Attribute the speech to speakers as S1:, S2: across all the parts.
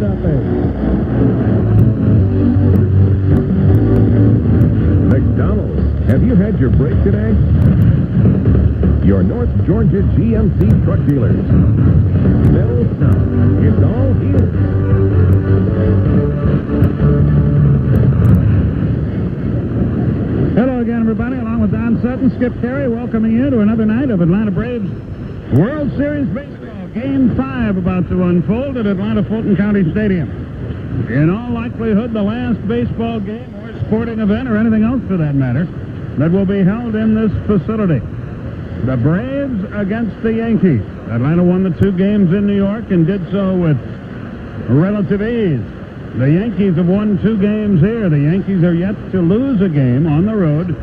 S1: right up there.
S2: McDonald's, have you had your break today? Your North Georgia GMC truck dealers. Bill Snow, it's all here.
S1: Hello again, everybody. Along with Don Sutton, Skip Caray, welcoming you to another night of Atlanta Braves World Series Baseball. Game 5 about to unfold at Atlanta Fulton County Stadium. In all likelihood, the last baseball game or sporting event, or anything else for that matter, that will be held in this facility. The Braves against the Yankees. Atlanta won the 2 games in New York and did so with relative ease. The Yankees have won 2 games here. The Yankees are yet to lose a game on the road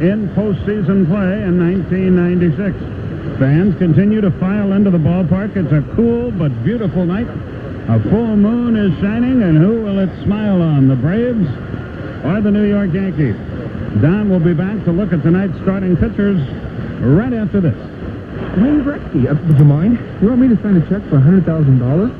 S1: in postseason play in 1996. Fans continue to file into the ballpark. It's a cool but beautiful night. A full moon is shining, and who will it smile on, the Braves or the New York Yankees? Don will be back to look at tonight's starting pitchers right after this.
S3: Wayne Gretzky, would you mind? You want me to sign a check for $100,000?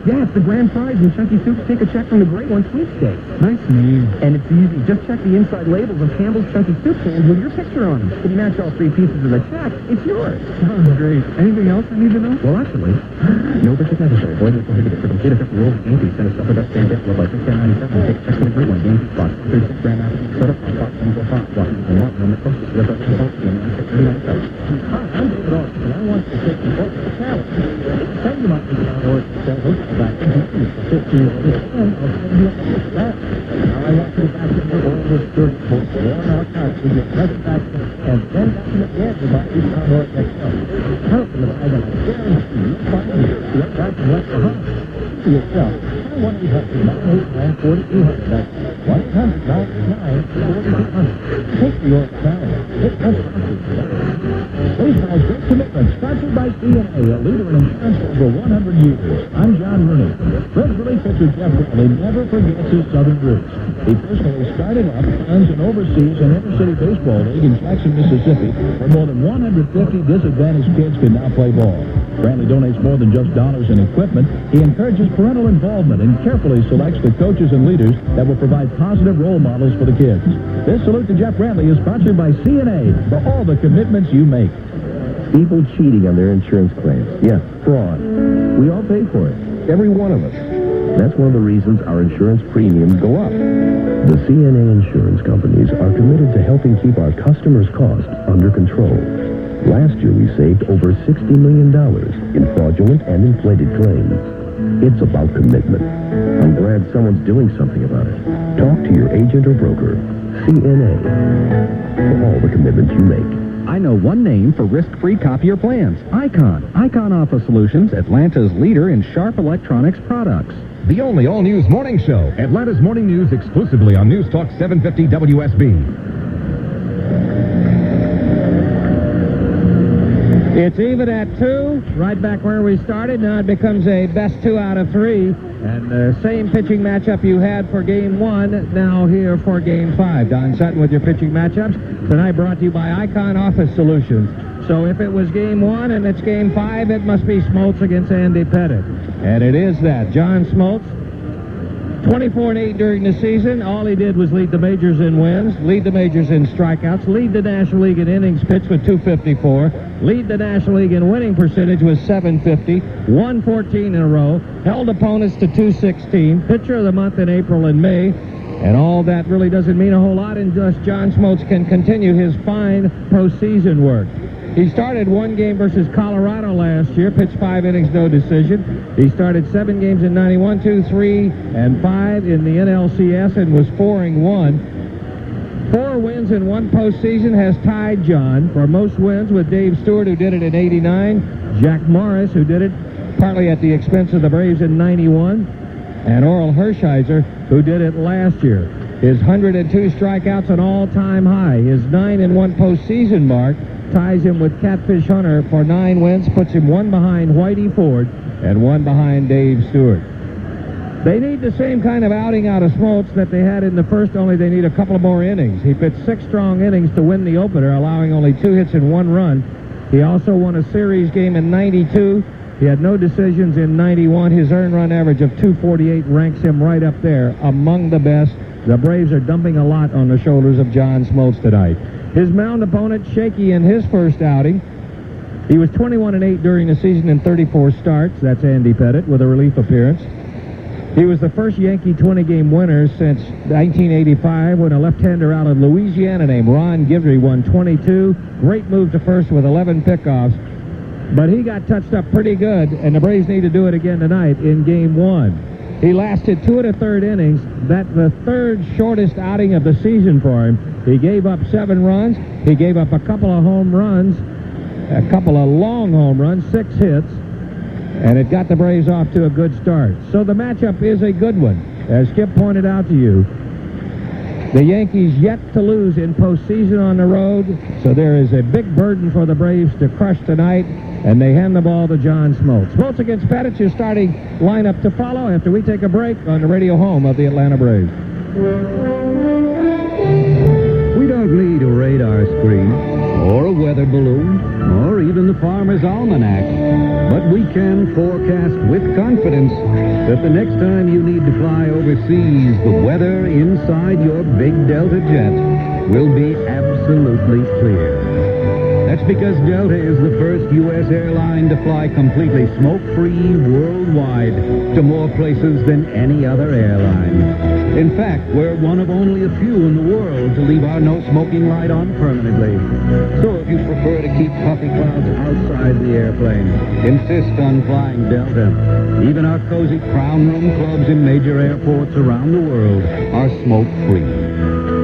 S3: Yeah, it's the grand prize in Chunky Soup. Take a check from the Great One sweepstakes. Nice name. And it's easy. Just check the inside labels of Campbell's Chunky Soup cans with your picture on them. If you match all 3 pieces of the check, it's yours. Sounds great. Anything else I need to know? Well, actually, no pictures necessary. Boys are prohibited. For complete effect, rules of Yankees. Send a stuff with us stand up by 697. Take checks from the Great One. Yankees box. 36 grand after. Set up on box. And go hot. Washington. Martin on the coast. Live up to the box. And 697. I'm David Austin, and I want to take the book to challenge. Tell you about this outdoor host back in for 15 years. And I'll send you a that. Now I want you to back in the world with good for 1 hour time to get present back and then back in the edge about this outdoor XL. Help in the bag, and I guarantee you'll find the back and left behind. For yourself, call 1-800-989-4200. That's 1-800-989-4200. Take the York Valley. It does Please buy Great Commitment, sponsored by CNA, a leader in insurance for over 100 years. I'm John Rooney. Red Relief pitcher Jeff Bradley never forgets his southern roots. He personally started up, runs an overseas and intercity baseball league in Jackson, Mississippi, where more than 150 disadvantaged kids can now play ball. Bradley donates more than just dollars and equipment. He encourages parental involvement and carefully selects the coaches and leaders that will provide positive role models for the kids. This salute to Jeff Bradley is sponsored by CNA for all the commitments you make.
S2: People cheating on their insurance claims. Yes, fraud. We all pay for it. Every one of us. That's one of the reasons our insurance premiums go up. The CNA insurance companies are committed to helping keep our customers' costs under control. Last year, we saved over $60 million in fraudulent and inflated claims. It's about commitment. I'm glad someone's doing something about it. Talk to your agent or broker. CNA. For all the commitments you make.
S4: I know one name for risk-free copier plans. Icon. Icon Office Solutions, Atlanta's leader in sharp electronics products.
S5: The only all-news morning show. Atlanta's Morning News exclusively on News Talk 750 WSB.
S6: It's even at 2, right back where we started. Now it becomes a best 2 out of 3. And the same pitching matchup you had for Game 1, now here for Game 5. Don Sutton with your pitching matchups. Tonight brought to you by Icon Office Solutions. So if it was Game 1 and it's Game 5, it must be Smoltz against Andy Pettitte. And it is that. John Smoltz, 24-8 during the season. All he did was lead the majors in wins, lead the majors in strikeouts, lead the National League in innings pitched with 254, lead the National League in winning percentage with 750, won 14 in a row, held opponents to 216, pitcher of the month in April and May. And all that really doesn't mean a whole lot unless John Smoltz can continue his fine postseason work. He started 1 game versus Colorado last year, pitched 5 innings, no decision. He started 7 games in 91, 2, 3, and 5 in the NLCS and was 4-1. 4 wins in 1 postseason has tied John for most wins with Dave Stewart, who did it in 89, Jack Morris, who did it partly at the expense of the Braves in 91, and Oral Hershiser, who did it last year. His 102 strikeouts, an all-time high. His 9-1 postseason mark ties him with Catfish Hunter for 9 wins, puts him 1 behind Whitey Ford and 1 behind Dave Stewart. They need the same kind of outing out of Smoltz that they had in the first, only they need a couple of more innings. He pitched 6 strong innings to win the opener, allowing only 2 hits and 1 run. He also won a series game in 92 He had no decisions in 91. His earned run average of 248 ranks him right up there among the best. The Braves are dumping a lot on the shoulders of John Smoltz tonight. His mound opponent, shaky in his first outing. He was 21-8 during the season in 34 starts. That's Andy Pettitte with a relief appearance. He was the first Yankee 20-game winner since 1985 when a left-hander out of Louisiana named Ron Guidry won 22. Great move to first with 11 pickoffs. But he got touched up pretty good, and the Braves need to do it again tonight in Game 1. He lasted 2 1/3 innings. That's the third shortest outing of the season for him. He gave up 7 runs. He gave up a couple of home runs, a couple of long home runs, 6 hits, and it got the Braves off to a good start. So the matchup is a good one. As Skip pointed out to you, the Yankees yet to lose in postseason on the road, so there is a big burden for the Braves to crush tonight, and they hand the ball to John Smoltz. Smoltz against Pettitte, your starting lineup to follow after we take a break on the radio home of the Atlanta Braves.
S7: We don't need a radar screen, or a weather balloon, or even the farmer's almanac, but we can forecast with confidence that the next time you need to fly overseas, the weather inside your big Delta jet will be absolutely clear. That's because Delta is the first U.S. airline to fly completely smoke-free worldwide to more places than any other airline. In fact, we're one of only a few in the world to leave our no-smoking light on permanently. So if you prefer to keep puffy clouds outside the airplane, insist on flying Delta. Even our cozy crown room clubs in major airports around the world are smoke-free.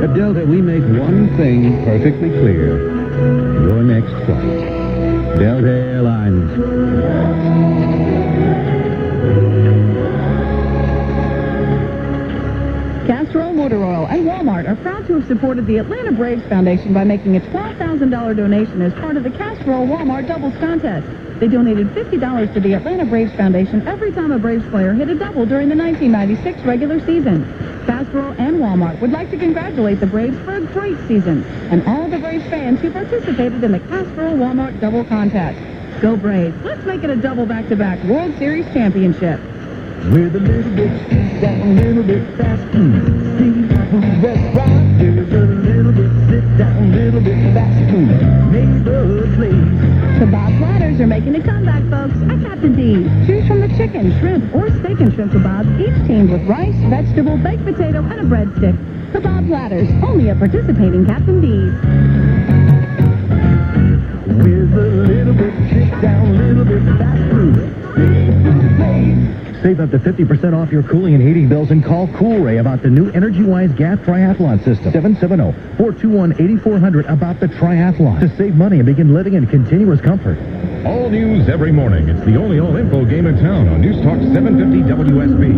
S7: At Delta, we make one thing perfectly clear. Your next flight. Delta Airlines.
S8: Castrol Motor Oil and Walmart are proud to have supported the Atlanta Braves Foundation by making a $12,000 donation as part of the Castrol Walmart Doubles Contest. They donated $50 to the Atlanta Braves Foundation every time a Braves player hit a double during the 1996 regular season. Castrol and Walmart would like to congratulate the Braves for a great season and all the Braves fans who participated in the Castrol Walmart Double Contest. Go Braves! Let's make it a double back-to-back World Series championship.
S3: With a little bit sit down, a little bit fast food. See food restaurant. There's a little bit sit down, a little bit fast food. Neighborhood place.
S8: Kebab platters are making a comeback, folks, at Captain D's. Choose from the chicken, shrimp, or steak and shrimp kebabs, each teamed with rice, vegetable, baked potato, and a breadstick. Kebab platters, only at participating Captain D's.
S3: With a little bit sit down, a little bit fast food. Neighborhood place.
S2: Save up to 50% off your cooling and heating bills and call Cool Ray about the new Energy-Wise gas triathlon system. 770-421-8400 about the triathlon. To save money and begin living in continuous comfort.
S5: All news every morning. It's the only all-info game in town on News Talk 750 WSB.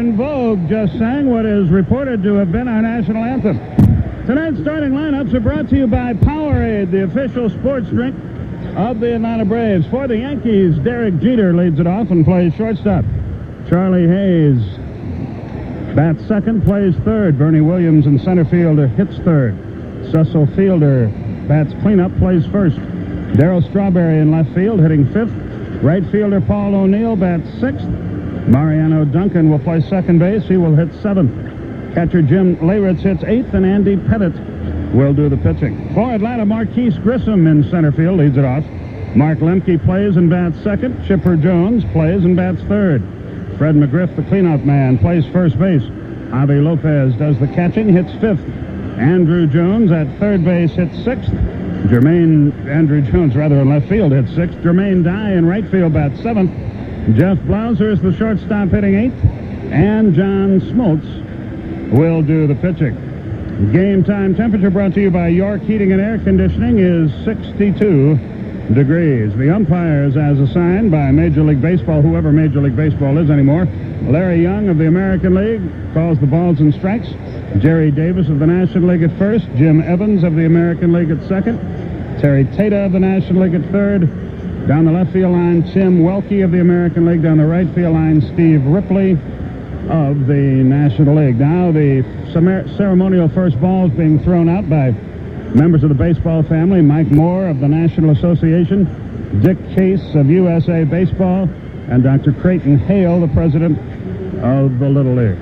S1: En Vogue just sang what is reported to have been our national anthem. Tonight's starting lineups are brought to you by Powerade, the official sports drink of the Atlanta Braves. For the Yankees, Derek Jeter leads it off and plays shortstop. Charlie Hayes bats second, plays third. Bernie Williams in center field hits third. Cecil Fielder bats cleanup, plays first. Darryl Strawberry in left field, hitting fifth. Right fielder Paul O'Neill bats sixth. Mariano Duncan will play second base. He will hit seventh. Catcher Jim Leyritz hits eighth, and Andy Pettitte will do the pitching. For Atlanta, Marquise Grissom in center field leads it off. Mark Lemke plays and bats second. Chipper Jones plays and bats third. Fred McGriff, the cleanup man, plays first base. Avi Lopez does the catching, hits fifth. Andrew Jones at third base hits sixth. Andrew Jones in left field hits sixth. Jermaine Dye in right field bats seventh. Jeff Blauser is the shortstop hitting eighth. And John Smoltz will do the pitching. Game time temperature brought to you by York Heating and Air Conditioning is 62 degrees. The umpires as assigned by Major League Baseball, whoever Major League Baseball is anymore. Larry Young of the American League calls the balls and strikes. Jerry Davis of the National League at first. Jim Evans of the American League at second. Terry Tata of the National League at third. Down the left field line, Tim Welke of the American League. Down the right field line, Steve Ripley of the National League. Now the ceremonial first ball is being thrown out by members of the baseball family. Mike Moore of the National Association, Dick Case of USA Baseball, and Dr. Creighton Hale, the president of the Little League.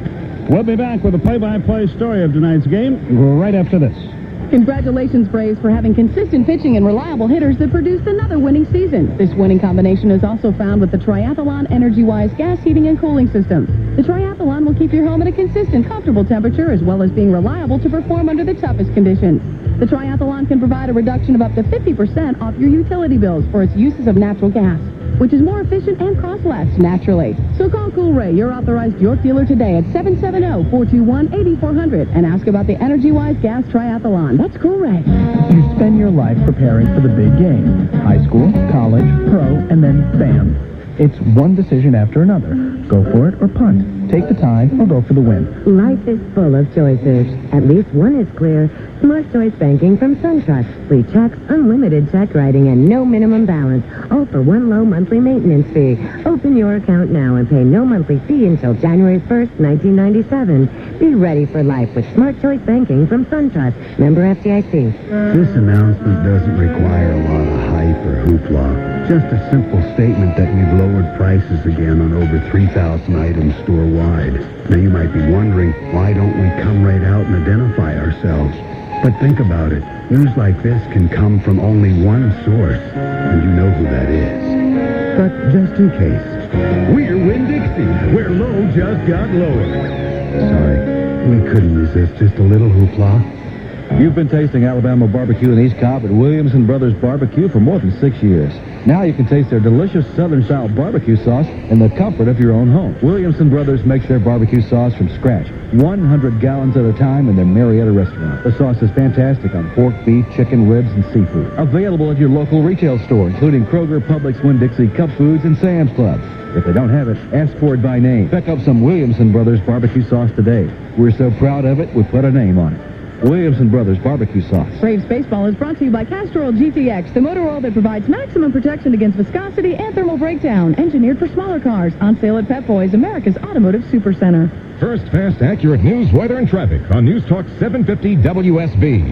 S1: We'll be back with a play-by-play story of tonight's game right after this.
S8: Congratulations, Braves, for having consistent pitching and reliable hitters that produced another winning season. This winning combination is also found with the Triathlon Energy-Wise gas heating and cooling system. The Triathlon will keep your home at a consistent, comfortable temperature, as well as being reliable to perform under the toughest conditions. The Triathlon can provide a reduction of up to 50% off your utility bills for its uses of natural gas, which is more efficient and costs less naturally. So call Cool Ray, your authorized York dealer, today at 770-421-8400 and ask about the Energy-Wise Gas Triathlon. That's Cool Ray.
S3: You spend your life preparing for the big game. High school, college, pro, and then bam. It's one decision after another. Go for it or punt. Take the tie or go for the win.
S9: Life is full of choices. At least one is clear. Smart Choice Banking from SunTrust. Free checks, unlimited check writing, and no minimum balance. All for one low monthly maintenance fee. Open your account now and pay no monthly fee until January 1st, 1997. Be ready for life with Smart Choice Banking from SunTrust. Member FDIC.
S10: This announcement doesn't require a lot of hype or hoopla. Just a simple statement that we've lowered prices again on over 3,000 items store-wide. Now you might be wondering, why don't we come right out and identify ourselves? But think about it. News like this can come from only one source, and you know who that is. But just in case,
S5: We're Winn-Dixie, where low just got lower.
S10: sorry, we couldn't resist just a little hoopla.
S4: You've been tasting Alabama barbecue in East Cobb at Williamson Brothers Barbecue for more than 6 years. Now you can taste their delicious Southern-style barbecue sauce in the comfort of your own home. Williamson Brothers makes their barbecue sauce from scratch, 100 gallons at a time in their Marietta restaurant. The sauce is fantastic on pork, beef, chicken, ribs, and seafood. Available at your local retail store, including Kroger, Publix, Winn-Dixie, Cup Foods, and Sam's Club. If they don't have it, ask for it by name. Pick up some Williamson Brothers barbecue sauce today. We're so proud of it, we put a name on it. Williamson Brothers barbecue sauce.
S8: Braves Baseball is brought to you by Castrol GTX, the motor oil that provides maximum protection against viscosity and thermal breakdown. Engineered for smaller cars. On sale at Pep Boys, America's Automotive Supercenter.
S5: First, fast, accurate news, weather, and traffic on News Talk 750 WSB.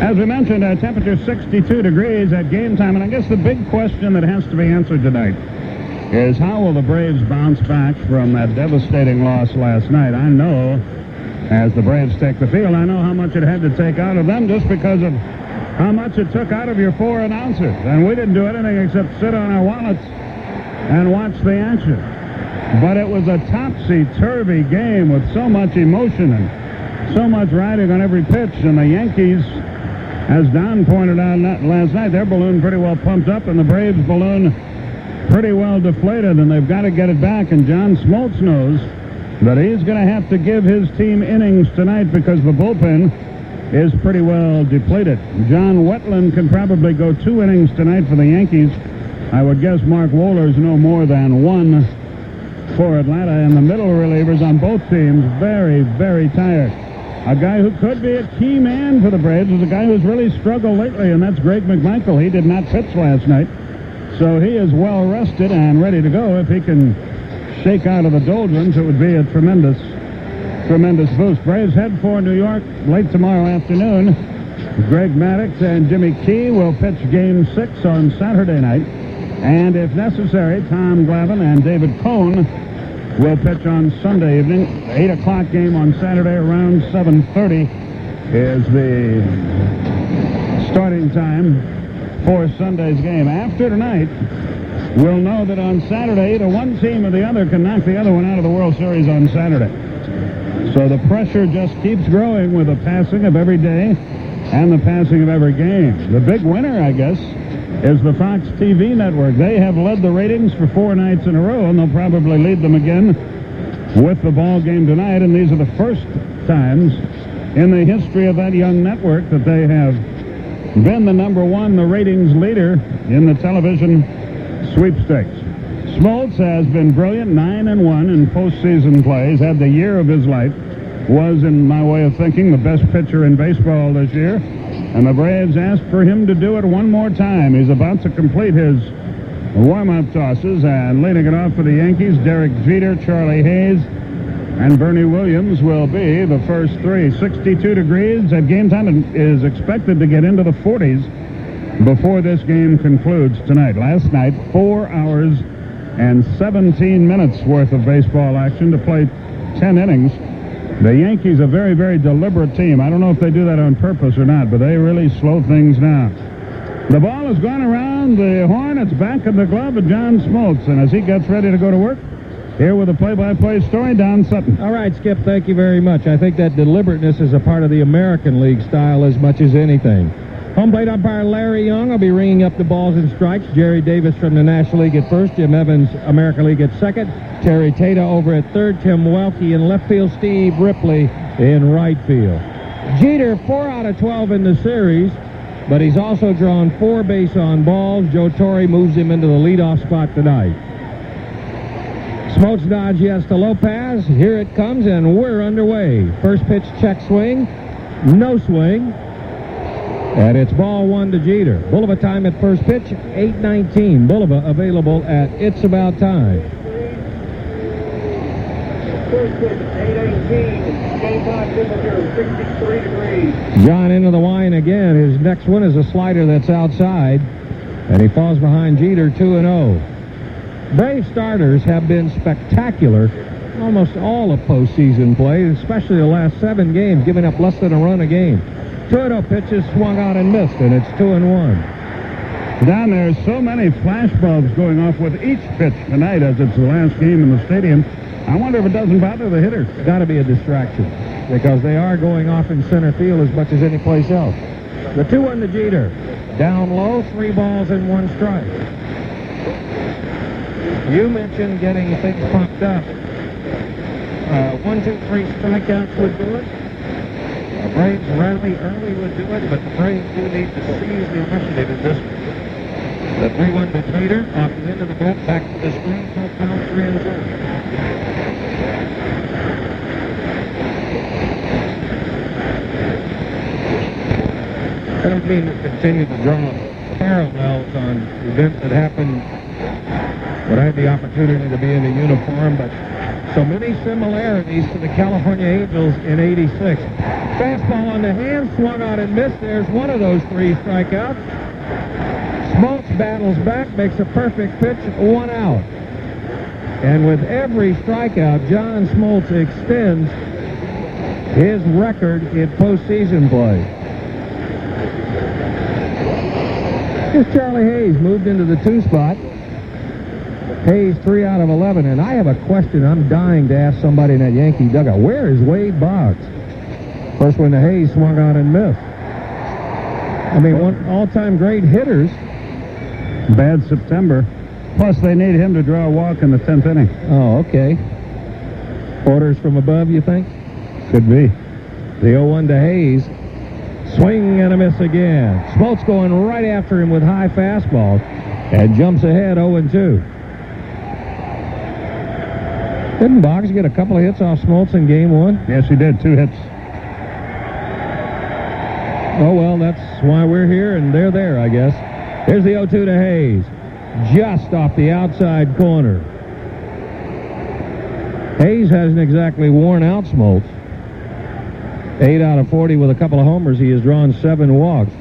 S1: As we mentioned, temperature 62 degrees at game time, and I guess the big question that has to be answered tonight is how will the Braves bounce back from that devastating loss last night? I know, as the Braves take the field, I know how much it had to take out of them just because of how much it took out of your four announcers. And we didn't do anything except sit on our wallets and watch the action. But it was a topsy-turvy game with so much emotion and so much riding on every pitch. And the Yankees, as Don pointed out last night, their balloon pretty well pumped up, and the Braves' balloon pretty well deflated, and they've got to get it back. And John Smoltz knows that he's going to have to give his team innings tonight because the bullpen is pretty well depleted. John Wetland can probably go 2 innings tonight for the Yankees I would guess Mark Wohler's no more than 1 for Atlanta, and the middle relievers on both teams very, very tired. A guy who could be a key man for the Braves is a guy who's really struggled lately, and that's Greg McMichael. He did not pitch last night, so he is well rested and ready to go. If he can shake out of the doldrums, it would be a tremendous boost. Braves head for New York late tomorrow afternoon. Greg Maddux and Jimmy Key will pitch Game 6 on Saturday night. And if necessary, Tom Glavine and David Cohn will pitch on Sunday evening. 8 o'clock game on Saturday around 7:30 is the starting time for Sunday's game. After tonight, we'll know that on Saturday, either one team or the other can knock the other one out of the World Series on Saturday. So the pressure just keeps growing with the passing of every day and the passing of every game. The big winner, I guess, is the Fox TV network. They have led the ratings for 4 nights in a row, and they'll probably lead them again with the ball game tonight. And these are the first times in the history of that young network that they have been the #1, the ratings leader in the television sweepstakes. Smoltz has been brilliant, 9-1 in postseason play. He's had the year of his life. Was, in my way of thinking, the best pitcher in baseball this year. And the Braves asked for him to do it one more time. He's about to complete his warm-up tosses, and leading it off for the Yankees, Derek Jeter, Charlie Hayes, and Bernie Williams will be the first 3. 62 degrees at game time and is expected to get into the 40s before this game concludes tonight. Last night, 4 hours and 17 minutes worth of baseball action to play 10 innings. The Yankees, a very, very deliberate team. I don't know if they do that on purpose or not, but they really slow things down. The ball has gone around the horn. It's back in the glove of John Smoltz, and as he gets ready to go to work, here with a play-by-play story, Don Sutton.
S6: All right, Skip, thank you very much. I think that deliberateness is a part of the American League style as much as anything. Home plate umpire Larry Young will be ringing up the balls and strikes. Jerry Davis from the National League at first. Jim Evans, American League at second. Terry Tata over at third. Tim Welke in left field. Steve Ripley in right field. Jeter, 4 out of 12 in the series, but he's also drawn 4 base on balls. Joe Torre moves him into the leadoff spot tonight. Smoltz dodge yes to Lopez. Here it comes, and we're underway. First pitch, check swing. No swing. And it's ball 1 to Jeter. Bulova time at first pitch, 8:19. Bulova available at It's About Time.
S11: First pitch, 8:18. Game time temperature, 63 degrees.
S6: John into the line again. His next one is a slider that's outside, and he falls behind Jeter, 2-0. Brave starters have been spectacular almost all of postseason play, especially the last 7 games, giving up less than a run a game. 2-0 pitch is swung out and missed, and it's 2-1.
S1: Don, there's so many flash bulbs going off with each pitch tonight as it's the last game in the stadium. I wonder if it doesn't bother the hitters.
S6: Got to be a distraction, because they are going off in center field as much as any place else. The 2-1 to Jeter. Down low, 3 balls and 1 strike. You mentioned getting things pumped up. 1, 2, 3 strikeouts would do it. The Braves rally early would do it, but the Braves do need to seize the initiative in this one. The 3-1 to Jeter, off the end of the bat, back to the screen, full count, 3-2. I don't mean to continue to draw parallels on events that happened when I had the opportunity to be in a uniform, but so many similarities to the California Angels in '86. Fastball on the hand, swung out and missed. There's one of those 3 strikeouts. Smoltz battles back, makes a perfect pitch, 1 out. And with every strikeout, John Smoltz extends his record in postseason play. Here's Charlie Hayes, moved into the 2 spot. Hayes 3 out of 11, and I have a question I'm dying to ask somebody in that Yankee dugout. Where is Wade Boggs? First one to Hayes, swung out and missed. I mean, one all-time great hitters.
S1: Bad September. Plus, they need him to draw a walk in the 10th inning.
S6: Oh, okay. Orders from above, you think?
S1: Could be.
S6: The 0-1 to Hayes. Swing and a miss again. Smoltz going right after him with high fastballs. and jumps ahead 0-2. Didn't Boggs get a couple of hits off Smoltz in game 1?
S1: Yes, he did. 2 hits.
S6: Oh, well, that's why we're here, and they're there, I guess. Here's the 0-2 to Hayes. Just off the outside corner. Hayes hasn't exactly worn out Smoltz. 8 out of 40 with a couple of homers. He has drawn 7 walks.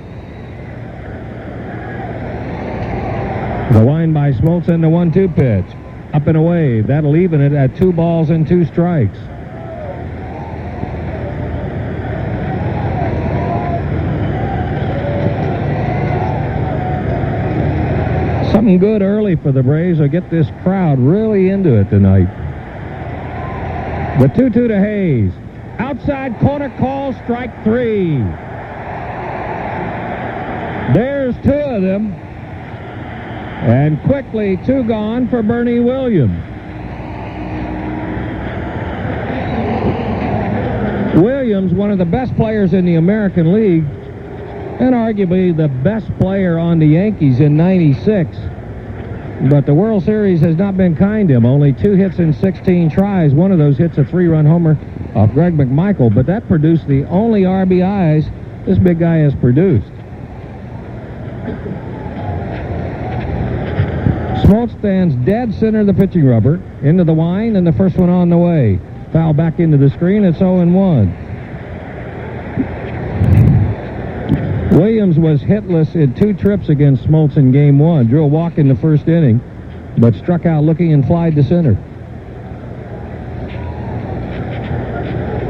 S6: The wind by Smoltz and the 1-2 pitch. Up and away. That'll even it at 2 balls and 2 strikes. Something good early for the Braves will get this crowd really into it tonight. The 2-2 to Hayes. Outside corner call, strike 3. There's 2 of them. And quickly, 2 gone for Bernie Williams. Williams, one of the best players in the American League, and arguably the best player on the Yankees in '96. But the World Series has not been kind to him. Only 2 hits in 16 tries. One of those hits a 3-run homer off Greg McMichael, but that produced the only RBIs this big guy has produced. Smoltz stands dead center of the pitching rubber, into the wind, and the first one on the way. Foul back into the screen, it's 0-1. Williams was hitless in 2 trips against Smoltz in game 1. Drew a walk in the first inning, but struck out looking and flied to center.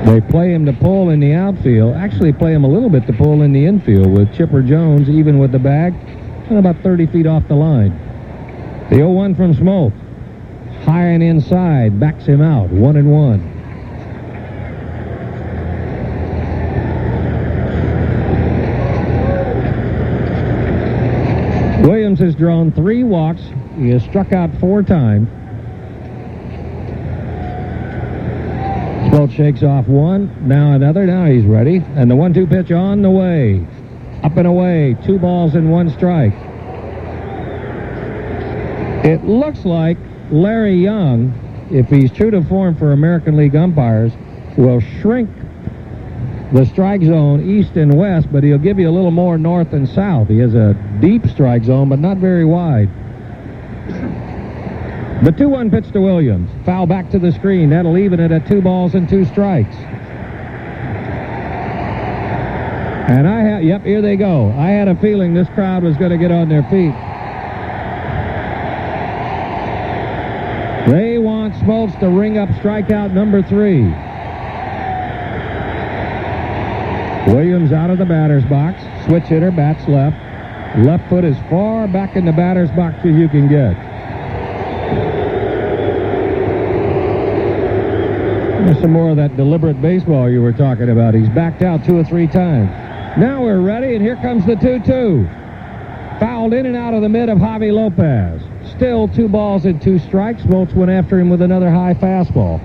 S6: They play him to pull in the outfield. Actually play him a little bit to pull in the infield with Chipper Jones even with the bag and about 30 feet off the line. The 0-1 from Smoltz. High and inside, backs him out. 1-1. Williams has drawn 3 walks. He has struck out 4 times. Smoltz shakes off 1, now another, now he's ready. And the 1-2 pitch on the way. Up and away, 2 balls and 1 strike. It looks like Larry Young, if he's true to form for American League umpires, will shrink the strike zone east and west, but he'll give you a little more north and south. He has a deep strike zone, but not very wide. The 2-1 pitch to Williams. Foul back to the screen. That'll even it at 2 balls and 2 strikes. And yep, here they go. I had a feeling this crowd was going to get on their feet. They want Smoltz to ring up strikeout number 3. Williams out of the batter's box. Switch hitter, bats left. Left foot as far back in the batter's box as you can get. There's some more of that deliberate baseball you were talking about. He's backed out 2 or 3 times. Now we're ready, and here comes the 2-2. Fouled in and out of the mid of Javi Lopez. Still 2 balls and 2 strikes. Smoltz went after him with another high fastball.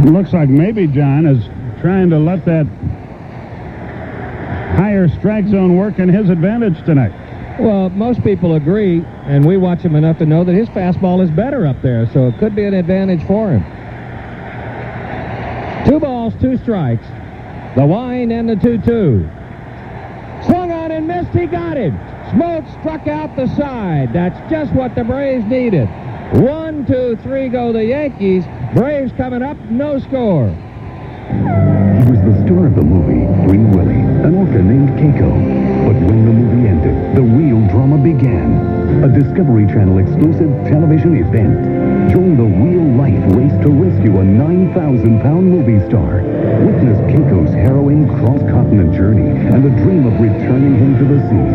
S1: Looks like maybe John is trying to let that higher strike zone work in his advantage tonight.
S6: Well, most people agree, and we watch him enough to know that his fastball is better up there, so it could be an advantage for him. 2 balls, 2 strikes. The wind and the 2-2. Swung on and missed, he got it. Smoltz struck out the side. That's just what the Braves needed. 1, 2, 3 go the Yankees. Braves coming up, no score.
S10: He was the star of the movie, Free Willy, an orca named Keiko. But when the movie ended, the real drama began. A Discovery Channel exclusive television event. Join the real-life race to rescue a 9,000-pound movie star. Witness Keiko's harrowing cross-continent journey and the dream of returning him to the sea.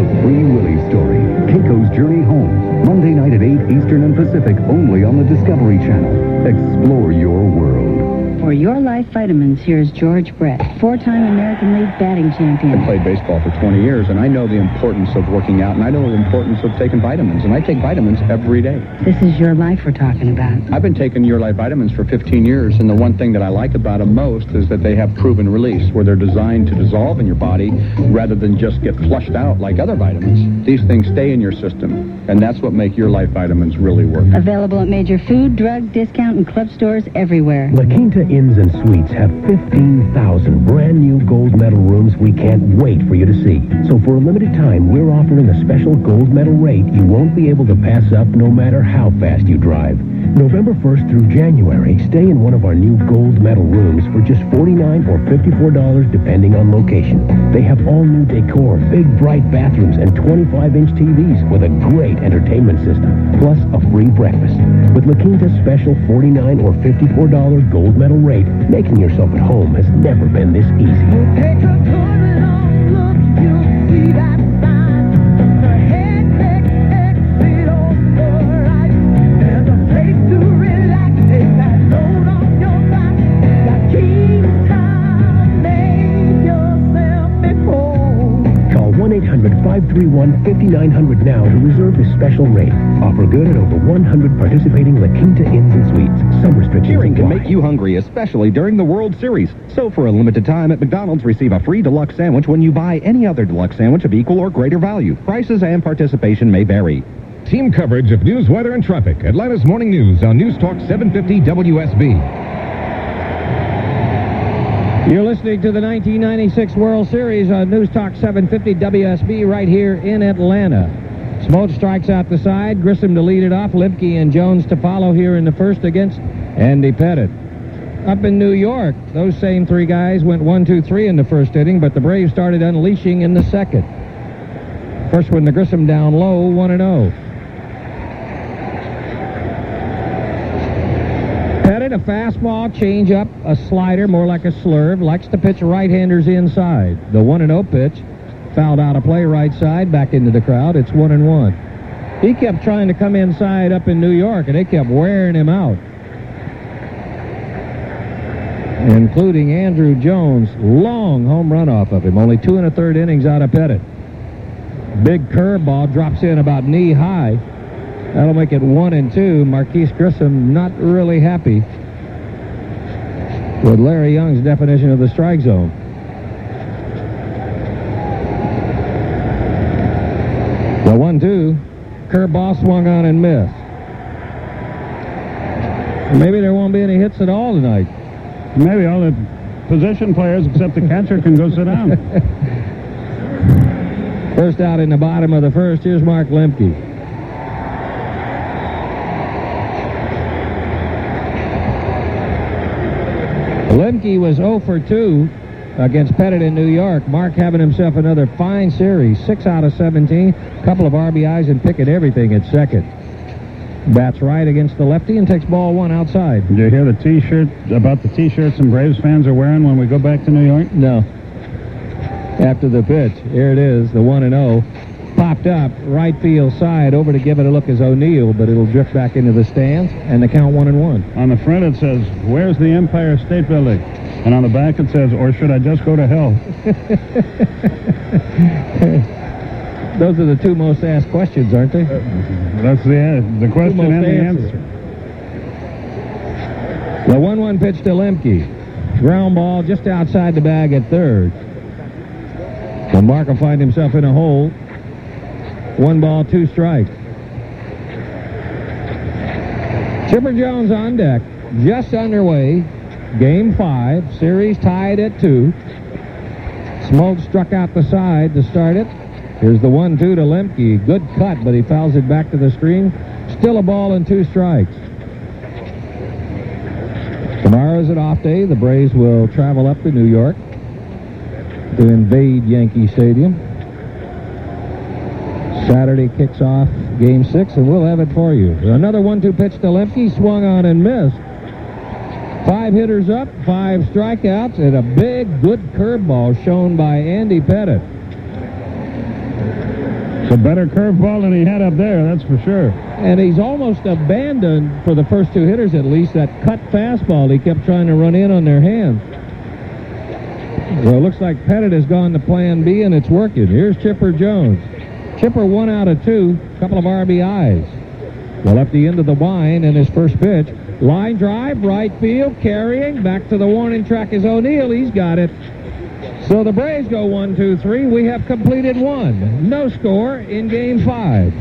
S10: The Free Willy story, Keiko's Journey Home. Monday night at 8 Eastern and Pacific, only on the Discovery Channel. Explore your world.
S12: For Your Life Vitamins, here's George Brett, four-time American League batting champion.
S13: I played baseball for 20 years, and I know the importance of working out, and I know the importance of taking vitamins, and I take vitamins every day.
S12: This is Your Life we're talking about.
S13: I've been taking Your Life vitamins for 15 years, and the one thing that I like about them most is that they have proven release, where they're designed to dissolve in your body rather than just get flushed out like other vitamins. These things stay in your system, and that's what makes Your Life vitamins really work.
S12: Available at major food, drug, discount, and club stores everywhere.
S2: La Quinta Inns and Suites have 15,000 brand new gold medal rooms we can't wait for you to see. So for a limited time, we're offering a special gold medal rate you won't be able to pass up no matter how fast you drive. November 1st through January, stay in one of our new gold medal rooms for just $49 or $54 depending on location. They have all new decor, big bright bathrooms, and 25-inch TVs with a great entertainment system, plus a free breakfast. With La Quinta's special $49 or $54 gold medal rate, making yourself at home has never been this easy.
S14: Take a good long look, you'll see that sign. The head exit on the right. There's a place to relax, take that load off your back. La Quinta, make yourself at home.
S2: Call 1-800-531-5900 now to reserve this special rate. Offer good at over 100 participating La Quinta Inns and Suites. Some restrictions
S5: Cheering can
S2: apply.
S5: make you hungry, especially during the World Series. So for a limited time at McDonald's, receive a free deluxe sandwich when you buy any other deluxe sandwich of equal or greater value. Prices and participation may vary. Team coverage of news, weather, and traffic. Atlanta's Morning News on News Talk 750 WSB.
S6: You're listening to the 1996 World Series on News Talk 750 WSB right here in Atlanta. Smoltz strikes out the side, Grissom to lead it off, Limke and Jones to follow here in the first against Andy Pettitte. Up in New York, those same three guys went 1-2-3 in the first inning, but the Braves started unleashing in the second. First one to Grissom down low, 1-0. Pettitte, a fastball, changeup, a slider, more like a slurve, likes to pitch right-handers inside. The 1-0 pitch, fouled out of play right side, back into the crowd. It's 1-1. He kept trying to come inside up in New York, and they kept wearing him out, including Andrew Jones. Long home run off of him. Only 2 1/3 innings out of Pettitte. Big curveball drops in about knee high. That'll make it 1-2. Marquise Grissom not really happy with Larry Young's definition of the strike zone. The 1-2. Curveball swung on and missed. Maybe there won't be any hits at all tonight.
S1: Maybe all the position players except the catcher can go sit down.
S6: First out in the bottom of the first. Here's Mark Lemke. Lemke was 0 for 2 against Pettitte in New York. Mark having himself another fine series. 6 out of 17. Couple of RBIs and picking everything at second. Bats right against the lefty and takes ball one outside.
S1: Did you hear the T-shirt about the T-shirts some Braves fans are wearing when we go back to New York?
S6: No. After the pitch, here it is, the 1-0. Popped up, right field side, over to give it a look is O'Neill, but it'll drift back into the stands, and the count 1-1.
S1: On the front it says, "Where's the Empire State Building?" And on the back it says, "Or should I just go to hell?"
S6: Those are the two most asked questions, aren't they?
S1: That's the question and the answer.
S6: The 1-1 pitch to Lemke. Ground ball just outside the bag at third. Well, Mark will find himself in a hole. 1 ball, 2 strikes. Chipper Jones on deck. Just underway. Game 5. Series tied at 2. Smoltz struck out the side to start it. Here's the 1-2 to Lemke. Good cut, but he fouls it back to the screen. Still a ball and 2 strikes. Tomorrow's an off day. The Braves will travel up to New York to invade Yankee Stadium. Saturday kicks off Game 6, and we'll have it for you. Another 1-2 pitch to Lemke. Swung on and missed. 5 hitters up, 5 strikeouts, and a big, good curveball shown by Andy Pettitte.
S1: It's a better curveball than he had up there, that's for sure.
S6: And he's almost abandoned, for the first two hitters at least, that cut fastball he kept trying to run in on their hands. So it looks like Pettitte has gone to plan B, and it's working. Here's Chipper Jones. Chipper 1 out of 2, couple of RBIs. The lefty into the wind in his first pitch. Line drive, right field, carrying. Back to the warning track is O'Neill. He's got it. So the Braves go 1-2-3. We have completed one. No score in Game 5.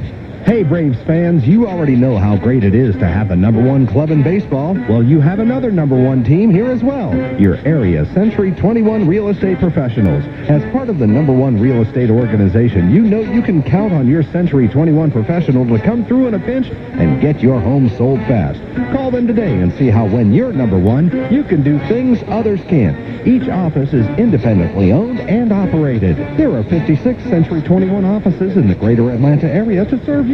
S5: Hey, Braves fans, you already know how great it is to have the #1 club in baseball. Well, you have another #1 team here as well. Your area Century 21 Real Estate Professionals. As part of the #1 real estate organization, you know you can count on your Century 21 professional to come through in a pinch and get your home sold fast. Call them today and see how when you're #1, you can do things others can't. Each office is independently owned and operated. There are 56 Century 21 offices in the greater Atlanta area to serve you.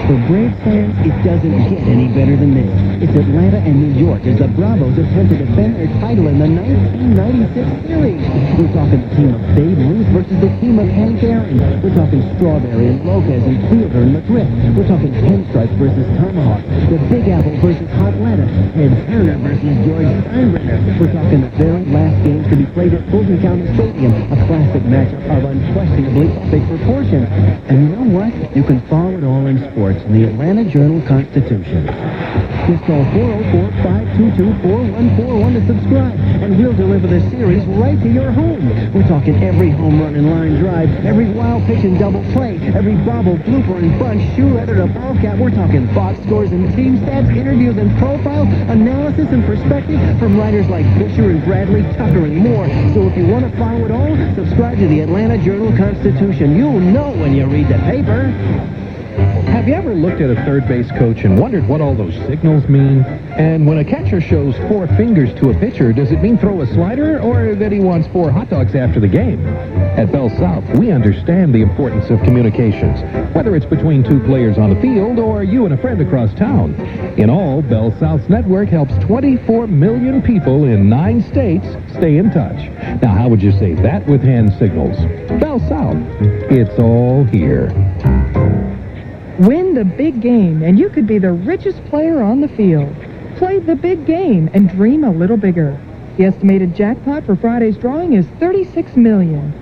S15: For Braves fans, it doesn't get any better than this. It's Atlanta and New York as the Bravos attempt to defend their title in the 1996 series. We're talking the team of Babe Ruth versus the team of Hank Aaron. We're talking Strawberry and Lopez and Fielder and McGriff. We're talking Pinstripes versus Tomahawk. The Big Apple versus Hot Lettuce. And Turner versus George Steinbrenner. We're talking the very last games to be played at Fulton County Stadium. A classic matchup of unquestionably epic proportions. And you know what? You can follow it all in sports in the Atlanta Journal-Constitution. Just call 404-522-4141 to subscribe, and we'll deliver the series right to your home. We're talking every home run and line drive, every wild pitch and double play, every bobble, blooper, and bunch, shoe-letter to ball cap. We're talking box scores and team stats, interviews and profiles, analysis and perspective from writers like Fisher and Bradley, Tucker, and more. So if you want to follow it all, subscribe to the Atlanta Journal-Constitution. You'll know when you read the paper.
S5: Have you ever looked at a third base coach and wondered what all those signals mean? And when a catcher shows 4 fingers to a pitcher, does it mean throw a slider or that he wants 4 hot dogs after the game? At Bell South, we understand the importance of communications, whether it's between 2 players on the field or you and a friend across town. In all, Bell South's network helps 24 million people in 9 states stay in touch. Now, how would you say that with hand signals? Bell South, it's all here.
S16: Win the big game, and you could be the richest player on the field. Play the big game and dream a little bigger. The estimated jackpot for Friday's drawing is $36 million.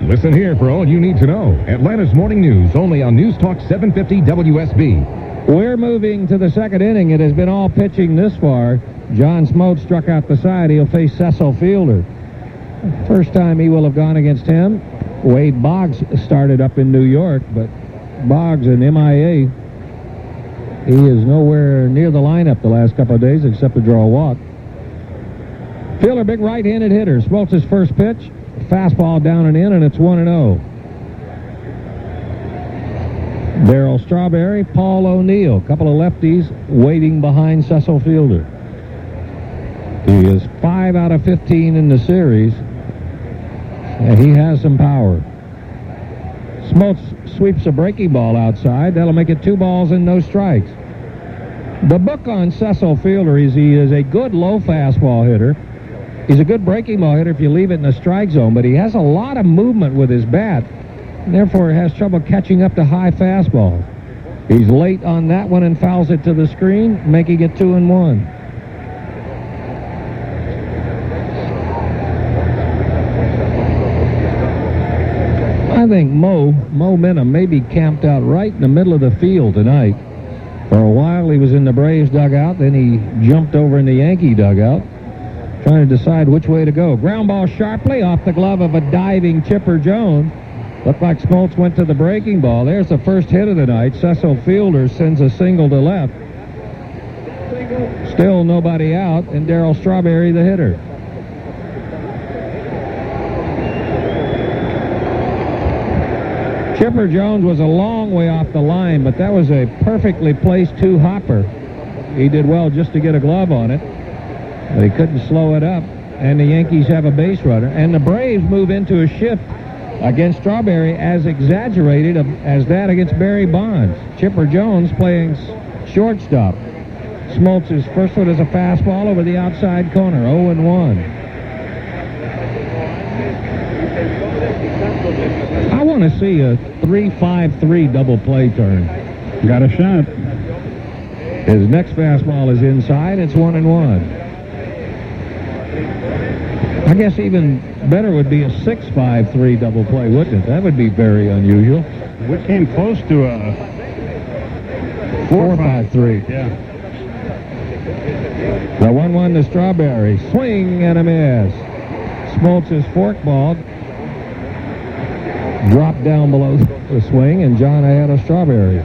S17: Listen here for all you need to know. Atlanta's Morning News, only on News Talk 750 WSB.
S6: We're moving to the second inning. It has been all pitching this far. John Smoltz struck out the side. He'll face Cecil Fielder. First time he will have gone against him. Wade Boggs started up in New York, but Boggs and MIA. He is nowhere near the lineup the last couple of days except to draw a walk. Fielder, big right-handed hitter. Smoltz's first pitch. Fastball down and in, and it's 1-0. Darryl Strawberry, Paul O'Neill. Couple of lefties waiting behind Cecil Fielder. He is 5 out of 15 in the series, and he has some power. Smoltz sweeps a breaking ball outside. That'll make it 2 balls and no strikes. The book on Cecil Fielder is he is a good low fastball hitter. He's a good breaking ball hitter if you leave it in the strike zone, but he has a lot of movement with his bat, and therefore has trouble catching up to high fastballs. He's late on that one and fouls it to the screen, making it 2-1. I think Mo Minham may be camped out right in the middle of the field tonight. For a while he was in the Braves dugout, then he jumped over in the Yankee dugout, trying to decide which way to go. Ground ball sharply off the glove of a diving Chipper Jones. Looked like Smoltz went to the breaking ball. There's the first hit of the night. Cecil Fielder sends a single to left. Still nobody out, and Darryl Strawberry the hitter. Chipper Jones was a long way off the line, but that was a perfectly placed 2-hopper. He did well just to get a glove on it, but he couldn't slow it up, and the Yankees have a base runner. And the Braves move into a shift against Strawberry as exaggerated as that against Barry Bonds. Chipper Jones playing shortstop. Smoltz's first one is a fastball over the outside corner, 0-1. I want to see a 3-5-3 double play turn.
S1: Got a shot.
S6: His next fastball is inside. It's 1-1. I guess even better would be a 6-5-3 double play, wouldn't it? That would be very unusual.
S1: We came close to a
S6: 4-5-3.
S1: Yeah.
S6: The 1-1 to Strawberry. Swing and a miss. Smoltz's forkball dropped down below the swing, and John ahead of Strawberry.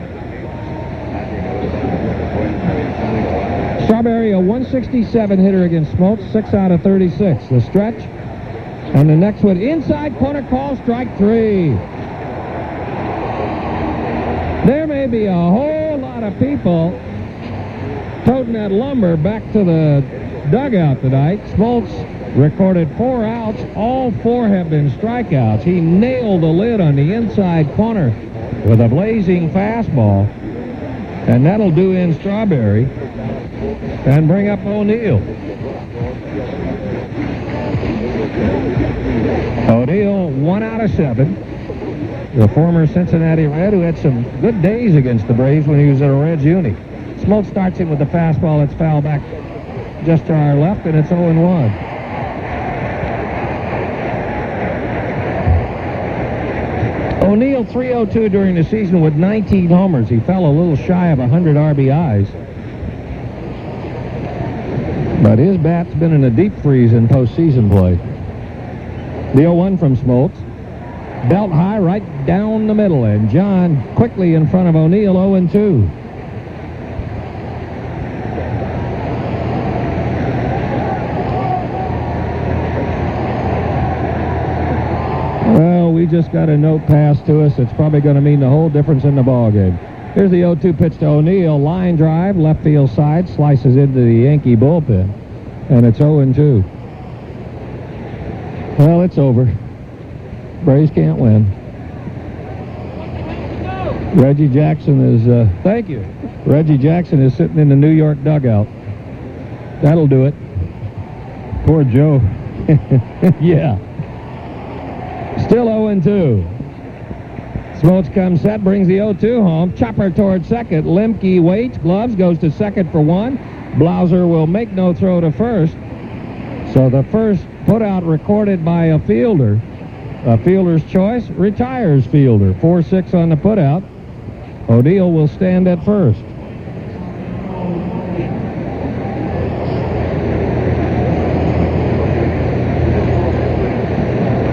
S6: Strawberry, a 167 hitter against Smoltz, 6 out of 36. The stretch, and the next one, inside corner call, strike 3. There may be a whole lot of people toting that lumber back to the dugout tonight. Smoltz recorded 4 outs. All 4 have been strikeouts. He nailed the lid on the inside corner with a blazing fastball, and that'll do in Strawberry and bring up O'Neill. O'Neill, 1 out of 7. The former Cincinnati Red, who had some good days against the Braves when he was at a Reds uni. Smoltz starts in with the fastball. It's foul back just to our left, and it's 0-1. O'Neill, 302 during the season with 19 homers. He fell a little shy of 100 RBIs. But his bat's been in a deep freeze in postseason play. The 0-1 from Smoltz. Belt high right down the middle, and John quickly in front of O'Neill, 0-2. Well, we just got a note passed to us. It's probably going to mean the whole difference in the ballgame. Here's the 0-2 pitch to O'Neill. Line drive, left field side, slices into the Yankee bullpen. And it's 0-2. Well, it's over. Braves can't win. Reggie Jackson is, thank you. Reggie Jackson is sitting in the New York dugout. That'll do it.
S1: Poor Joe.
S6: Yeah. Still 0-2. Smoltz comes set, brings the 0-2 home. Chopper toward second. Lemke waits, gloves, goes to second for 1. Blauser will make no throw to first. So the first putout recorded by a fielder. A fielder's choice, retires fielder. 4-6 on the putout. O'Neill will stand at first.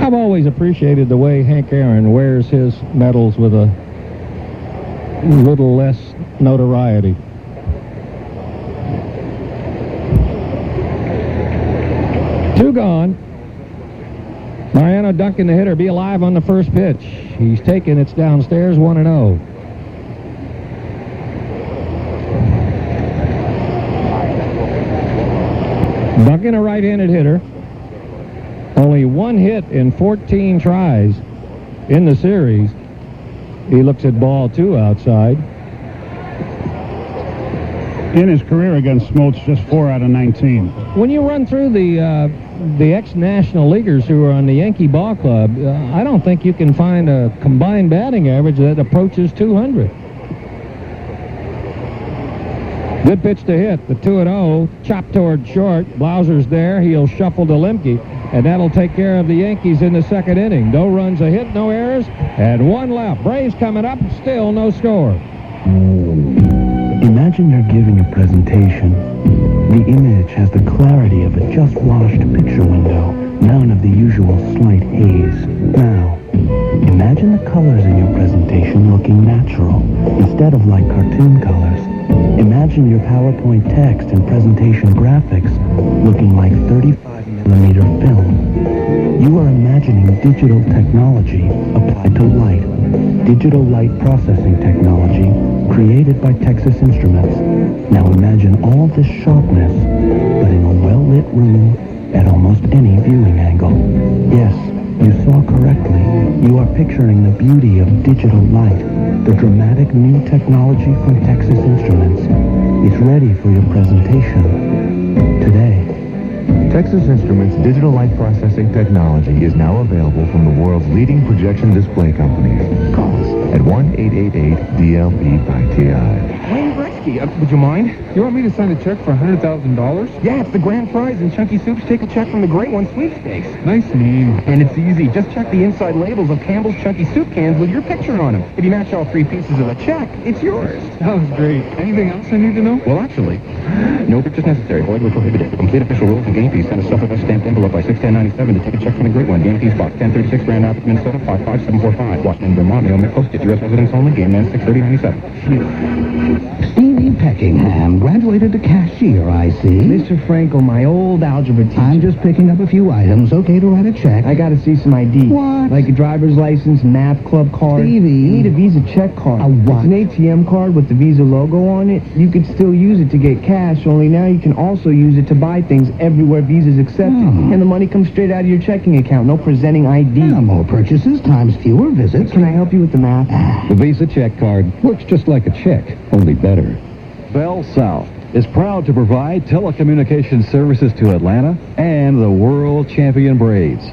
S6: I've always appreciated the way Hank Aaron wears his medals with a little less notoriety. Two gone. Mariano Duncan, the hitter, be alive on the first pitch. He's taken, it's downstairs, 1-0. Duncan, a right-handed hitter. Only 1 hit in 14 tries in the series. He looks at ball 2 outside.
S1: In his career against Smoltz, just 4 out of 19.
S6: When you run through the ex-National Leaguers who are on the Yankee ball club, I don't think you can find a combined batting average that approaches 200. Good pitch to hit, the 2-0, chopped toward short. Blauser's there, he'll shuffle to Lemke, and that'll take care of the Yankees in the second inning. No runs a hit, no errors, and 1 left. Braves coming up, still no score.
S18: Imagine you're giving a presentation. The image has the clarity of a just-washed picture window, none of the usual slight haze. Now, imagine the colors in your presentation looking natural, instead of like cartoon colors. Imagine your PowerPoint text and presentation graphics looking like 35mm film. You are imagining digital technology applied to light. Digital light processing technology created by Texas Instruments. Now imagine all this sharpness, but in a well-lit room at almost any viewing angle. Yes, you saw correctly. You are picturing the beauty of digital light, the dramatic new technology from Texas Instruments. It's ready for your presentation today. Texas Instruments digital light processing technology is now available from the world's leading projection display companies. Call us at 1-888-DLP-by-TI.
S3: Wayne Gretzky, would you mind? You want me to sign a check for $100,000? Yeah, it's the grand prize in Chunky Soups. Take a check from the Great One sweepstakes. Nice name. And it's easy. Just check the inside labels of Campbell's Chunky Soup cans with your picture on them. If you match all 3 pieces of the check, it's yours. That was great. Anything else I need to know?
S13: Well, actually, no pictures necessary. Void where prohibited. For complete official rules and game fees, send a supplement stamped envelope by 61097 to take a check from the Great One. Game fees box 1036, Grand Rapids, Minnesota 55745. Washington, Vermont, mail and postage. U.S. residents only. Game man 63097.
S15: Stevie Peckingham graduated to cashier, I see.
S3: Mr. Frankel, my old algebra teacher.
S15: I'm just picking up a few items. Okay to write a check?
S3: I gotta see some ID.
S15: What?
S3: Like a driver's license, math club card.
S15: Stevie.
S3: You need a Visa check card.
S15: A what?
S3: It's an ATM card with the Visa logo on it. You could still use it to get cash, only now you can also use it to buy things everywhere Visa's accepted. And the money comes straight out of your checking account. No presenting ID.
S15: More purchases times fewer visits.
S3: Can I help you with the math?
S4: The Visa check card works just like a check, only better. Bell South is proud to provide telecommunications services to Atlanta and the world champion Braves.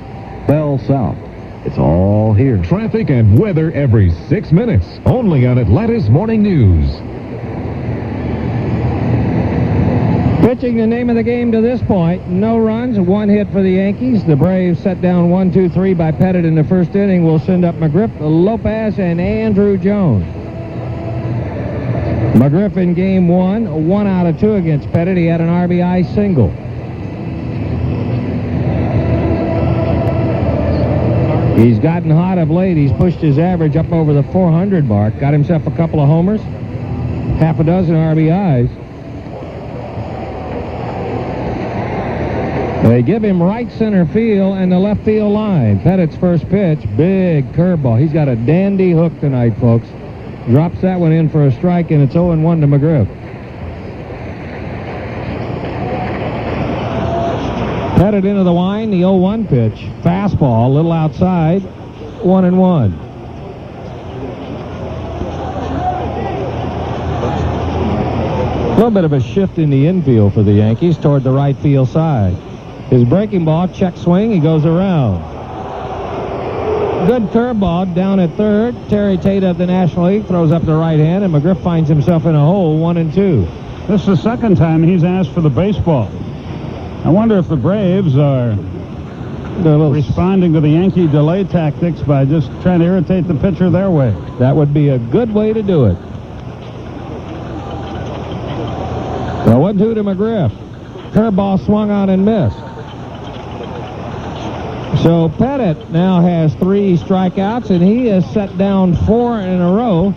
S4: Bell South. It's all here.
S17: Traffic and weather every 6 minutes, only on Atlanta's Morning News.
S6: Pitching, the name of the game to this point. No runs, 1 hit for the Yankees. The Braves set down 1-2-3 by Pettitte in the first inning. Will send up McGriff, Lopez, and Andrew Jones. McGriff in game 1, 1 out of 2 against Pettitte. He had an RBI single. He's gotten hot of late. He's pushed his average up over the 400 mark. Got himself a couple of homers, half a dozen RBIs. They give him right center field and the left field line. Pettitte's first pitch, big curveball. He's got a dandy hook tonight, folks. Drops that one in for a strike, and it's 0-1 to McGriff. Pettitte into the line, the 0-1 pitch. Fastball, a little outside, 1-1. A little bit of a shift in the infield for the Yankees toward the right field side. His breaking ball, check swing, he goes around. Good curveball down at third. Terry Tate of the National League throws up the right hand, and McGriff finds himself in a hole, 1-2.
S1: This is the second time he's asked for the baseball. I wonder if the Braves are responding to the Yankee delay tactics by just trying to irritate the pitcher their way.
S6: That would be a good way to do it. So 1-2 to McGriff. Curveball swung on and missed. So Pettitte now has 3 strikeouts, and he has set down 4 in a row,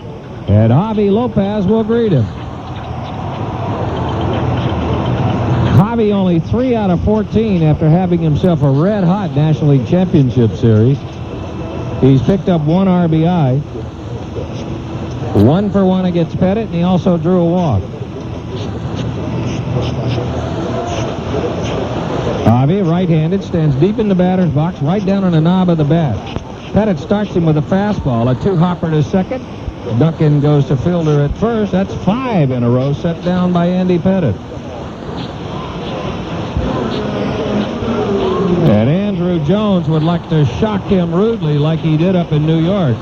S6: and Javi Lopez will greet him. Javi only 3 out of 14 after having himself a red-hot National League Championship Series. He's picked up 1 RBI, 1 for 1 against Pettitte, and he also drew a walk. Javi, right-handed, stands deep in the batter's box, right down on the knob of the bat. Pettitte starts him with a fastball, a 2-hopper to second. Duncan goes to fielder at first. That's 5 in a row set down by Andy Pettitte. And Andrew Jones would like to shock him rudely like he did up in New York.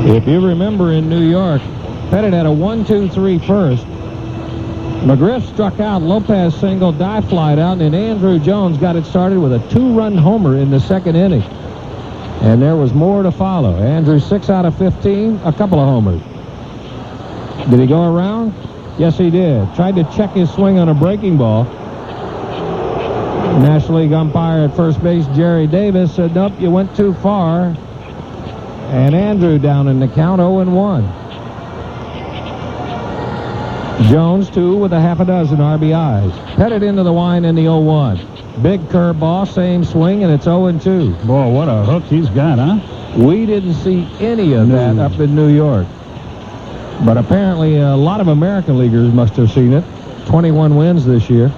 S6: If you remember in New York, Pettitte had a 1-2-3 first. McGriff struck out, Lopez single, dive flied out, and Andrew Jones got it started with a 2-run homer in the second inning. And there was more to follow. Andrew 6 out of 15, a couple of homers. Did he go around? Yes, he did. Tried to check his swing on a breaking ball. National League umpire at first base, Jerry Davis, said, nope, you went too far. And Andrew down in the count, 0-1. Jones, 2 with a half a dozen RBIs. Pettitte into the line in the 0-1. Big curveball, same swing, and it's 0-2.
S1: Boy, what a hook he's got, huh?
S6: We didn't see any of that up in New York. But apparently a lot of American leaguers must have seen it. 21 wins this year.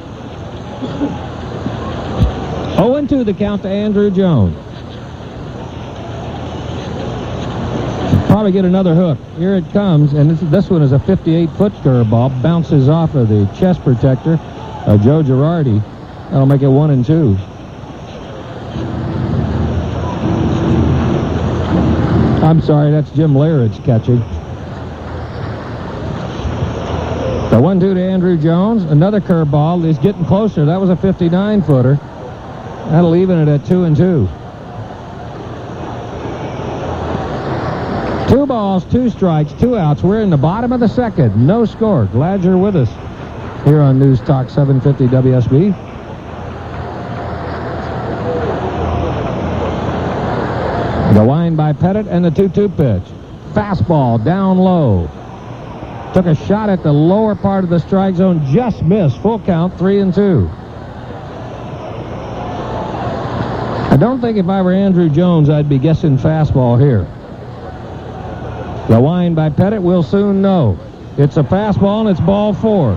S6: 0-2 the count to Andrew Jones. probably get another hook. Here it comes, and this one is a 58-foot curveball. Bounces off of the chest protector of Joe Girardi. That'll make it 1-2. I'm sorry, that's Jim Laird's catching. The 1-2 to Andrew Jones. Another curveball is getting closer. That was a 59-footer. That'll even it at 2-2. 2 balls, 2 strikes, 2 outs. We're in the bottom of the second. No score. Glad you're with us here on News Talk 750 WSB. The wind by Pettitte and the 2-2 pitch. Fastball down low. Took a shot at the lower part of the strike zone. Just missed. Full count, 3-2. I don't think if I were Andrew Jones, I'd be guessing fastball here. The wind by Pettitte, we'll soon know. It's a fastball, and it's ball 4.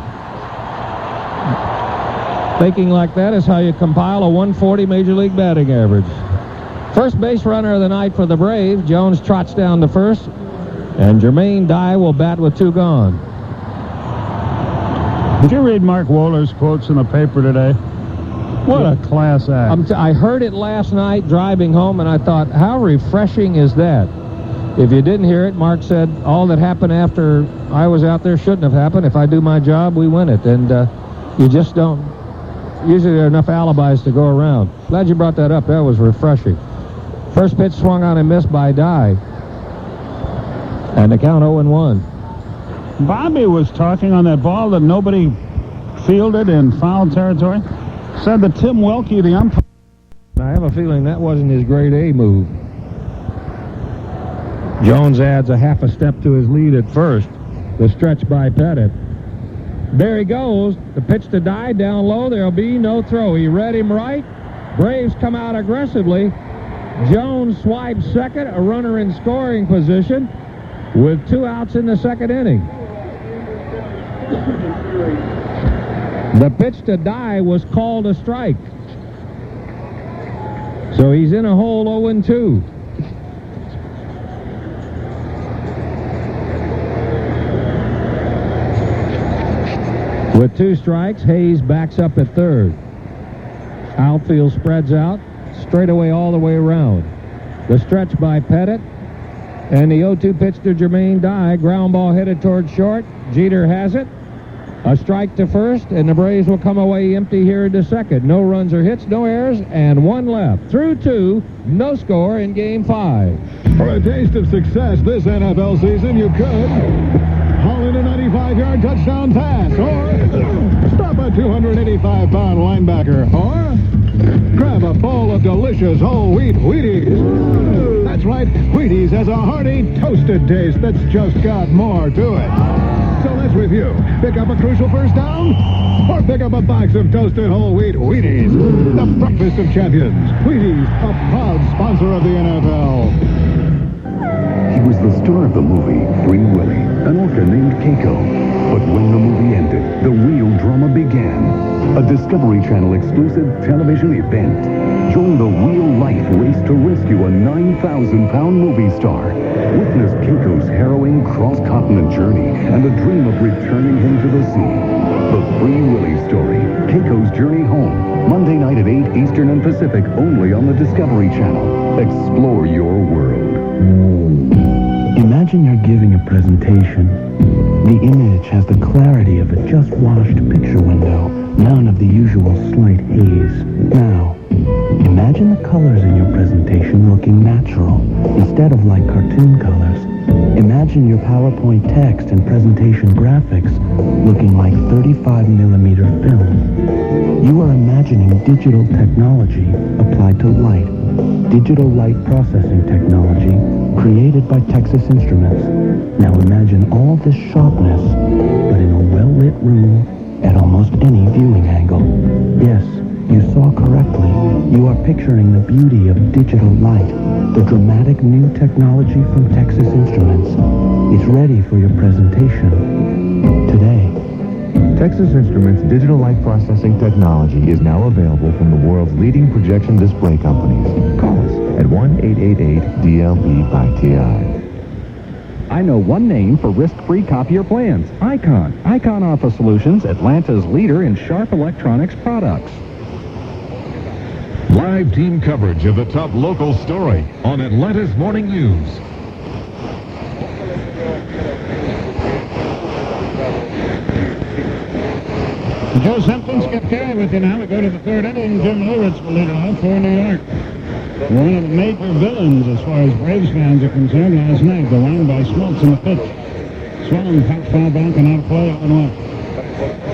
S6: Thinking like that is how you compile a 140 Major League batting average. First base runner of the night for the Braves. Jones trots down to first, and Jermaine Dye will bat with 2 gone.
S1: Did you read Mark Wohler's quotes in the paper today? What a class act.
S6: I heard it last night driving home, and I thought, how refreshing is that? If you didn't hear it, Mark said, all that happened after I was out there shouldn't have happened. If I do my job, we win it. And you just don't. Usually there are enough alibis to go around. Glad you brought that up. That was refreshing. First pitch swung on and missed by Dye. And the count 0-1.
S1: Bobby was talking on that ball that nobody fielded in foul territory. Said that Tim Welke, the umpire.
S6: I have a feeling that wasn't his grade A move. Jones adds a half a step to his lead at first. The stretch by Pettitte. There he goes. The pitch to Dye down low. There'll be no throw. He read him right. Braves come out aggressively. Jones swipes second, a runner in scoring position with 2 outs in the second inning. The pitch to Dye was called a strike. So he's in a hole 0-2. With 2 strikes, Hayes backs up at third. Outfield spreads out, straightaway all the way around. The stretch by Pettitte, and the 0-2 pitch to Jermaine Dye. Ground ball headed toward short. Jeter has it. A strike to first, and the Braves will come away empty here into second. No runs or hits, no errors, and 1 left. Through 2, no score in Game 5.
S19: For a taste of success this NFL season, you could haul in a 95-yard touchdown pass, or stop a 285-pound linebacker, or grab a bowl of delicious whole wheat Wheaties. That's right, Wheaties has a hearty, toasted taste that's just got more to it. So let's review. Pick up a crucial first down, or pick up a box of toasted whole wheat Wheaties. The breakfast of champions. Wheaties, a proud sponsor of the NFL.
S10: He was the star of the movie Free Willy, an orca named Keiko. But when the movie ended, the real drama began. A Discovery Channel exclusive television event. Join the real-life race to rescue a 9,000-pound movie star. Witness Keiko's harrowing cross-continent journey and the dream of returning him to the sea. The Free Willy story, Keiko's Journey Home. Monday night at 8 Eastern and Pacific, only on the Discovery Channel. Explore your world.
S18: Imagine you're giving a presentation. The image has the clarity of a just-washed picture window, none of the usual slight haze. Now, imagine the colors in your presentation looking natural, instead of like cartoon colors. Imagine your PowerPoint text and presentation graphics looking like 35mm film. You are imagining digital technology applied to light. Digital light processing technology created by Texas Instruments. Now imagine all this sharpness, but in a well-lit room at almost any viewing angle. Yes, you saw correctly. You are picturing the beauty of digital light, the dramatic new technology from Texas Instruments. It's ready for your presentation today.
S20: Texas Instruments digital light processing technology is now available from the world's leading projection display companies. Call us at 1-888-DLP-TI.
S5: I know one name for risk-free copier plans. Icon. Icon Office Solutions, Atlanta's leader in sharp electronics products.
S17: Live team coverage of the top local story on Atlanta's Morning News.
S1: Joe Simpson, Skip Caray with you now. We go to the third inning. Jim Lewis will lead it off for New York. One of the major villains as far as Braves fans are concerned last night. The line by Smoltz in the pitch. Swung, pop foul back and out of play, 0-1.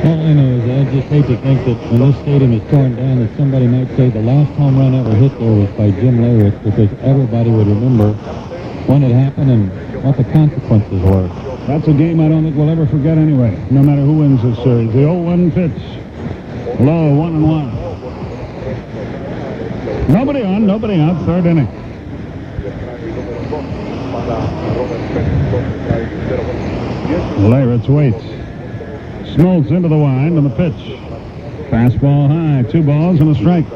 S21: All I know is I just hate to think that when this stadium is torn down that somebody might say the last home run ever hit there was by Jim Leyritz, because everybody would remember when it happened and what the consequences were.
S1: That's a game I don't think we'll ever forget anyway, no matter who wins this series. The 0-1 pitch. Low, 1-1. Nobody on, nobody out, third inning. Leyritz waits. Smoltz into the wind and the pitch. Fastball high, 2 balls and a strike.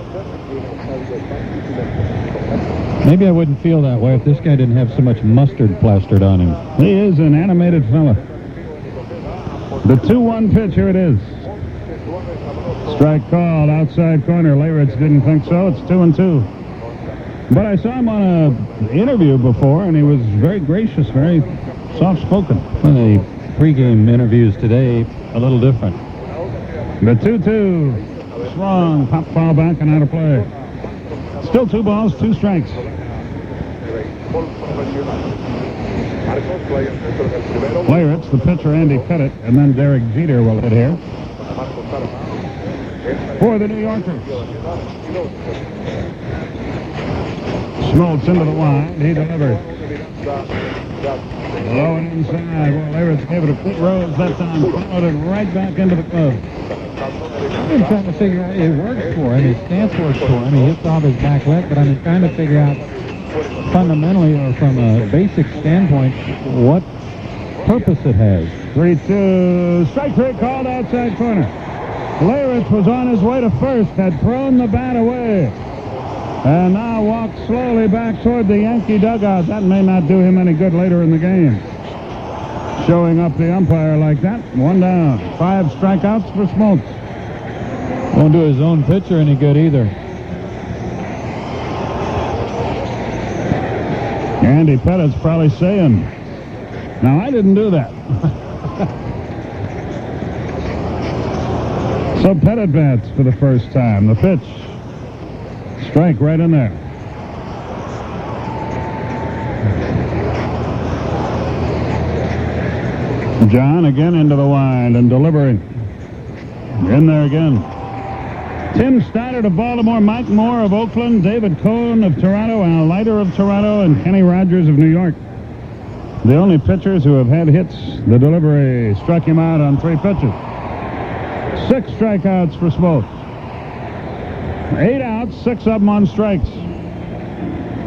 S21: Maybe I wouldn't feel that way if this guy didn't have so much mustard plastered on him.
S1: He is an animated fella. The 2-1 pitch, here it is. Strike called, outside corner. Leyritz didn't think so. It's 2-2. But I saw him on an interview before, and he was very gracious, very soft-spoken.
S21: Well, the pregame interviews today, a little different.
S1: The 2-2. Swung, pop foul back and out of play. Still 2 balls, 2 strikes. Leyritz, the pitcher, Andy Pettitte, and then Derek Jeter will hit here for the New Yorkers. Smoltz into the wind. He delivered. Low and inside. Well, Leyritz gave it a quick rose that time. Followed it right back into the glove.
S21: I've been trying to figure out, it works for him, his stance works for him, he hits off his back leg, but I'm trying to figure out fundamentally or from a basic standpoint what purpose it has.
S1: 3-2, strike 3 called outside corner. Leyritz was on his way to first, had thrown the bat away, and now walks slowly back toward the Yankee dugout. That may not do him any good later in the game. Showing up the umpire like that. 1 down. 5 strikeouts for Smoltz.
S21: Won't do his own pitcher any good either.
S1: Andy Pettitte's probably saying, now I didn't do that. So Pettitte bats for the first time. The pitch. Strike right in there. John again into the wind and delivering. In there again. Tim Stoddard of Baltimore, Mike Moore of Oakland, David Cohn of Toronto, Al Leiter of Toronto, and Kenny Rogers of New York. The only pitchers who have had hits. The delivery struck him out on 3 pitches. 6 strikeouts for Smoltz. 8 outs, 6 of them on strikes.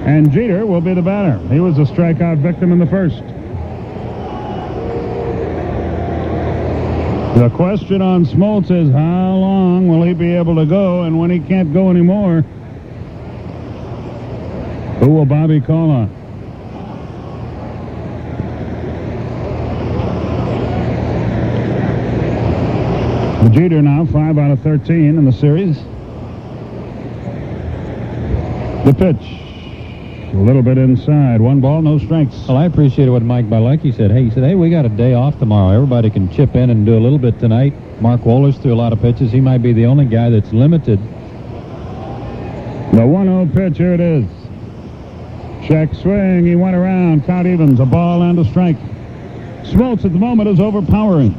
S1: And Jeter will be the batter. He was a strikeout victim in the first. The question on Smoltz is how long will he be able to go, and when he can't go anymore, who will Bobby call on? Jeter now 5 out of 13 in the series. The pitch. A little bit inside. 1 ball, no strikes.
S21: Well, I appreciated what Mike Bilecki said. He said, hey, we got a day off tomorrow. Everybody can chip in and do a little bit tonight. Mark Wohlers threw a lot of pitches. He might be the only guy that's limited.
S1: The 1-0 pitch, here it is. Check swing. He went around. Count evens. A ball and a strike. Smoltz at the moment is overpowering.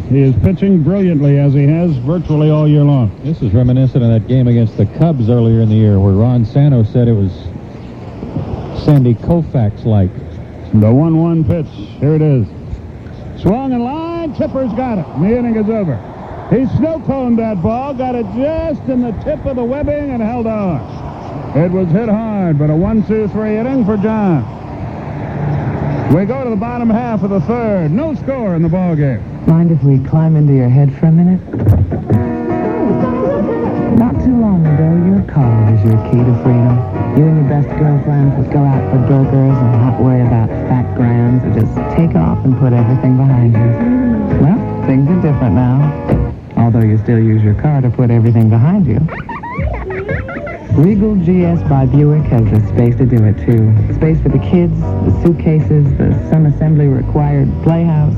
S1: He is pitching brilliantly as he has virtually all year long.
S21: This is reminiscent of that game against the Cubs earlier in the year where Ron Santo said it was Sandy Koufax-like.
S1: The 1-1 pitch. Here it is. Swung and line. Chipper's got it. And the inning is over. He snow-coned that ball. Got it just in the tip of the webbing and held on. It was hit hard, but a 1-2-3 inning for John. We go to the bottom half of the third. No score in the ball game.
S16: Mind if we climb into your head for a minute? Not too long ago, your car was your key to freedom.
S9: You and your best girlfriends would go out for burgers and not worry about fat grams, or just take off and put everything behind you. Well, things are different now. Although you still use your car to put everything behind you. Regal GS by Buick has the space to do it, too. Space for the kids, the suitcases, the some assembly required playhouse.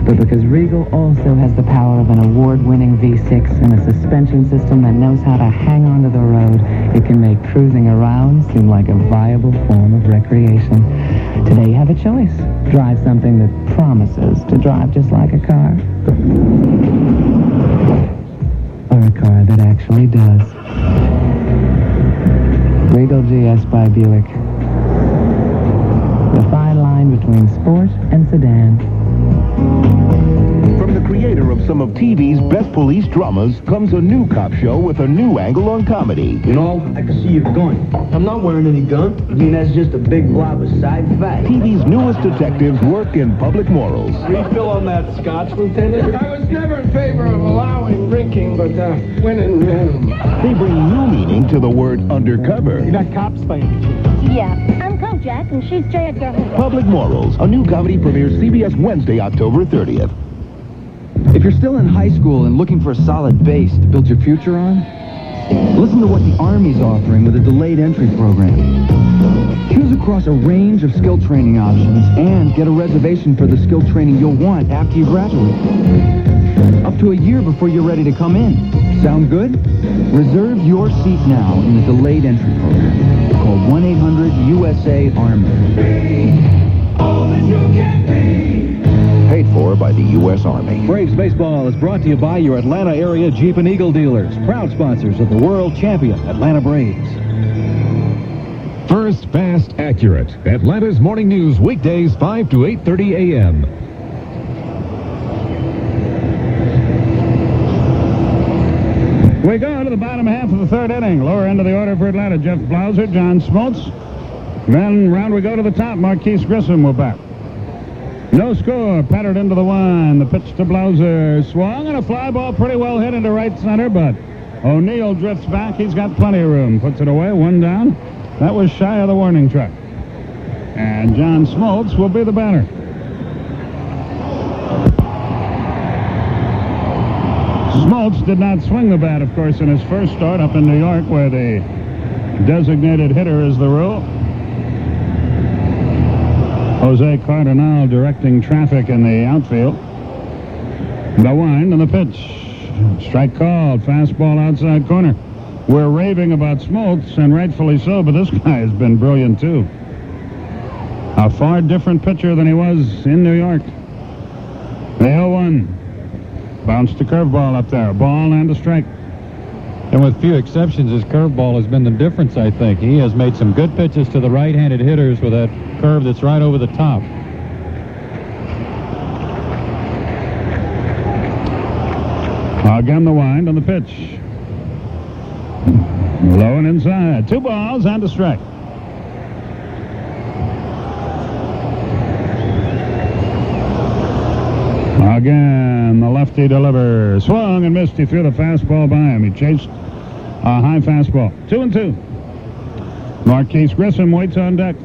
S9: But because Regal also has the power of an award-winning V6 and a suspension system that knows how to hang onto the road, it can make cruising around seem like a viable form of recreation. Today you have a choice. Drive something that promises to drive just like a car. Or a car that actually does. Regal GS by Buick. The fine line between sport and sedan.
S2: From the creator of some of TV's best police dramas comes a new cop show with a new angle on comedy.
S7: You know, I can see your gun. I'm not wearing any gun. I mean, that's just a big blob of side fat.
S2: TV's newest detectives work in public morals.
S11: Refill on that scotch, Lieutenant? I was never in favor of allowing drinking, but when in Rome.
S2: They bring new meaning to the word undercover.
S11: You got cops fighting.
S22: Yeah, I'm Kojak, and she's J. Edgar Hoover.
S2: Public Morals, a new comedy premieres CBS Wednesday, October 30th.
S23: If you're still in high school and looking for a solid base to build your future on, listen to what the Army's offering with a delayed entry program. Choose across a range of skill training options and get a reservation for the skill training you'll want after you graduate. Up to a year before you're ready to come in. Sound good? Reserve your seat now in the delayed entry program. Call 1-800-USA-ARMY.
S14: All that you can be.
S2: Paid for by the U.S. Army.
S4: Braves baseball is brought to you by your Atlanta area Jeep and Eagle dealers, proud sponsors of the world champion Atlanta Braves.
S17: First, fast, accurate. Atlanta's Morning News, weekdays 5 to 8:30 a.m.
S1: We go to the bottom half of the third inning. Lower end of the order for Atlanta. Jeff Blauser, John Smoltz. Then round we go to the top. Marquise Grissom will bat. No score. Pattered into the one. The pitch to Blauser. Swung and a fly ball pretty well hit into right center, but O'Neill drifts back. He's got plenty of room. Puts it away. One down. That was shy of the warning track. And John Smoltz will be the batter. Smoltz did not swing the bat, of course, in his first start up in New York, where the designated hitter is the rule. Jose Cardinal directing traffic in the outfield. The wind and the pitch. Strike called. Fastball outside corner. We're raving about Smoltz, and rightfully so, but this guy has been brilliant, too. A far different pitcher than he was in New York. The 0-1. Bounced a curveball up there. A ball and a strike.
S21: And with few exceptions, his curveball has been the difference, I think. He has made some good pitches to the right-handed hitters with that curve that's right over the top.
S1: Again, the wind on the pitch. Low and inside. 2 balls and a strike. Again, the lefty delivers. Swung and missed. He threw the fastball by him. He chased a high fastball. 2-2. Marquise Grissom waits on deck.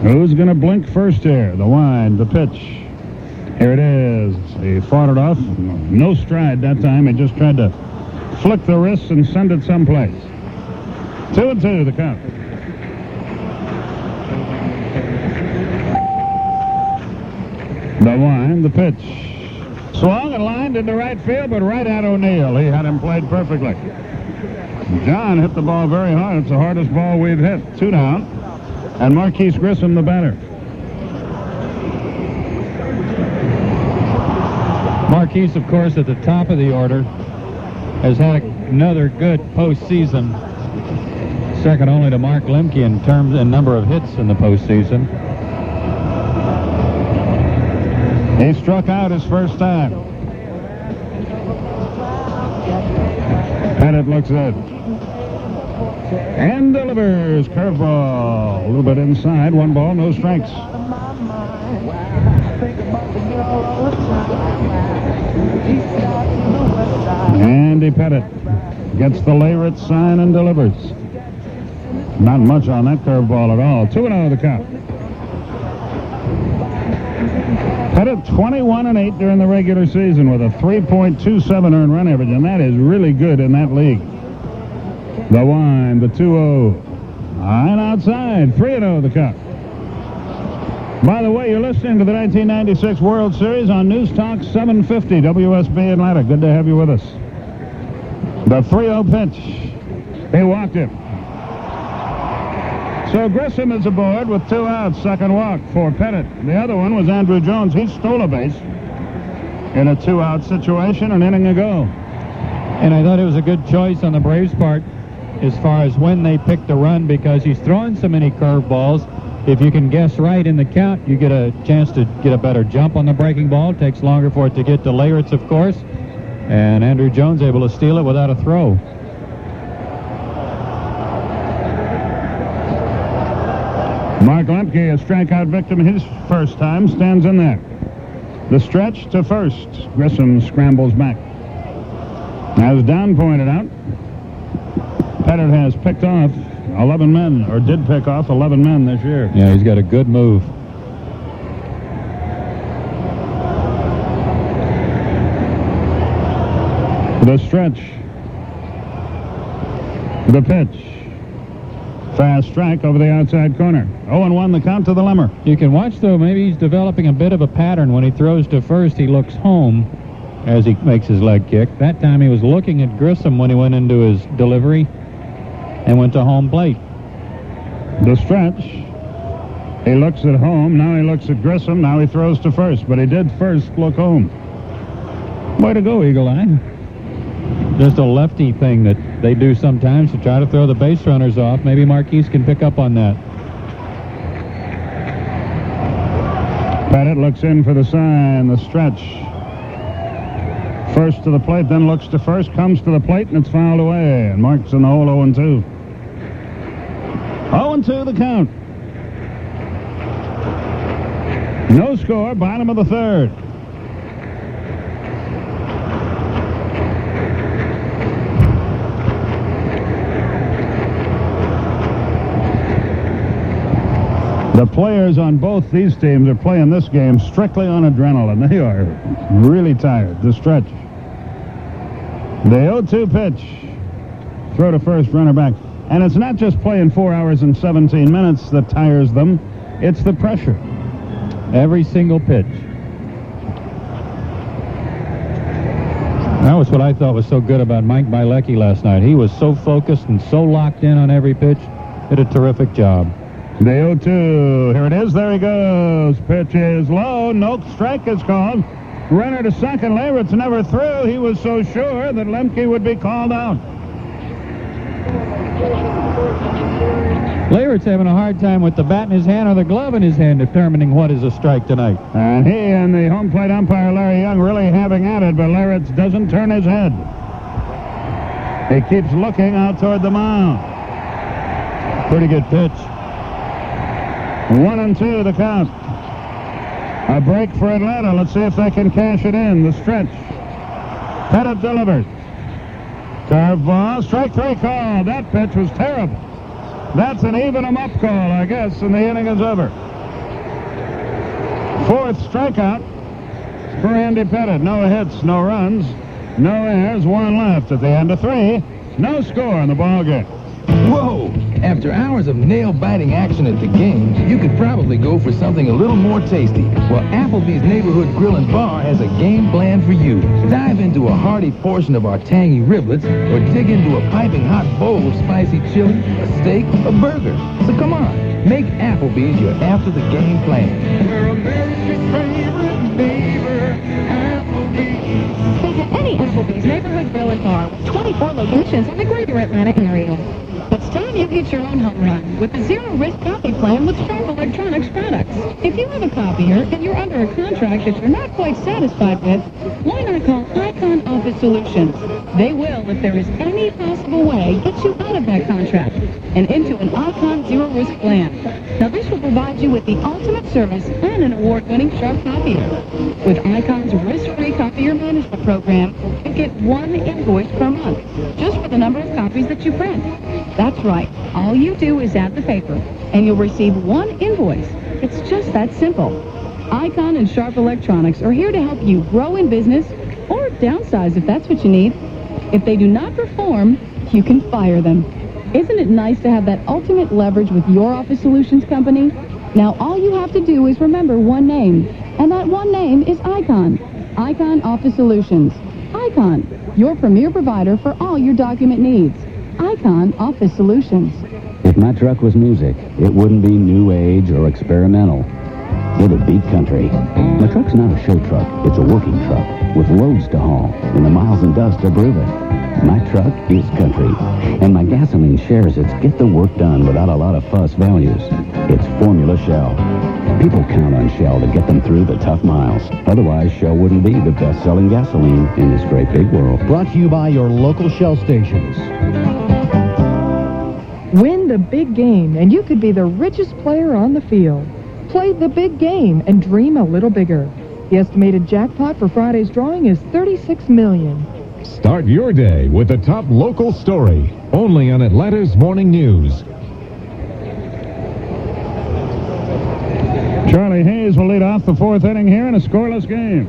S1: Who's going to blink first here? The wind, the pitch. Here it is. He fought it off. No stride that time. He just tried to flick the wrists and send it someplace. 2-2, the count. The wind, the pitch. Swung and lined into right field, but right at O'Neill. He had him played perfectly. John hit the ball very hard. It's the hardest ball we've hit. 2 down. And Marquise Grissom, the batter.
S21: Marquise, of course, at the top of the order, has had another good postseason. Second only to Mark Lemke in terms and number of hits in the postseason.
S1: He struck out his first time. Pettitte looks at and delivers. Curveball. A little bit inside. 1 ball, no strikes. Andy Pettitte gets the Leyritz sign and delivers. Not much on that curveball at all. 2-0 the count. Pettitte 21-8 during the regular season with a 3.27 earned run average, and that is really good in that league. The wind, the 2-0. And outside, 3-0 the count. By the way, you're listening to the 1996 World Series on News Talk 750 WSB Atlanta. Good to have you with us. The 3-0 pitch. He walked him. So Grissom is aboard with 2 outs, second walk for Pettitte. The other one was Andrew Jones. He stole a base in a 2-out situation an inning ago.
S21: And I thought it was a good choice on the Braves' part as far as when they picked the run, because he's throwing so many curveballs. If you can guess right in the count, you get a chance to get a better jump on the breaking ball. It takes longer for it to get to Leyritz, of course. And Andrew Jones able to steal it without a throw.
S1: Mark Lemke, a strikeout victim his first time, stands in there. The stretch to first. Grissom scrambles back. As Don pointed out, Pettitte has picked off 11 men, or did pick off 11 men this year.
S21: Yeah, he's got a good move.
S1: The stretch. The pitch. Fast strike over the outside corner. 0-1 the count to the limmer.
S21: You can watch, though, maybe he's developing a bit of a pattern. When he throws to first, he looks home as he makes his leg kick. That time he was looking at Grissom when he went into his delivery and went to home plate.
S1: The stretch. He looks at home. Now he looks at Grissom. Now he throws to first. But he did first look home. Way to go, Eagle Eye.
S21: Just a lefty thing that they do sometimes to try to throw the base runners off. Maybe Marquise can pick up on that.
S1: Pettitte looks in for the sign. The stretch. First to the plate, then looks to first, comes to the plate, and it's fouled away. And Mark's in the hole 0-2. 0-2 the count. No score, bottom of the third. The players on both these teams are playing this game strictly on adrenaline. They are really tired. The stretch. The 0-2 pitch. Throw to first, runner back. And it's not just playing 4 hours and 17 minutes that tires them. It's the pressure.
S21: Every single pitch. That was what I thought was so good about Mike Bilecki last night. He was so focused and so locked in on every pitch. Did a terrific job.
S1: The 0-2. Here it is. There he goes. Pitch is low. No strike is called. Runner to second. Leyritz never threw. He was so sure that Lemke would be called out.
S21: Leyritz having a hard time with the bat in his hand or the glove in his hand determining what is a strike tonight.
S1: And he and the home plate umpire, Larry Young, really having at it, but Leyritz doesn't turn his head. He keeps looking out toward the mound.
S21: Pretty good pitch.
S1: 1-2 the count. A break for Atlanta. Let's see if they can cash it in. The stretch. Pettitte delivers. Curveball. Strike 3 call. That pitch was terrible. That's an even 'em up call, I guess, and the inning is over. 4th strikeout for Andy Pettitte. No hits, no runs, no errors, 1 left. At the end of 3, no score in the ball game.
S8: Whoa! After hours of nail-biting action at the game, you could probably go for something a little more tasty. Well, Applebee's Neighborhood Grill and Bar has a game plan for you. Dive into a hearty portion of our tangy riblets, or dig into a piping hot bowl of spicy chili, a steak, a burger. So come on, make Applebee's your after-the-game plan.
S14: We're America's favorite neighbor, Applebee's.
S12: Visit any Applebee's Neighborhood Grill and Bar with 24 locations in the greater Atlanta area. It's time you hit your own home run with the zero-risk copy plan with Sharp Electronics products. If you have a copier and you're under a contract that you're not quite satisfied with, why not call Icon Office Solutions? They will, if there is any possible way, get you out of that contract and into an Icon zero-risk plan. Now, this will provide you with the ultimate service and an award-winning Sharp copier. With Icon's risk-free copier management program, you get 1 invoice per month, just for the number of copies copies that you print. That's right. All you do is add the paper, and you'll receive one invoice. It's just that simple. Icon and Sharp Electronics are here to help you grow in business or downsize if that's what you need. If they do not perform, you can fire them. Isn't it nice to have that ultimate leverage with your office solutions company? Now all you have to do is remember one name, and that one name is Icon. Icon Office Solutions. Icon, your premier provider for all your document needs. Icon Office Solutions.
S3: If my truck was music, it wouldn't be new age or experimental. It'd beat country. My truck's not a show truck. It's a working truck with loads to haul and the miles and dust to prove it. My truck is country, and my gasoline shares its get the work done without a lot of fuss values. It's Formula Shell. People count on Shell to get them through the tough miles. Otherwise, Shell wouldn't be the best-selling gasoline in this great big world.
S13: Brought to you by your local Shell stations.
S16: Win the big game, and you could be the richest player on the field. Play the big game and dream a little bigger. The estimated jackpot for Friday's drawing is $36 million.
S17: Start your day with the top local story, only on Atlanta's Morning News.
S1: Charlie Hayes will lead off the fourth inning here in a scoreless game.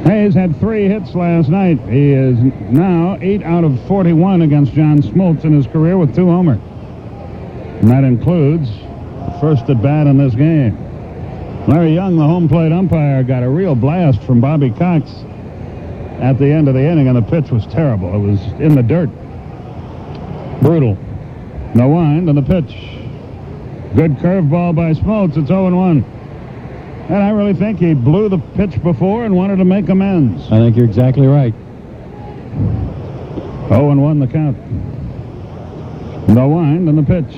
S1: Hayes had 3 hits last night. He is now 8 out of 41 against John Smoltz in his career with 2 homers. And that includes the first at bat in this game. Larry Young, the home plate umpire, got a real blast from Bobby Cox at the end of the inning, and the pitch was terrible. It was in the dirt. Brutal. No wind on the pitch. Good curveball by Smoltz. It's 0-1. And I really think he blew the pitch before and wanted to make amends.
S21: I think you're exactly right.
S1: 0-1 the count. No wind on the pitch.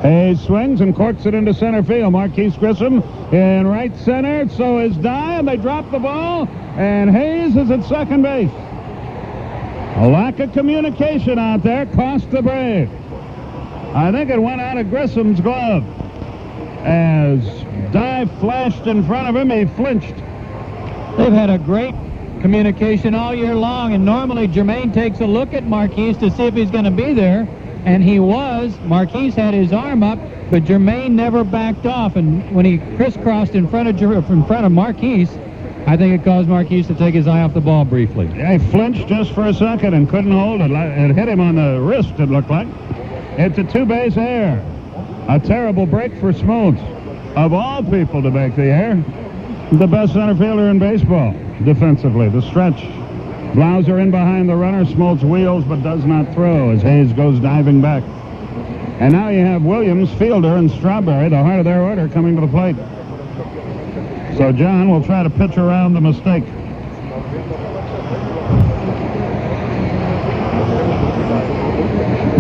S1: Hayes swings and corks it into center field. Marquise Grissom in right center. So is Dye, and they drop the ball. And Hayes is at second base. A lack of communication out there cost the Braves. I think it went out of Grissom's glove. As Dye flashed in front of him, he flinched.
S21: They've had a great communication all year long, and normally Jermaine takes a look at Marquise to see if he's going to be there, and he was. Marquise had his arm up, but Jermaine never backed off, and when he crisscrossed in front of Marquise, I think it caused Marquise to take his eye off the ball briefly.
S1: Yeah, he flinched just for a second and couldn't hold it. It hit him on the wrist, it looked like. It's a 2-base error. A terrible break for Smoltz. Of all people to make the error, the best center fielder in baseball defensively. The stretch. Blauser in behind the runner. Smoltz wheels but does not throw as Hayes goes diving back. And now you have Williams, Fielder, and Strawberry, the heart of their order, coming to the plate. So John will try to pitch around the mistake.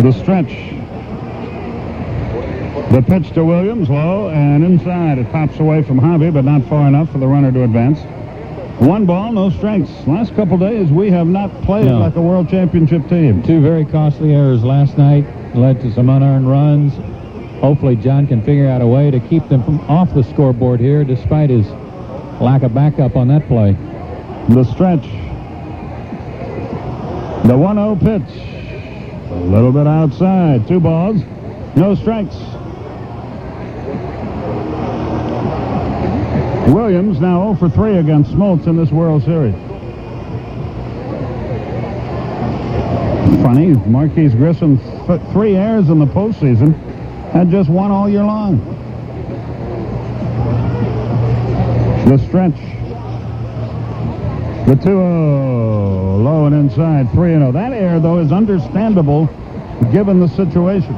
S1: The stretch. The pitch to Williams, low and inside. It pops away from Hobby, but not far enough for the runner to advance. 1 ball, no strikes. Last couple days, we have not played like a world championship team.
S21: 2 very costly errors last night led to some unearned runs. Hopefully, John can figure out a way to keep them from off the scoreboard here, despite his lack of backup on that play.
S1: The stretch. The 1-0 pitch. A little bit outside. 2 balls, no strikes. Williams now 0 for 3 against Smoltz in this World Series. Funny, Marquise Grissom, 3 errors in the postseason, had just 1 all year long. The stretch. The 2-0, low and inside, 3-0. That error, though, is understandable given the situation.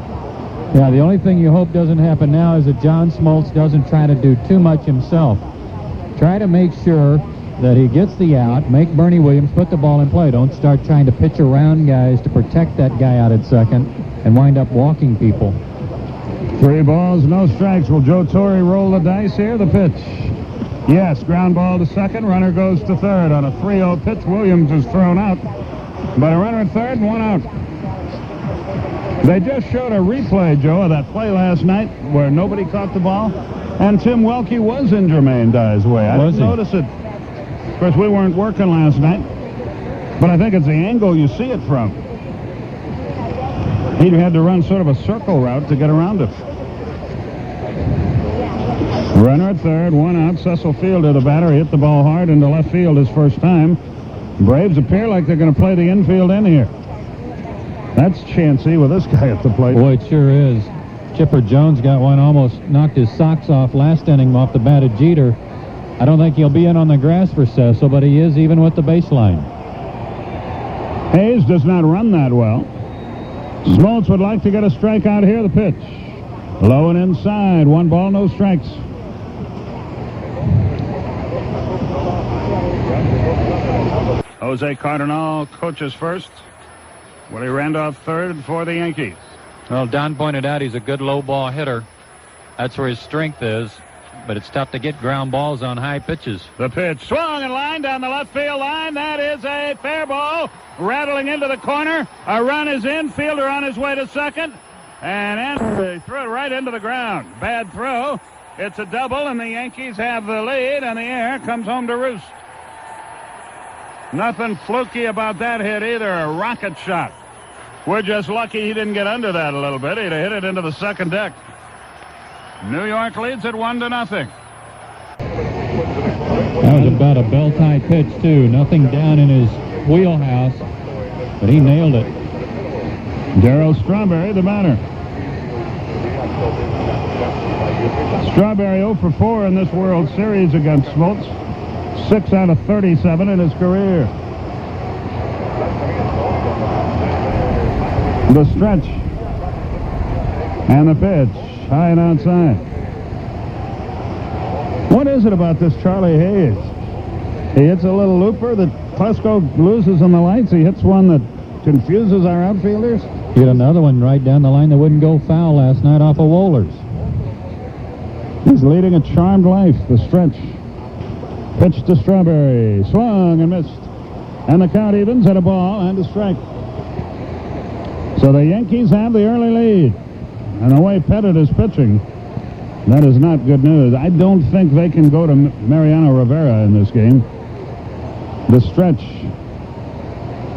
S21: Yeah, the only thing you hope doesn't happen now is that John Smoltz doesn't try to do too much himself. Try to make sure that he gets the out, make Bernie Williams put the ball in play. Don't start trying to pitch around guys to protect that guy out at second and wind up walking people.
S1: 3 balls, no strikes. Will Joe Torre roll the dice here? The pitch. Yes, ground ball to second. Runner goes to third. On a 3-0 pitch, Williams is thrown out. But a runner at third and 1 out. They just showed a replay, Joe, of that play last night where nobody caught the ball. And Tim Welke was in Jermaine Dye's way. I didn't notice it. Of course, we weren't working last night. But I think it's the angle you see it from. He had to run sort of a circle route to get around it. Runner at third, one out. Cecil Fielder, the batter, hit the ball hard into left field his first time. Braves appear like they're going to play the infield in here. That's chancy with this guy at the plate.
S21: Boy, it sure is. Chipper Jones got one, almost knocked his socks off last inning off the bat of Jeter. I don't think he'll be in on the grass for Cecil, but he is even with the baseline.
S1: Hayes does not run that well. Smoltz would like to get a strikeout here. The pitch. Low and inside. 1 ball, no strikes. Jose Cardinal coaches first. Willie Randolph third for the Yankees.
S21: Well, Don pointed out he's a good low ball hitter. That's where his strength is, but it's tough to get ground balls on high pitches.
S1: The pitch swung and line down the left field line. That is a fair ball. Rattling into the corner. A run is in. Fielder on his way to second. And they threw it right into the ground. Bad throw. It's a double, and the Yankees have the lead, and the air comes home to roost. Nothing fluky about that hit either. A rocket shot. We're just lucky he didn't get under that a little bit. He'd have hit it into the second deck. New York leads at 1-0.
S21: That was about a bell-tie pitch, too. Nothing down in his wheelhouse, but he nailed it.
S1: Darryl Strawberry, the batter. Strawberry 0 for 4 in this World Series against Smoltz. 6 out of 37 in his career. The stretch. And the pitch. High and outside. What is it about this Charlie Hayes? He hits a little looper that Klesko loses on the lights. He hits one that confuses our outfielders.
S21: He hit another one right down the line that wouldn't go foul last night off of Wohlers.
S1: He's leading a charmed life. The stretch. Pitch to Strawberry. Swung and missed. And the count evens at a ball and a strike. So the Yankees have the early lead. And the way Pettitte is pitching, that is not good news. I don't think they can go to Mariano Rivera in this game. The stretch.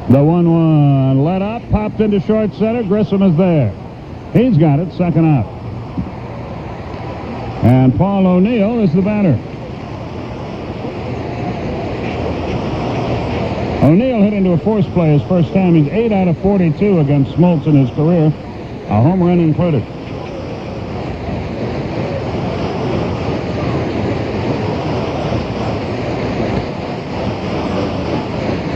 S1: The 1-1. Let up. Popped into short center. Grissom is there. He's got it. Second out. And Paul O'Neill is the batter. O'Neill hit into a force play his first time. He's 8 out of 42 against Smoltz in his career. A home run included.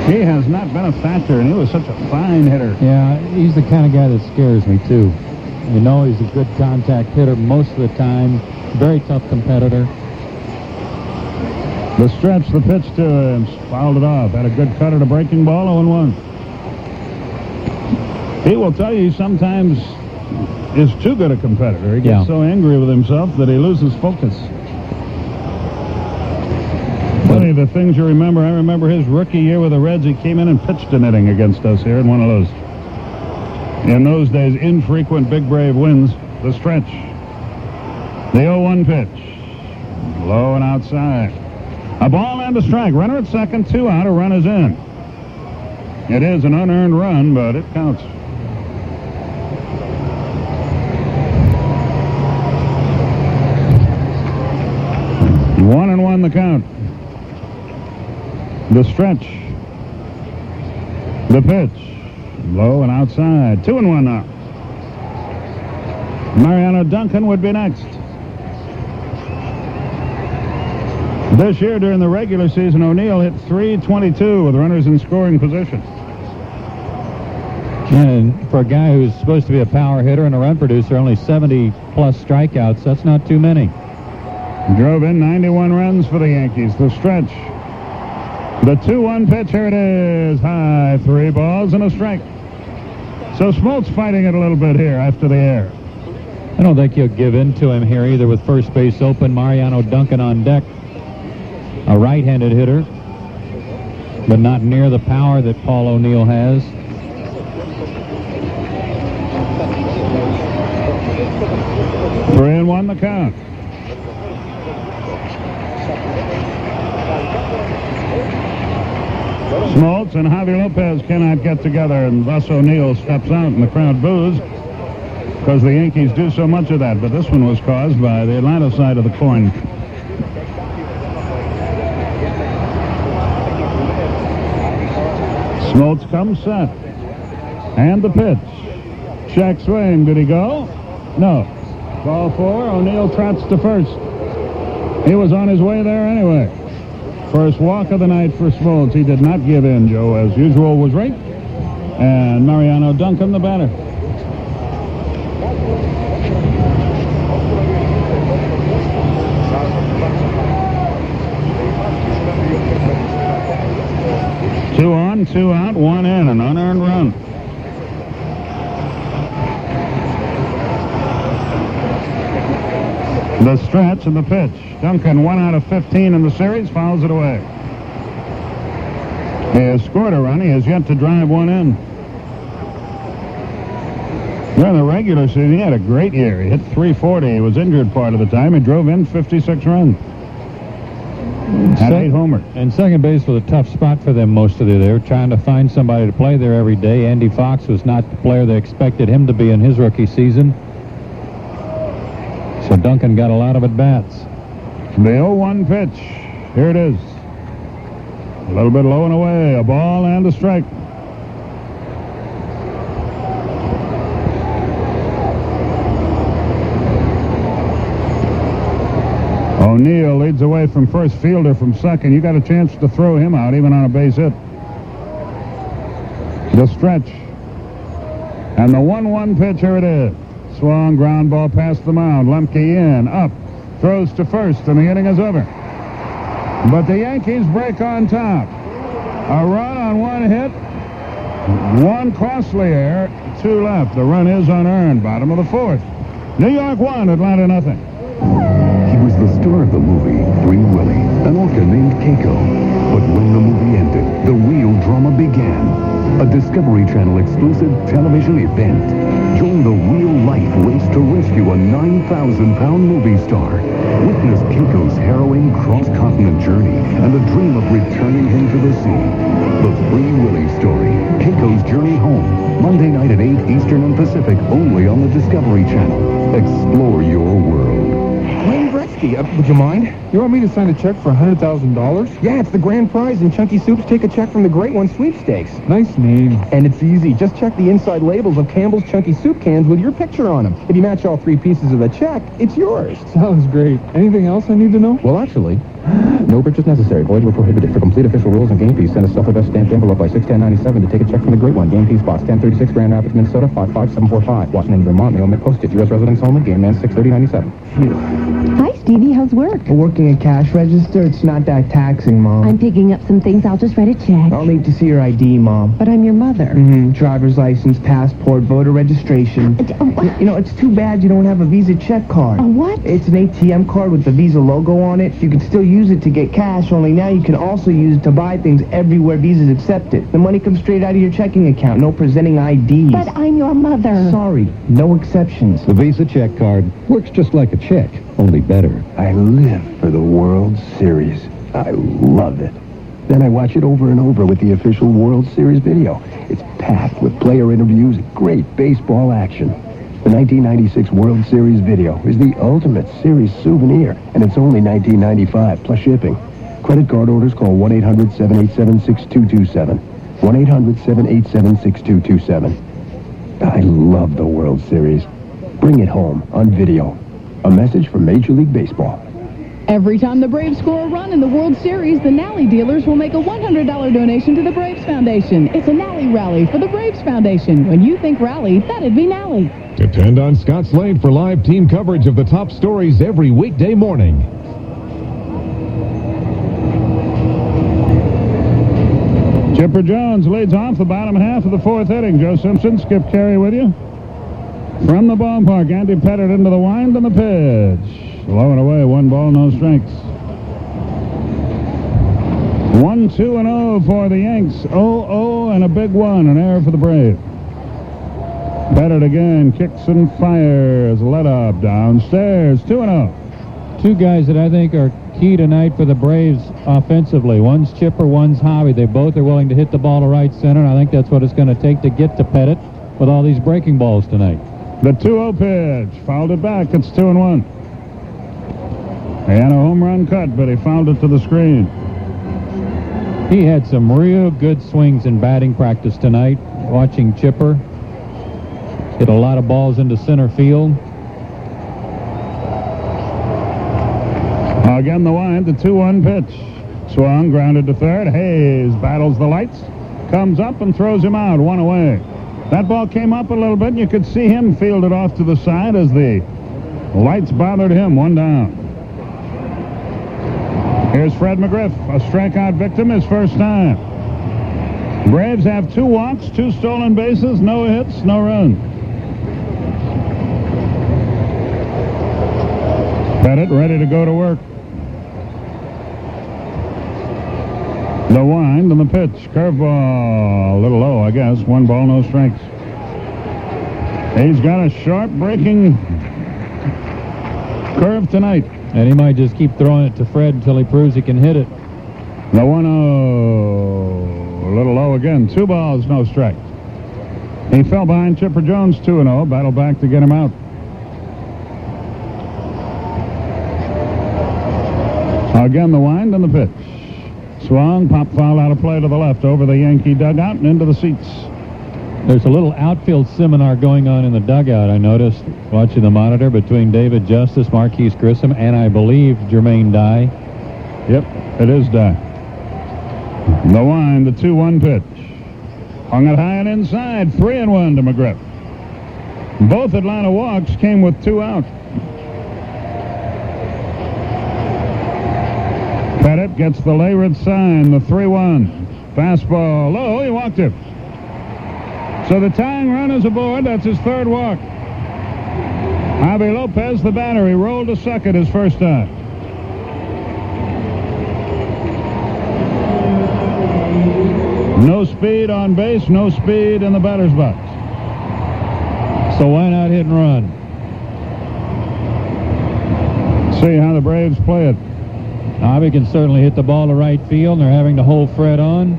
S1: He has not been a factor, and he was such a fine hitter.
S21: Yeah, he's the kind of guy that scares me, too. You know, he's a good contact hitter most of the time. Very tough competitor.
S1: The stretch, the pitch to him, fouled it off. Had a good cut at a breaking ball, 0-1. He will tell you he sometimes is too good a competitor. He gets so angry with himself that he loses focus. Funny, the things you remember. I remember his rookie year with the Reds. He came in and pitched an inning against us here in one of those. In those days, infrequent Big Brave wins. The stretch. The 0-1 pitch. Low and outside. A ball and a strike. Runner at second, 2 out. A run is in. It is an unearned run, but it counts. One and 1 the count. The stretch. The pitch. Low and outside. 2-1 now. Mariano Duncan would be next. This year during the regular season, O'Neill hit .322 with runners in scoring position.
S21: And for a guy who's supposed to be a power hitter and a run producer, only 70-plus strikeouts, that's not too many.
S1: Drove in 91 runs for the Yankees. The stretch. The 2-1 pitch, here it is. High, 3 balls and a strike. So Smoltz fighting it a little bit here after the air.
S21: I don't think he'll give in to him here either with first base open. Mariano Duncan on deck. A right-handed hitter, but not near the power that Paul O'Neill has.
S1: Three and 1 the count. Smoltz and Javi Lopez cannot get together, and thus O'Neill steps out, and the crowd boos because the Yankees do so much of that. But this one was caused by the Atlanta side of the coin. Smoltz comes set. And the pitch. Check swing. Did he go? No. Ball 4. O'Neill trots to first. He was on his way there anyway. First walk of the night for Smoltz. He did not give in. Joe, as usual, was right. And Mariano Duncan, the batter. Two on, two out, one in, an unearned run. The stretch and the pitch. Duncan, 1 out of 15 in the series, fouls it away. He has scored a run. He has yet to drive one in. During the regular season, he had a great year. He hit .340. He was injured part of the time. He drove in 56 runs. Had 8 homers.
S21: And second base was a tough spot for them most of the year. They were trying to find somebody to play there every day. Andy Fox was not the player they expected him to be in his rookie season. So Duncan got a lot of at-bats.
S1: The 0-1 pitch. Here it is. A little bit low and away. A ball and a strike. O'Neill leads away from first, fielder from second. You got a chance to throw him out, even on a base hit. The stretch. And the 1-1 pitch, here it is. Swung, ground ball past the mound. Lemke in, up, throws to first, and the inning is over. But the Yankees break on top. A run on one hit, one costly error, 2 left. The run is unearned, bottom of the 4th. New York 1, Atlanta nothing.
S2: He was the star of the movie, Free Willy, an orca named Keiko. But when the movie ended, the real drama began. A Discovery Channel exclusive television event. Join the real-life race to rescue a 9,000-pound movie star. Witness Keiko's harrowing cross-continent journey and the dream of returning him to the sea. The Free Willy story, Keiko's Journey Home. Monday night at 8 Eastern and Pacific, only on the Discovery Channel. Explore your world.
S6: Wayne Gretzky, would you mind? You want me to sign a check for $100,000? Yeah, it's the grand prize in Chunky Soup's Take a Check from the Great One sweepstakes.
S21: Nice name.
S6: And it's easy. Just check the inside labels of Campbell's Chunky Soup cans with your picture on them. If you match all 3 pieces of the check, it's yours.
S21: Sounds great. Anything else I need to know?
S6: Well, actually, no purchase necessary. Void were prohibited. For complete official rules on Game Piece, send a self-addressed stamped envelope by 61097 to take a check from the Great One. Game Piece Box 1036, Grand Rapids, Minnesota 55745. Washington, Vermont. Mail met postage. U.S. residents only. Game Man 63097.
S9: Hi, Stevie. How's work?
S7: Working a cash register, it's not that taxing, Mom.
S9: I'm picking up some things. I'll just write a check.
S7: I'll need to see your ID, Mom.
S9: But I'm your mother.
S7: Driver's license, passport, voter registration. You know, it's too bad you don't have a Visa check card.
S9: A what?
S7: It's an ATM card with the Visa logo on it. You can still use it to get cash, only now you can also use it to buy things everywhere Visa's accepted. The money comes straight out of your checking account. No presenting IDs.
S9: But I'm your mother.
S7: Sorry, no exceptions.
S2: The Visa check card works just like a check, only better. I live for the World Series. I love it. Then I watch it over and over with the official World Series video. It's packed with player interviews and great baseball action. The 1996 World Series video is the ultimate series souvenir, and it's only $19.95 plus shipping. Credit card orders, call 1-800-787-6227. 1-800-787-6227. I love the World Series. Bring it home on video. A message from Major League Baseball.
S15: Every time the Braves score a run in the World Series, the Nally dealers will make a $100 donation to the Braves Foundation. It's a Nally rally for the Braves Foundation. When you think rally, that'd be Nally.
S17: Depend on Scott Slade for live team coverage of the top stories every weekday morning.
S1: Chipper Jones leads off the bottom half of the 4th inning. Joe Simpson, Skip Caray with you. From the ballpark, Andy Pettitte into the wind and the pitch. Low and away, 1 ball, no strikes. 1-2-0 for the Yanks. 0-0 and a big one, an error for the Braves. Pettitte again, kicks and fires, let up, downstairs, 2-0.
S21: Two guys that I think are key tonight for the Braves offensively. One's Chipper, one's Hobby. They both are willing to hit the ball to right center, and I think that's what it's going to take to get to Pettitte with all these breaking balls tonight.
S1: The 2-0 pitch. Fouled it back. It's 2-1. He had a home run cut, but he fouled it to the screen.
S21: He had some real good swings in batting practice tonight. Watching Chipper hit a lot of balls into center field.
S1: Again, the wind, the 2-1 pitch. Swung, grounded to third. Hayes battles the lights, comes up and throws him out, one away. That ball came up a little bit, and you could see him field it off to the side as the lights bothered him, one down. Here's Fred McGriff, a strikeout victim his first time. Braves have 2 walks, 2 stolen bases, no hits, no runs. Pettitte ready to go to work. The wind and the pitch. Curveball. A little low, I guess. 1 ball, no strikes. He's got a sharp breaking curve tonight.
S21: And he might just keep throwing it to Fred until he proves he can hit it.
S1: The 1-0. A little low again. 2 balls, no strikes. He fell behind Chipper Jones 2-0. Battled back to get him out. Again, the wind and the pitch. Swung, pop foul out of play to the left over the Yankee dugout and into the seats.
S21: There's a little outfield seminar going on in the dugout, I noticed, watching the monitor, between David Justice, Marquise Grissom, and I believe Jermaine Dye.
S1: Yep, it is Dye. The wind, the 2-1 pitch. Hung it high and inside, 3-1 to McGriff. Both Atlanta walks came with 2 out. Pettitte gets the Layred sign, the 3-1. Fastball low, he walked it. So the tying run is aboard. That's his 3rd walk. Javi Lopez, the batter, he rolled to second his first time. No speed on base, no speed in the batter's box.
S21: So why not hit and run?
S1: See how the Braves play it.
S21: Hobby can certainly hit the ball to right field, and they're having to hold Fred on.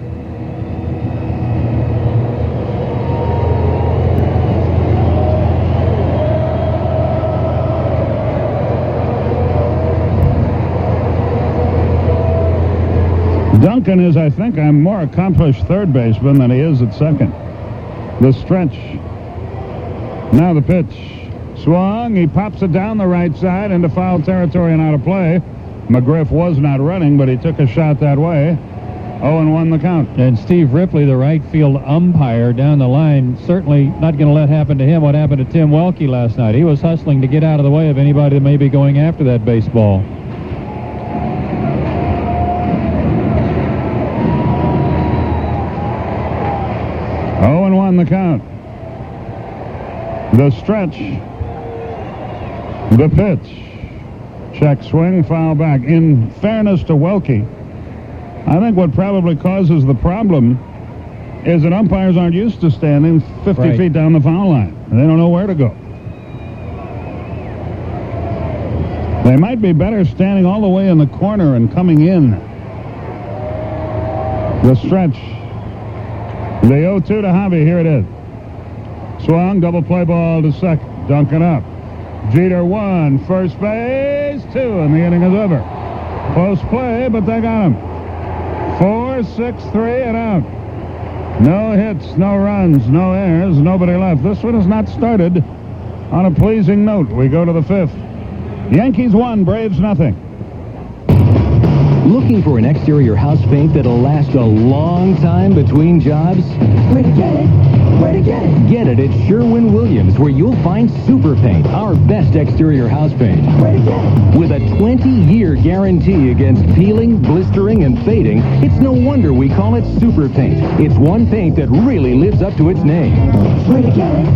S1: Duncan is, I think, a more accomplished third baseman than he is at second. The stretch. Now the pitch. Swung, he pops it down the right side into foul territory and out of play. McGriff was not running, but he took a shot that way. 0-1 the count.
S21: And Steve Ripley, the right field umpire down the line, certainly not going to let happen to him what happened to Tim Welke last night. He was hustling to get out of the way of anybody that may be going after that baseball.
S1: The count. The stretch. The pitch. Check swing, foul back. In fairness to Welke, I think what probably causes the problem is that umpires aren't used to standing 50 feet down the foul line. They don't know where to go. They might be better standing all the way in the corner and coming in. The stretch. The 0-2 to Javi. Here it is. Swung, double play ball to second. Duncan up. Jeter 1, first base 2, and the inning is over. Close play, but they got him. 4-6-3 and out. No hits, no runs, no errors, nobody left. This one has not started on a pleasing note. We go to the 5th. Yankees 1, Braves nothing.
S3: Looking for an exterior house paint that'll last a long time between jobs?
S14: Where to get it? Where to get it?
S3: Get it at Sherwin-Williams, where you'll find Super Paint, our best exterior house paint.
S14: Where to get it?
S3: With a 20-year guarantee against peeling, blistering, and fading, it's no wonder we call it Super Paint. It's one paint that really lives up to its name.
S14: Where to get it?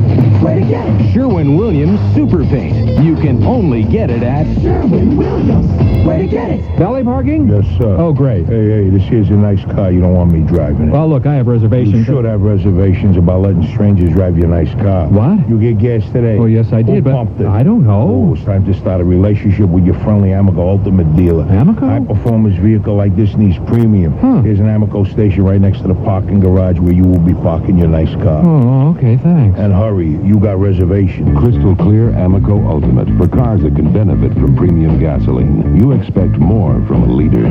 S14: Where to get it?
S3: Sherwin-Williams Super Paint. You can only get it at
S14: Sherwin-Williams. Where to get it?
S10: Valet parking?
S18: Yes, sir.
S10: Oh, great.
S18: Hey, this here's a nice car. You don't want me driving it.
S10: Well, look, I have reservations.
S18: You should have reservations about
S10: letting strangers drive your nice car.
S4: What?
S10: You get gas today?
S4: Oh, yes, I did,
S10: Who
S4: but
S10: pumped it?
S4: I don't know.
S10: Oh, it's time to start a relationship with your friendly Amoco Ultimate dealer.
S4: Amoco?
S10: High-performance vehicle like this needs premium. Here's an Amoco station right next to the parking garage where you will be parking your nice car.
S4: Oh, okay, thanks.
S10: And hurry, you got reservations.
S2: Crystal Clear Amoco Ultimate for cars that can benefit from premium gasoline. You expect more from a leader.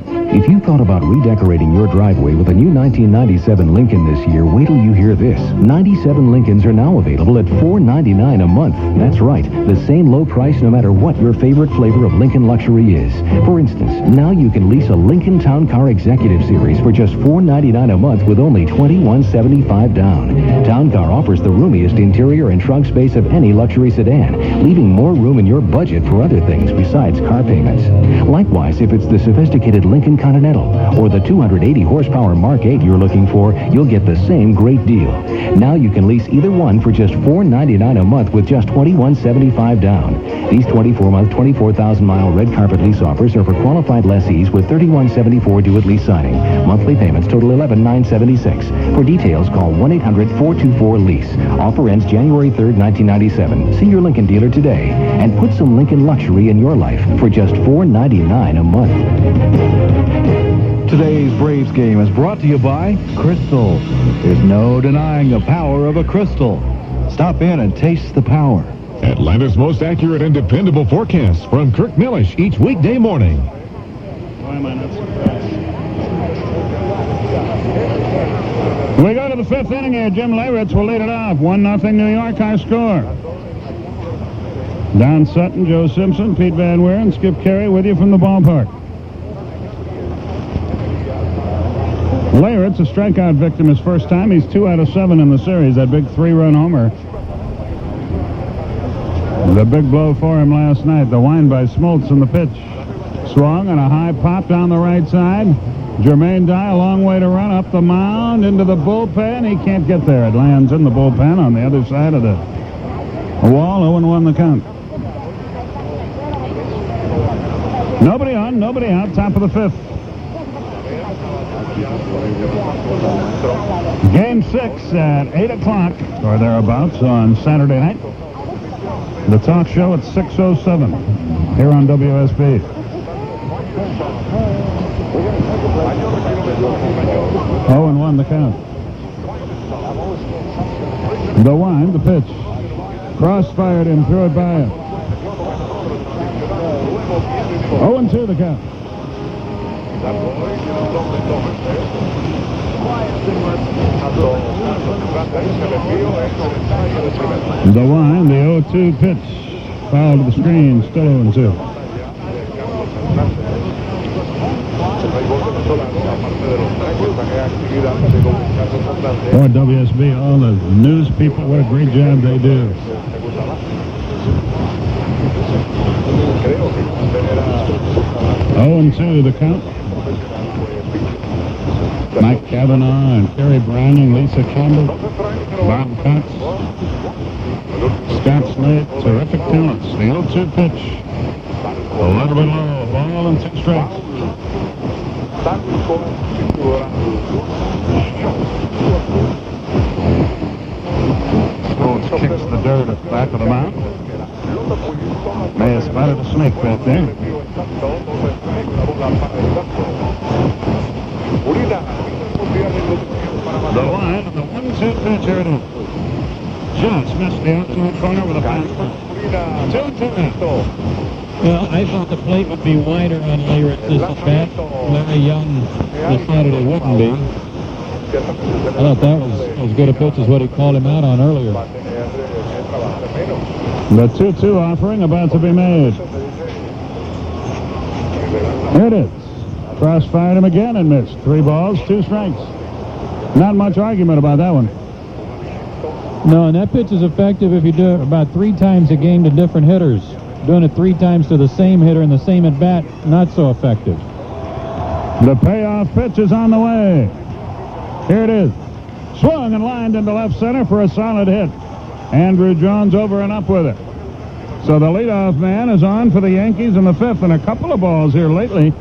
S2: If you thought about redecorating your driveway with a new 1997 Lincoln this year, wait till you hear this. 97 Lincolns are now available at $4.99 a month. That's right, the same low price no matter what your favorite flavor of Lincoln luxury is. For instance, now you can lease a Lincoln Town Car Executive Series for just $4.99 a month with only $21.75 down. Town Car offers the roomiest interior and trunk space of any luxury sedan, leaving more room in your budget for other things besides car payments. Likewise, if it's the sophisticated Lincoln Continental or the 280 horsepower Mark 8 you're looking for, you'll get the same great deal. Now you can lease either one for just $4.99 a month with just $21.75 down. These 24-month, 24,000-mile red carpet lease offers are for qualified lessees with $31.74 due at lease signing. Monthly payments total $11,976. For details, call 1-800-424-LEASE. Offer ends January 3rd, 1997. See your Lincoln dealer today and put some Lincoln luxury in your life for just $4.99 a month.
S13: Today's Braves game is brought to you by Crystal. There's no denying the power of a Crystal. Stop in and taste the power.
S17: Atlanta's most accurate and dependable forecast from Kirk Millish each weekday morning.
S1: Why am I not surprised? We go to the fifth inning here. Jim Leyritz will lead it off. 1-0 New York, our score. Don Sutton, Joe Simpson, Pete Van Wieren, Skip Caray with you from the ballpark. Leyritz, a strikeout victim his first time. He's 2 out of 7 in the series. That big 3-run homer. The big blow for him last night. The wind by Smoltz in the pitch. Swung and a high pop down the right side. Jermaine Dye, a long way to run up the mound into the bullpen. He can't get there. It lands in the bullpen on the other side of the wall. 0-1 the count. Nobody on, nobody out. Top of the fifth. Game 6 at 8 o'clock or thereabouts on Saturday night. The talk show at 6:07 here on WSB. Oh, and 1 the count. The wind, the pitch. Cross-fired him, threw it by him. 0-2 the count. The wind, the 0-2 pitch. Foul to the screen, still 0-2. Boy, WSB, all the news people, what a great job they do. Oh, and 2 the count. Mike Cavanaugh and Kerry Browning, Lisa Campbell, Bob Cox, Scott Slade, terrific talents. The 0-2 pitch. A little bit low, ball and 2 strikes. Smoltz kicks the dirt at the back of the mound. May have spotted a snake back there. The line and the 1-2 pitch here it is. Just missed the outside corner with a fastball. 2-2.
S21: Well, I thought the plate would be wider on Leyritz this at bat. Larry Young decided it wouldn't be. I thought that was as good a pitch as what he called him out on earlier.
S1: The 2-2 offering about to be made. Here it is. Cross-fired him again and missed. 3 balls, 2 strikes. Not much argument about that one.
S21: No, and that pitch is effective if you do it about 3 times a game to different hitters. Doing it 3 times to the same hitter in the same at-bat, not so effective.
S1: The payoff pitch is on the way. Here it is. Swung and lined into left center for a solid hit. Andrew Jones over and up with it. So the leadoff man is on for the Yankees in the 5th, and a couple of balls here lately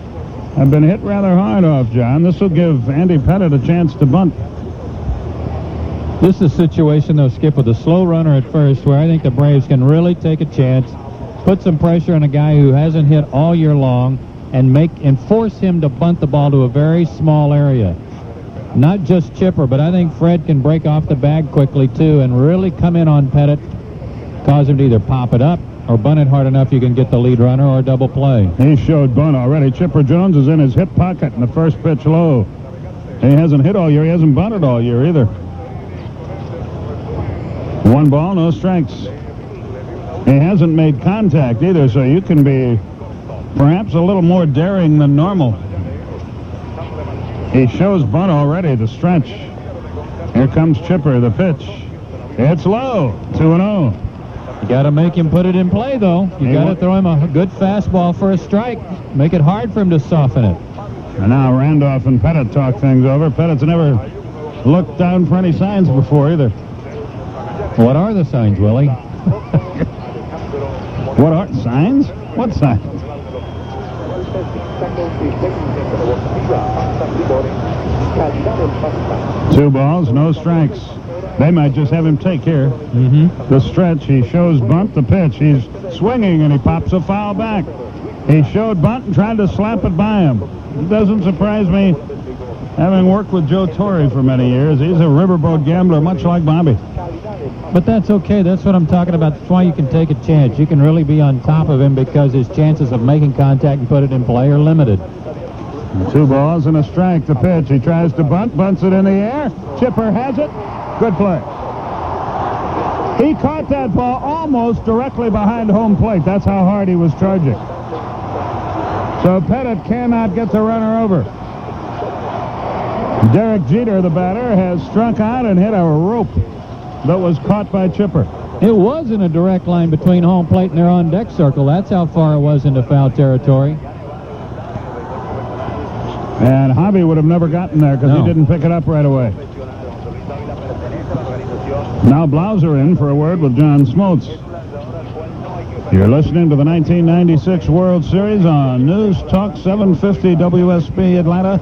S1: have been hit rather hard off, John. This will give Andy Pettitte a chance to bunt.
S21: This is a situation, though, Skip, with a slow runner at first, where I think the Braves can really take a chance, put some pressure on a guy who hasn't hit all year long, and force him to bunt the ball to a very small area. Not just Chipper, but I think Fred can break off the bag quickly, too, and really come in on Pettitte, cause him to either pop it up or bunt it hard enough you can get the lead runner or double play.
S1: He showed bunt already. Chipper Jones is in his hip pocket in the first pitch low. He hasn't hit all year. He hasn't bunted all year either. 1 ball, no strikes. He hasn't made contact either, so you can be perhaps a little more daring than normal. He shows bunt already, the stretch. Here comes Chipper, the pitch. It's low, 2-0.
S21: You got to make him put it in play, though. You got to throw him a good fastball for a strike. Make it hard for him to soften it.
S1: And now Randolph and Pettitte talk things over. Pettitte's never looked down for any signs before either.
S21: What are the signs, Willie?
S1: What are signs? What signs? 2 balls, no strikes. They might just have him take here. The stretch, he shows bunt, the pitch. He's swinging and he pops a foul back. He showed bunt and tried to slap it by him. It doesn't surprise me, having worked with Joe Torre for many years. He's a riverboat gambler, much like Bobby.
S21: But that's okay. That's what I'm talking about. That's why you can take a chance. You can really be on top of him because his chances of making contact and put it in play are limited.
S1: 2 balls and a strike. The pitch. He tries to bunt, bunts it in the air. Chipper has it. Good play. He caught that ball almost directly behind home plate. That's how hard he was charging. So Pettitte cannot get the runner over. Derek Jeter, the batter, has struck out and hit a rope that was caught by Chipper.
S21: It was in a direct line between home plate and their on-deck circle. That's how far it was into foul territory.
S1: And Hobby would have never gotten there because he didn't pick it up right away. Now Blauser in for a word with John Smoltz. You're listening to the 1996 World Series on News Talk 750 WSB Atlanta,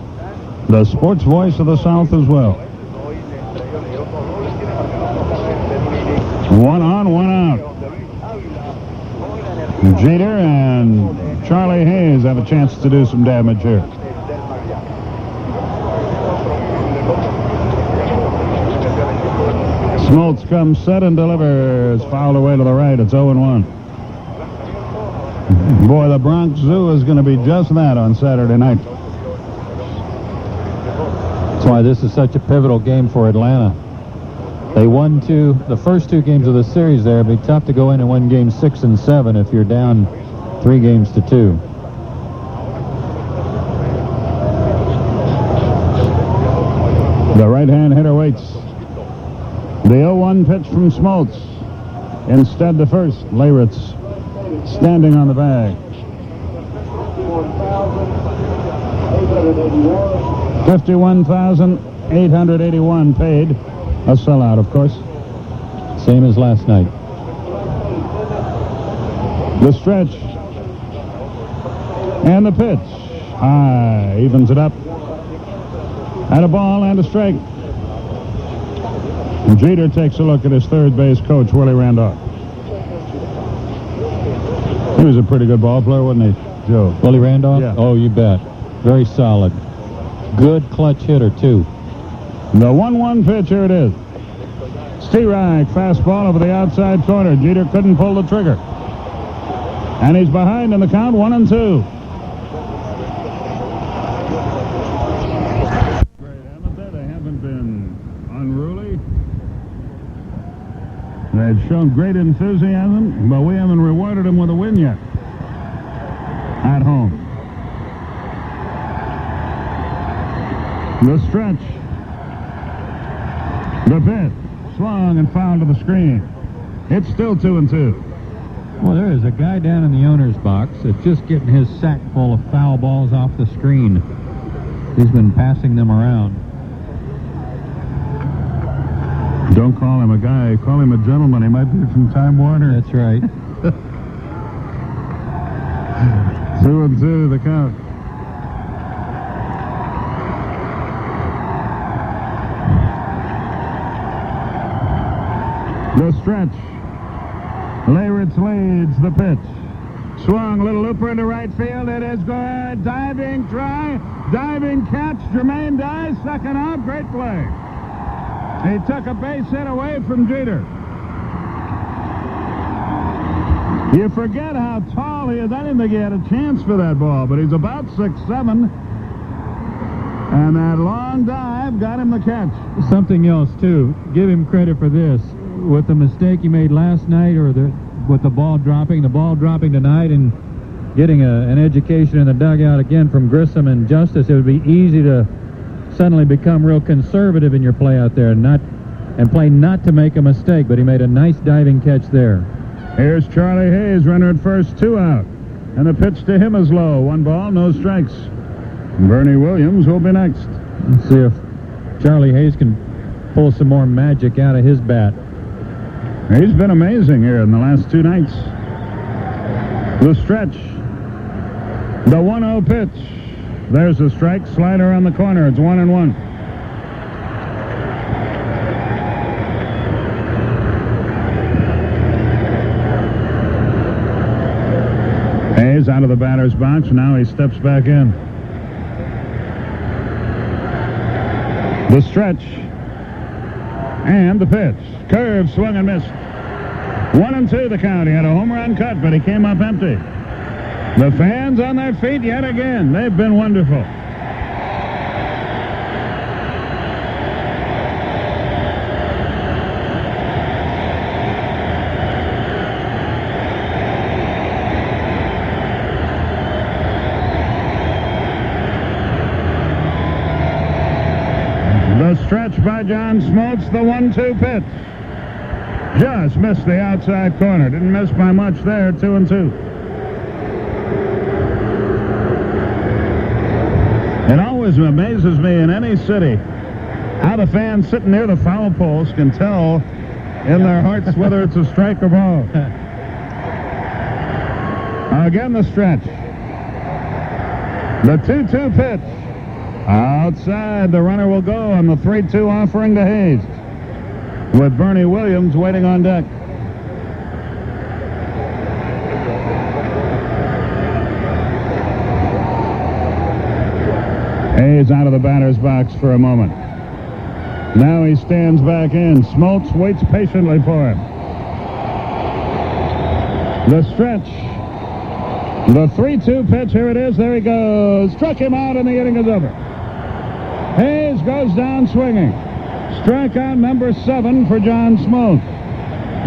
S1: the sports voice of the South as well. 1 on, 1 out. Jeter and Charlie Hayes have a chance to do some damage here. Smoltz comes set and delivers. Fouled away to the right. It's 0-1. Boy, the Bronx Zoo is going to be just that on Saturday night.
S21: That's why this is such a pivotal game for Atlanta. They won the first 2 games of the series there. It'd be tough to go in and win games 6 and 7 if you're down 3 games to 2.
S1: The right-hand hitter waits. The 0-1 pitch from Smoltz. Instead to first, Leyritz standing on the bag. 51,881 paid. A sellout, of course.
S21: Same as last night.
S1: The stretch. And the pitch. High. Evens it up. And a ball and a strike. Jeter takes a look at his third base coach, Willie Randolph. He was a pretty good ball player, wasn't he, Joe?
S21: Willie Randolph?
S1: Yeah.
S21: Oh, you bet. Very solid. Good clutch hitter, too.
S1: The 1-1 pitch, here it is. Steerike, fastball over the outside corner. Jeter couldn't pull the trigger. And he's behind in the count, 1-2. They haven't been unruly. They've shown great enthusiasm, but we haven't rewarded them with a win yet. At home. The stretch. The pitch. Swung and fouled to the screen. It's still 2-2.
S21: Well, there is a guy down in the owner's box that's just getting his sack full of foul balls off the screen. He's been passing them around.
S1: Don't call him a guy. Call him a gentleman. He might be from Time Warner.
S21: That's right.
S1: 2-2 the count. The stretch. Leyritz leads the pitch. Swung, little looper into right field. It is good. Diving try. Diving catch. Jermaine dies. Second out. Great play. He took a base hit away from Jeter. You forget how tall he is. I didn't think he had a chance for that ball, but he's about 6'7". And that long dive got him the catch.
S21: Something else, too. Give him credit for this. With the mistake he made last night, or with the ball dropping tonight, and getting an education in the dugout again from Grissom and Justice, it would be easy to suddenly become real conservative in your play out there and play not to make a mistake, but he made a nice diving catch there.
S1: Here's Charlie Hayes, runner at first, 2 out. And the pitch to him is low. 1 ball, no strikes. Bernie Williams will be next.
S21: Let's see if Charlie Hayes can pull some more magic out of his bat.
S1: He's been amazing here in the last 2 nights. The stretch. The 1-0 pitch. There's a strike. Slider on the corner. It's 1-1. Hayes out of the batter's box. Now he steps back in. The stretch. And the pitch. Curve, swung and missed. 1-2 the count. He had a home run cut, but he came up empty. The fans on their feet yet again. They've been wonderful. The stretch by John Smoltz, the 1-2 pitch. Just missed the outside corner. Didn't miss by much there, 2-2. It always amazes me in any city how the fans sitting near the foul post can tell in their hearts whether it's a strike or ball. Again, the stretch. The 2-2 pitch. Outside, the runner will go on the 3-2 offering to Hayes, with Bernie Williams waiting on deck. Hayes out of the batter's box for a moment. Now he stands back in. Smoltz waits patiently for him. The stretch. The 3-2 pitch. Here it is. There he goes. Struck him out, and the inning is over. Hayes goes down swinging. Strikeout number 7 for John Smoltz.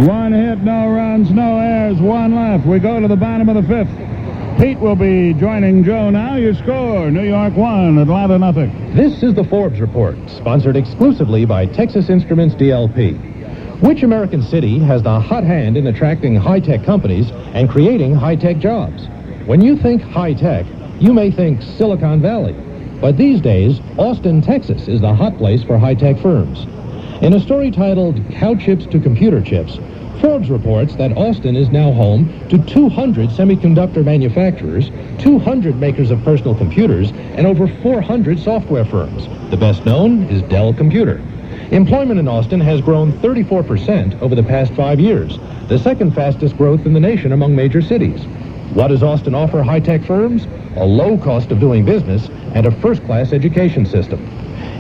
S1: 1 hit, no runs, no errors, 1 left. We go to the bottom of the 5th. Pete will be joining Joe now. Your score, New York 1, Atlanta nothing.
S18: This is the Forbes Report, sponsored exclusively by Texas Instruments DLP. Which American city has the hot hand in attracting high-tech companies and creating high-tech jobs? When you think high-tech, you may think Silicon Valley. But these days, Austin, Texas is the hot place for high-tech firms. In a story titled Cow Chips to Computer Chips, Forbes reports that Austin is now home to 200 semiconductor manufacturers, 200 makers of personal computers, and over 400 software firms. The best known is Dell Computer. Employment in Austin has grown 34% over the past 5 years, the second fastest growth in the nation among major cities. What does Austin offer high-tech firms? A low cost of doing business and a first-class education system.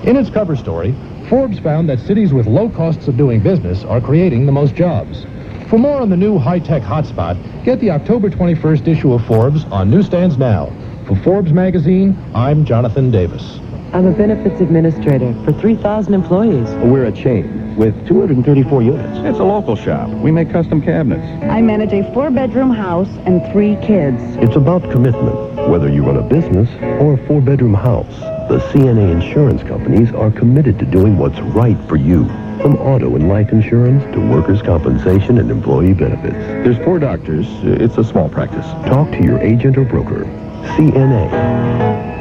S18: In its cover story, Forbes found that cities with low costs of doing business are creating the most jobs. For more on the new high-tech hotspot, get the October 21st issue of Forbes on newsstands now. For Forbes magazine, I'm Jonathan Davis.
S19: I'm a benefits administrator for 3,000 employees.
S2: We're a chain with 234 units. It's a local shop. We make custom cabinets.
S20: I manage a 4-bedroom house and 3 kids.
S2: It's about commitment, whether you run a business or a 4-bedroom house. The CNA insurance companies are committed to doing what's right for you. From auto and life insurance to workers' compensation and employee benefits. There's 4 doctors. It's a small practice. Talk to your agent or broker. CNA.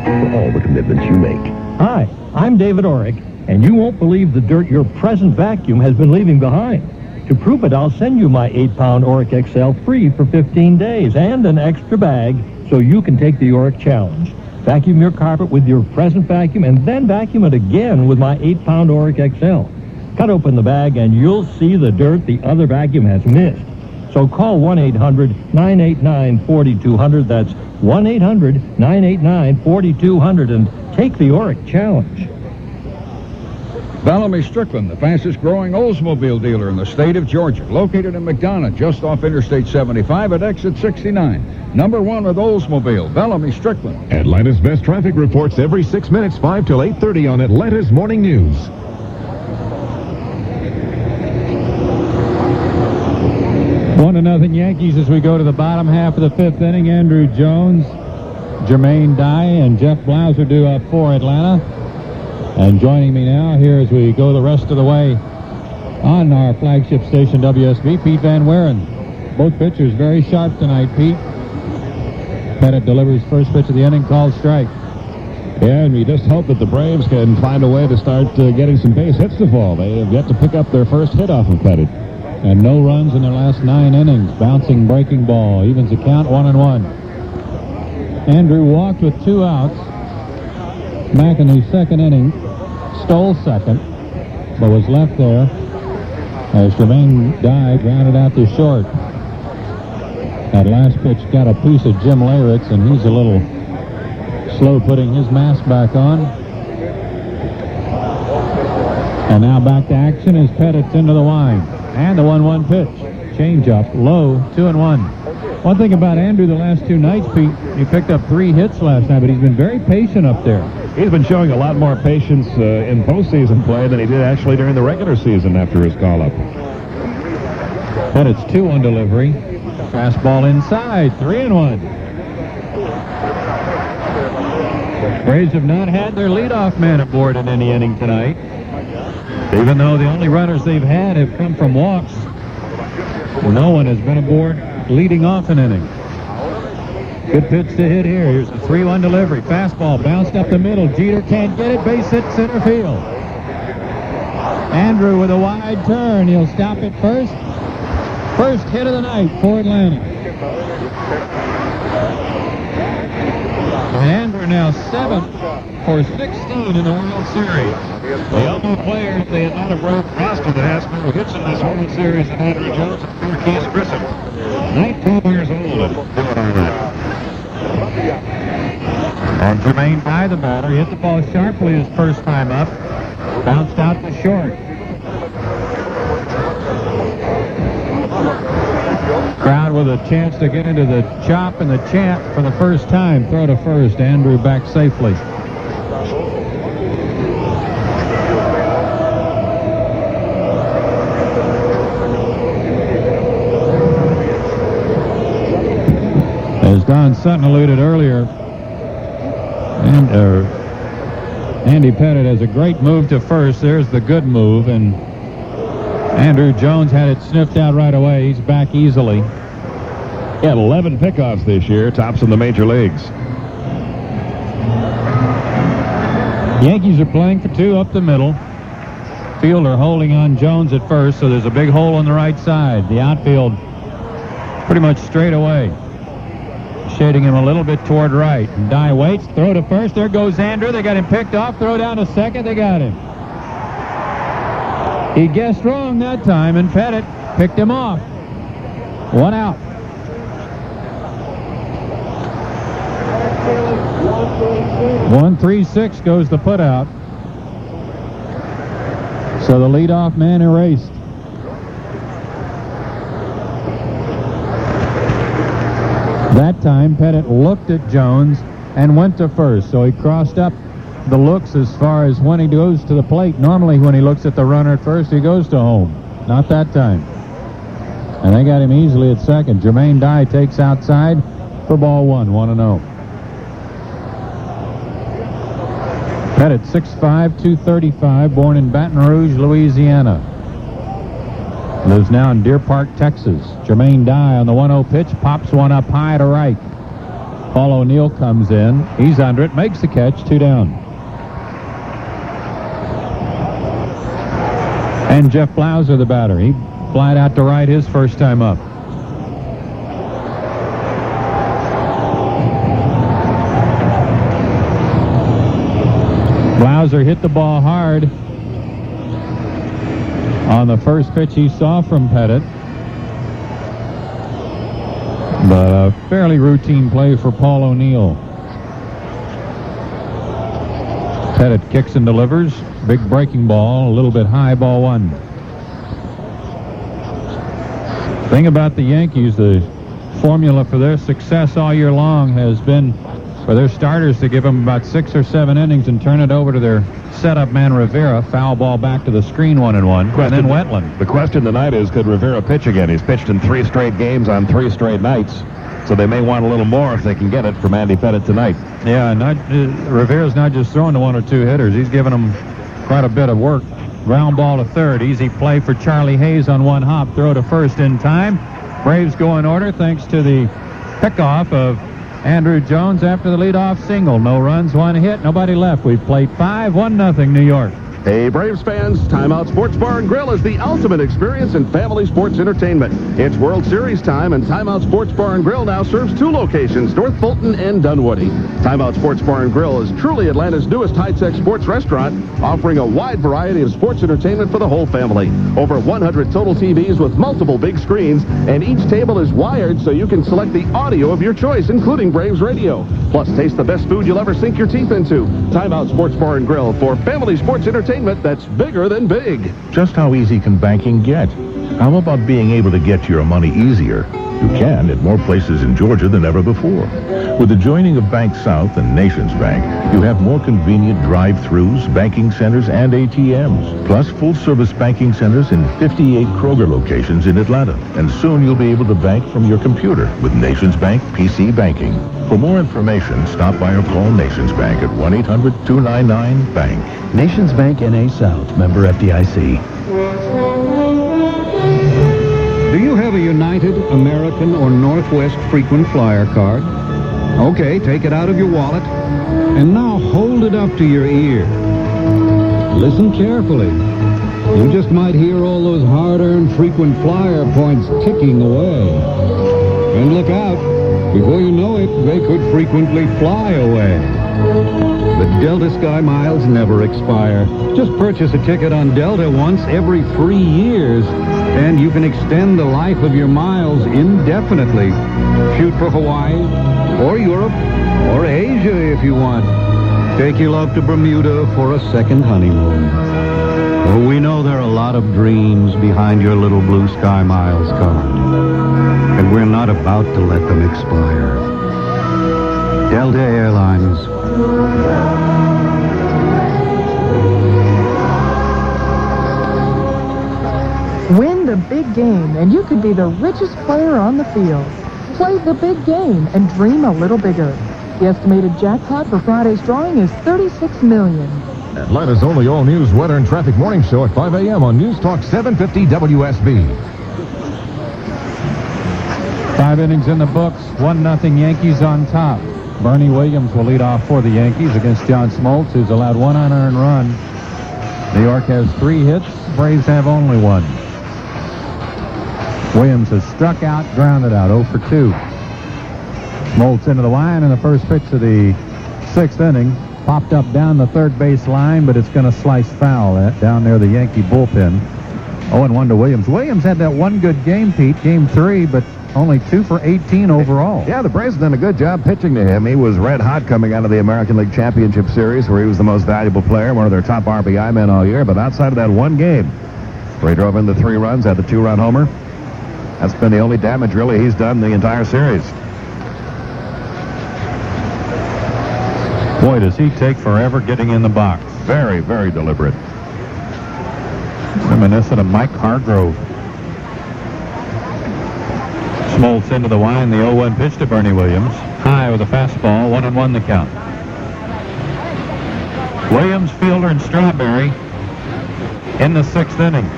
S2: For all the commitments you make.
S24: Hi, I'm David Orrick, and you won't believe the dirt your present vacuum has been leaving behind. To prove it, I'll send you my 8-pound Orrick XL free for 15 days and an extra bag so you can take the Orrick Challenge. Vacuum your carpet with your present vacuum and then vacuum it again with my 8-pound Orrick XL. Cut open the bag and you'll see the dirt the other vacuum has missed. So call 1-800-989-4200. That's 1-800-989-4200 and take the Oric Challenge.
S5: Bellamy Strickland, the fastest growing Oldsmobile dealer in the state of Georgia, located in McDonough, just off Interstate 75 at exit 69. Number 1 with Oldsmobile, Bellamy Strickland.
S17: Atlanta's best traffic reports every 6 minutes, 5 till 8:30 on Atlanta's Morning News.
S21: 1-0 Yankees as we go to the bottom half of the 5th inning. Andrew Jones, Jermaine Dye, and Jeff Blauser due up for Atlanta. And joining me now here as we go the rest of the way on our flagship station WSB, Pete Van Wieren. Both pitchers very sharp tonight, Pete. Pettitte delivers first pitch of the inning, called strike.
S17: Yeah, and we just hope that the Braves can find a way to start getting some base hits to fall. They have yet to pick up their first hit off of Pettitte.
S21: And no runs in their last 9 innings. Bouncing breaking ball. Evens the count 1-1. Andrew walked with 2 outs. Back in the 2nd inning. Stole second, but was left there as Jermaine Dye grounded out to short. That last pitch got a piece of Jim Leyritz, and he's a little slow putting his mask back on. And now back to action as Pettitte's into the line. And the 1-1 pitch. Change up, low, 2-1. One thing about Andrew the last 2 nights, Pete, he picked up 3 hits last night, but he's been very patient up there.
S17: He's been showing a lot more patience in postseason play than he did actually during the regular season after his call-up.
S21: Pettitte's 2-1 delivery. Fastball inside, 3-1. Braves have not had their leadoff man aboard in any inning tonight. Even though the only runners they've had have come from walks, no one has been aboard leading off an inning. Good pitch to hit here. Here's a 3-1 delivery. Fastball bounced up the middle. Jeter can't get it. Base hit center field. Andrew with a wide turn. He'll stop it first. First hit of the night for Atlanta. And Andrew now 7 for 16 in the World Series.
S17: The only player in the Atlanta Braves roster that has more hits in this World Series than Andrew Jones and Marquise Grissom. 19 years old and doing all that.
S21: And Jermaine Dye, the batter, hit the ball sharply his first time up. Bounced out to short. Crowd with a chance to get into the chop and the chant for the first time. Throw to first. Andrew back safely. As Don Sutton alluded earlier, and Andy Pettitte has a great move to first. There's the good move, and Andrew Jones had it sniffed out right away. He's back easily.
S17: He had 11 pickoffs this year, tops in the major leagues.
S21: Yankees are playing for 2 up the middle. Fielder holding on Jones at first, so there's a big hole on the right side. The outfield pretty much straight away. Shading him a little bit toward right. And Dye waits, throw to first. There goes Andrew. They got him picked off. Throw down to second. They got him. He guessed wrong that time, and Pettitte picked him off. 1 out. One 3-6 goes the put out. So the leadoff man erased. That time, Pettitte looked at Jones and went to first, so he crossed up the looks as far as when he goes to the plate. Normally, when he looks at the runner at first, he goes to home. Not that time. And they got him easily at second. Jermaine Dye takes outside for ball 1, 1-0. Pettitte, 6'5", 235, born in Baton Rouge, Louisiana. Lives now in Deer Park, Texas. Jermaine Dye on the 1-0 pitch, pops one up high to right. Paul O'Neill comes in. He's under it, makes the catch, 2 down. And Jeff Blauser, the batter. He flied out to right his first time up. Blauser hit the ball hard. on the first pitch he saw from Pettitte. But a fairly routine play for Paul O'Neill. Pettitte kicks and delivers. Big breaking ball, a little bit high, ball one. Thing about the Yankees, the formula for their success all year long has been for their starters to give them about 6 or 7 innings and turn it over to their setup man Rivera. Foul ball back to the screen, 1-1, and then Wetland.
S2: The question tonight is, could Rivera pitch again? He's pitched in 3 straight games on 3 straight nights, so they may want a little more if they can get it from Andy Pettitte tonight.
S21: Yeah, Rivera's not just throwing to 1 or 2 hitters. He's giving them quite a bit of work. Ground ball to third. Easy play for Charlie Hayes on 1 hop. Throw to first in time. Braves go in order thanks to the pickoff of Andrew Jones after the leadoff single. No runs, 1 hit, nobody left. We've played 5, 1-0 New York.
S8: Hey, Braves fans, Timeout Sports Bar and Grill is the ultimate experience in family sports entertainment. It's World Series time, and Timeout Sports Bar and Grill now serves 2 locations, North Fulton and Dunwoody. Timeout Sports Bar and Grill is truly Atlanta's newest high-tech sports restaurant, offering a wide variety of sports entertainment for the whole family. Over 100 total TVs with multiple big screens, and each table is wired so you can select the audio of your choice, including Braves radio. Plus, taste the best food you'll ever sink your teeth into. Timeout Sports Bar and Grill for family sports entertainment that's bigger than big.
S10: Just how easy can banking get? How about being able to get your money easier? You can at more places in Georgia than ever before. With the joining of Bank South and Nations Bank, you have more convenient drive-thrus, banking centers, and ATMs, plus full-service banking centers in 58 Kroger locations in Atlanta. And soon you'll be able to bank from your computer with Nations Bank PC Banking. For more information, stop by or call Nations Bank at 1-800-299-BANK.
S3: Nations Bank N.A. South, member FDIC.
S5: Do you have a United, American, or Northwest frequent flyer card? Okay, take it out of your wallet, and now hold it up to your ear. Listen carefully. You just might hear all those hard-earned frequent flyer points ticking away. And look out. Before you know it, they could frequently fly away. The Delta Sky miles never expire. Just purchase a ticket on Delta once every 3 years, and you can extend the life of your miles indefinitely. Shoot for Hawaii, or Europe, or Asia if you want. Take your love to Bermuda for a second honeymoon. Oh, we know there are a lot of dreams behind your little Blue Sky Miles card, and we're not about to let them expire. Delta Airlines.
S16: Win the big game, and you could be the richest player on the field. Play the big game and dream a little bigger. The estimated jackpot for Friday's drawing is $36 million.
S11: Atlanta's only all-news weather and traffic morning show at 5 a.m. on News Talk 750 WSB.
S21: 5 innings in the books, 1-0 Yankees on top. Bernie Williams will lead off for the Yankees against John Smoltz, who's allowed 1 unearned run. New York has 3 hits. Braves have only 1. Williams has struck out, grounded out, 0 for 2. Smoltz into the line in the first pitch of the 6th inning. Popped up down the third base line, but it's going to slice foul down there the Yankee bullpen. 0-1 to Williams. Williams had that one good game, Pete, game 3, but only 2 for 18 overall.
S2: Yeah, the Braves have done a good job pitching to him. He was red hot coming out of the American League Championship Series, where he was the most valuable player, one of their top RBI men all year. But outside of that one game, where he drove in the 3 runs, had the 2-run homer, that's been the only damage, really, he's done the entire series.
S21: Boy, does he take forever getting in the box.
S2: Very, very deliberate.
S21: Reminiscent of Mike Hargrove. Smoltz into the line, the 0-1 pitch to Bernie Williams. High with a fastball, 1-1 the count. Williams, Fielder, and Strawberry in the 6th inning.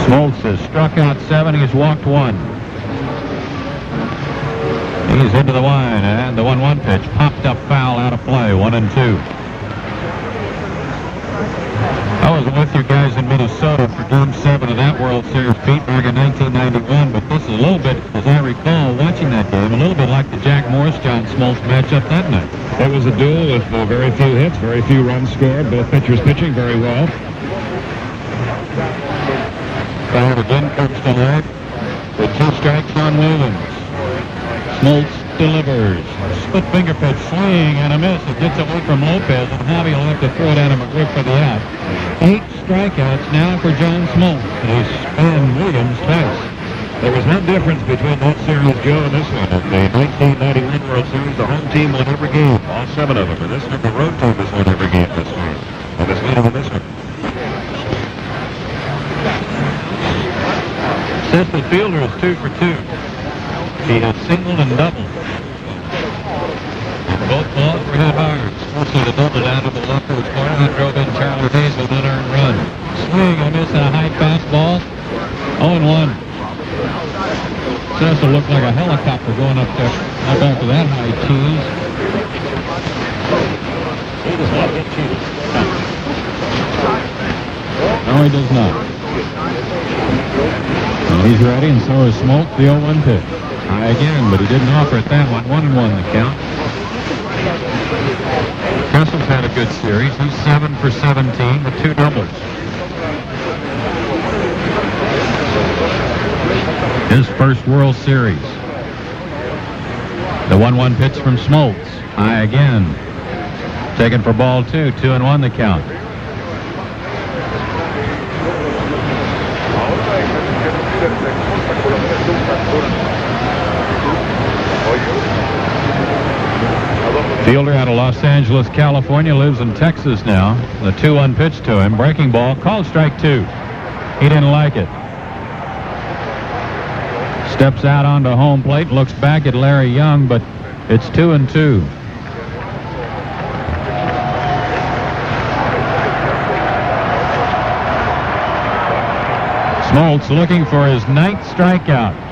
S21: Smoltz has struck out 7. He's walked 1. He's into the line, and the 1-1 pitch popped up foul out of play, 1-2. I was with
S17: your guys in Minnesota for Game 7 of that World Series beat back in 1991, but this is a little bit, as I recall, watching that game, a little bit like the Jack Morris-John Smoltz matchup that night.
S6: It was a duel with very few hits, very few runs scored, both pitchers pitching very well.
S17: Ball again comes to life with 2 strikes on Williams. Smoltz delivers. Split finger pitch, swing and a miss. It gets away from Lopez, and Javi will have to throw it out of McGriff for the out. 8 strikeouts now for John Smoltz. He spanned Williams twice.
S6: There was no difference between that series, Joe, and this one. In the 1991 World Series, the home team won every game, all 7 of them. And this one, the road team has won every game this year. And it's leading in this one.
S17: Cecil Fielder is 2 for 2. He has singled and doubled. Both balls were hit hard. Spencer the double down to the left of the corner and drove in Charlie Hayes with an unearned run. Swing and a miss and a high fastball. 0-1. Cecil looked like a helicopter going up there, up after that high cheese.
S6: He does not get cheated.
S17: No, he does not. Well, he's ready, and so is Smoltz, the 0-1 pitch. High again, but he didn't offer it that one. 1-1 the count. Kessel's had a good series. He's 7 for 17 with 2 doubles. His first World Series. The 1-1 pitch from Smoltz. High again. Taken for ball 2. 2-1 the count. Fielder out of Los Angeles, California, lives in Texas now. The 2-1 pitch to him. Breaking ball. Called strike 2. He didn't like it. Steps out onto home plate. Looks back at Larry Young, but it's 2-2. Smoltz looking for his 9th strikeout.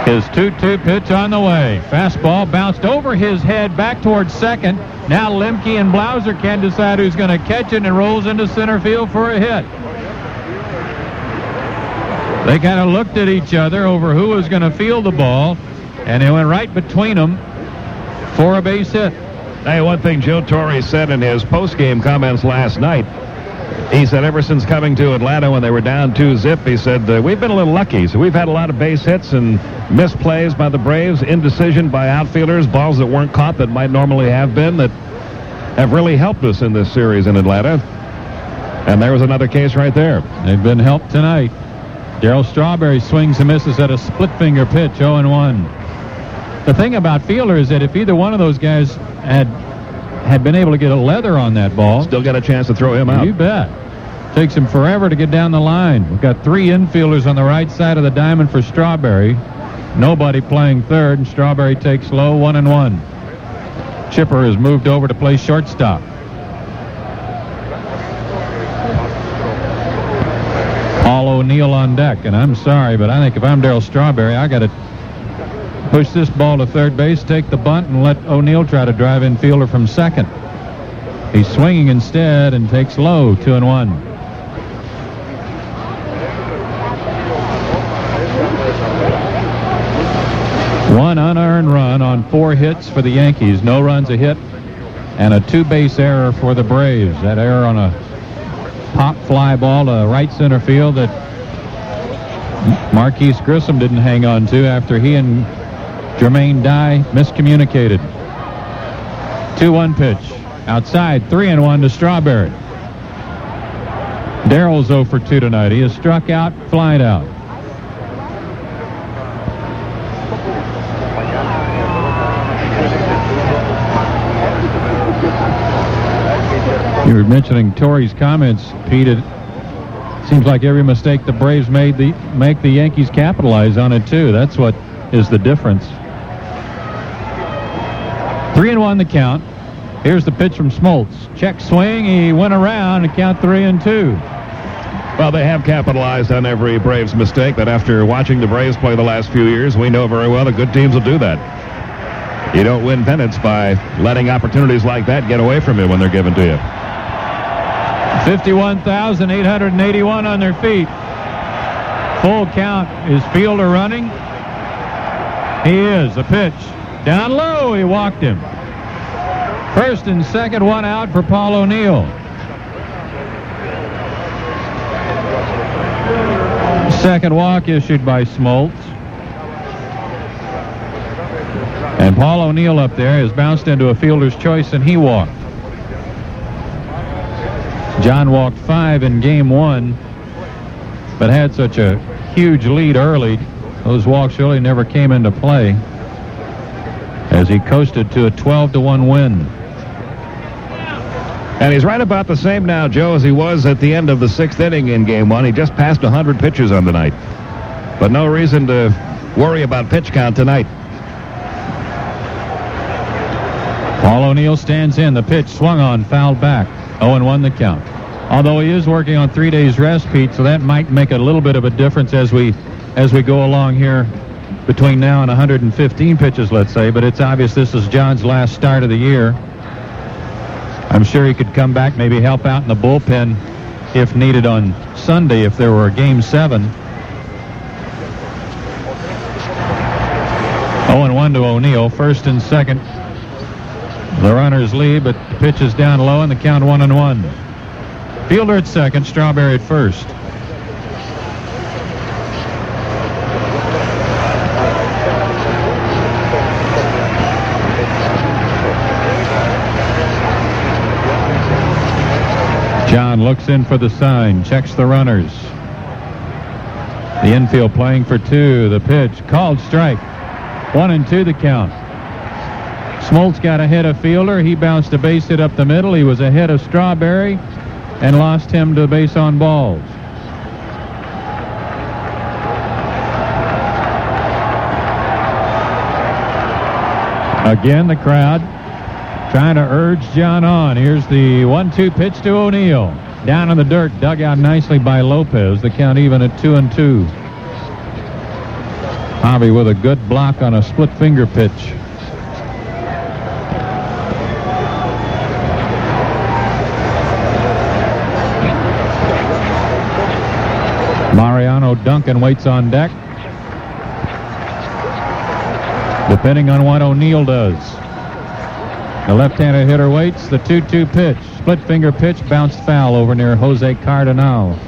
S17: His 2-2 pitch on the way. Fastball bounced over his head back towards second. Now Lemke and Blauser can decide who's going to catch it, and rolls into center field for a hit. They kind of looked at each other over who was going to field the ball, and it went right between them for a base hit.
S6: Hey, one thing Joe Torre said in his post-game comments last night, he said ever since coming to Atlanta when they were down 2-0, he said, we've been a little lucky. So we've had a lot of base hits and misplays by the Braves, indecision by outfielders, balls that weren't caught that might normally have been, that have really helped us in this series in Atlanta. And there was another case right there.
S17: They've been helped tonight. Darryl Strawberry swings and misses at a split finger pitch, 0-1. The thing about Fielder is that if either one of those guys had been able to get a leather on that ball,
S6: still got a chance to throw him out.
S17: You bet. Takes him forever to get down the line. We've got 3 infielders on the right side of the diamond for Strawberry. Nobody playing third, and Strawberry takes low, 1-1. Chipper has moved over to play shortstop. Paul O'Neill on deck, and I'm sorry, but I think if I'm Darryl Strawberry, I got to push this ball to third base, take the bunt, and let O'Neill try to drive in Fielder from second. He's swinging instead and takes low, 2-1. One unearned run on 4 hits for the Yankees. No runs a hit, and a 2-base error for the Braves. That error on a pop fly ball to right center field that Marquise Grissom didn't hang on to after he and Jermaine Dye miscommunicated. 2-1 pitch. Outside, 3-1 to Strawberry. Darrell's 0 for 2 tonight. He has struck out, flied out. You were mentioning Torrey's comments, Pete. It seems like every mistake the Braves make the Yankees capitalize on it, too. That's what is the difference. 3-1 the count. Here's the pitch from Smoltz. Check swing. He went around and count 3-2.
S6: Well, they have capitalized on every Braves mistake, but after watching the Braves play the last few years, we know very well the good teams will do that. You don't win pennants by letting opportunities like that get away from you when they're given to you.
S17: 51,881 on their feet. Full count. Is Fielder running? He is. A pitch. Down low. He walked him. First and second, one out for Paul O'Neill. Second walk issued by Smoltz. And Paul O'Neill up there has bounced into a fielder's choice, and he walked. John walked 5 in game 1, but had such a huge lead early. Those walks really never came into play as he coasted to a 12-1 win.
S6: And he's right about the same now, Joe, as he was at the end of the 6th inning in game 1. He just passed 100 pitches on the night. But no reason to worry about pitch count tonight.
S17: Paul O'Neill stands in. The pitch swung on, fouled back. 0-1 the count. Although he is working on 3 days rest, Pete, so that might make a little bit of a difference as we go along here between now and 115 pitches, let's say. But it's obvious this is John's last start of the year. I'm sure he could come back, maybe help out in the bullpen if needed on Sunday if there were a game 7. 0-1 to O'Neill. First and second. The runners lead, but the pitch is down low and the count 1-1. Fielder at second, Strawberry at first. John looks in for the sign, checks the runners. The infield playing for 2. The pitch, called strike. 1-2 the count. Smoltz got ahead of Fielder. He bounced a base hit up the middle. He was ahead of Strawberry and lost him to base on balls. Again, the crowd trying to urge John on. Here's the 1-2 pitch to O'Neill. Down in the dirt, dug out nicely by Lopez. The count even at 2-2. Javi with a good block on a split finger pitch. Mariano Duncan waits on deck. Depending on what O'Neill does. The left-handed hitter waits. The 2-2 pitch. Split finger pitch bounced foul over near Jose Cardenal.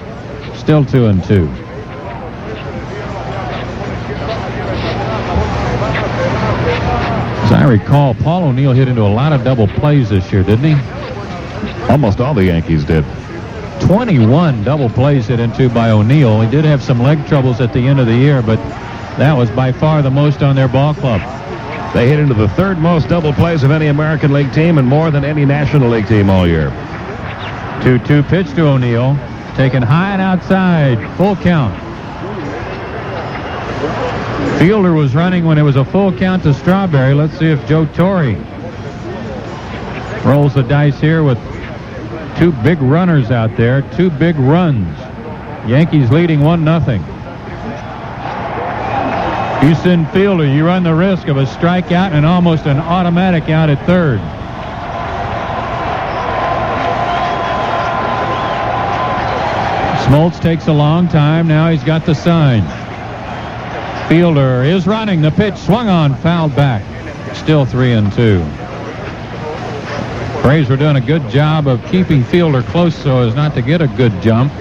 S17: Still 2-2. As I recall, Paul O'Neill hit into a lot of double plays this year, didn't he?
S6: Almost all the Yankees did.
S17: 21 double plays hit into by O'Neill. He did have some leg troubles at the end of the year, but that was by far the most on their ball club.
S6: They hit into the 3rd most double plays of any American League team and more than any National League team all year.
S17: 2-2 pitch to O'Neill. Taken high and outside. Full count. Fielder was running when it was a full count to Strawberry. Let's see if Joe Torre rolls the dice here with 2 big runners out there. 2 big runs. Yankees leading 1-0. You send Fielder, you run the risk of a strikeout and almost an automatic out at third. Smoltz takes a long time. Now he's got the sign. Fielder is running. The pitch swung on, fouled back. Still 3-2. Braves were doing a good job of keeping Fielder close so as not to get a good jump.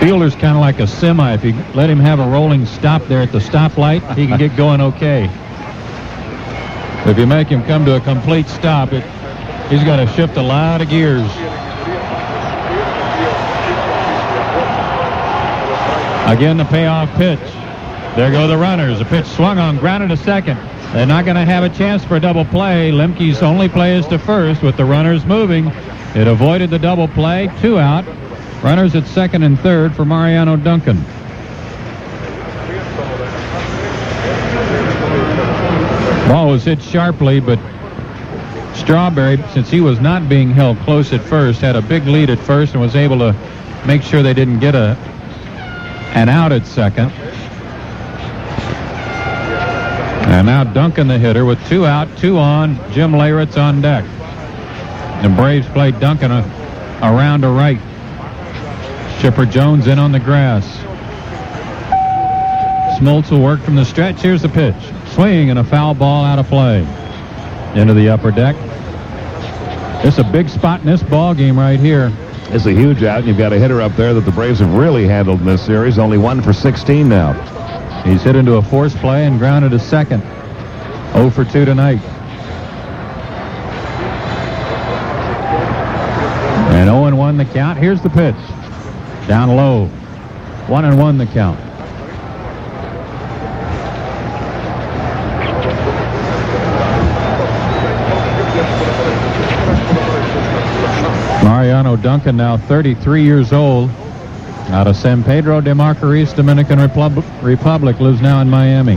S17: Fielder's kind of like a semi. If you let him have a rolling stop there at the stoplight, he can get going okay. If you make him come to a complete stop, he's got to shift a lot of gears. Again, the payoff pitch. There go the runners. The pitch swung on, grounded to second. They're not going to have a chance for a double play. Lemke's only play is to first with the runners moving. It avoided the double play. 2 out. Runners at second and third for Mariano Duncan. Ball was hit sharply, but Strawberry, since he was not being held close at first, had a big lead at first and was able to make sure they didn't get an out at second.
S5: And now Duncan, the hitter, with 2 out, 2 on. Jim Leyritz on deck. The Braves play Duncan around to right. Chipper Jones in on the grass. Smoltz will work from the stretch. Here's the pitch. Swing and a foul ball out of play. Into the upper deck. It's a big spot in this ball game right here.
S6: It's a huge out, and you've got a hitter up there that the Braves have really handled in this series. Only 1 for 16 now.
S5: He's hit into a force play and grounded to second. 0 for 2 tonight. And 0-1 the count. Here's the pitch. Down low. 1-1 the count. Mariano Duncan, now 33 years old, out of San Pedro de Macorís, Dominican Republic, lives now in Miami.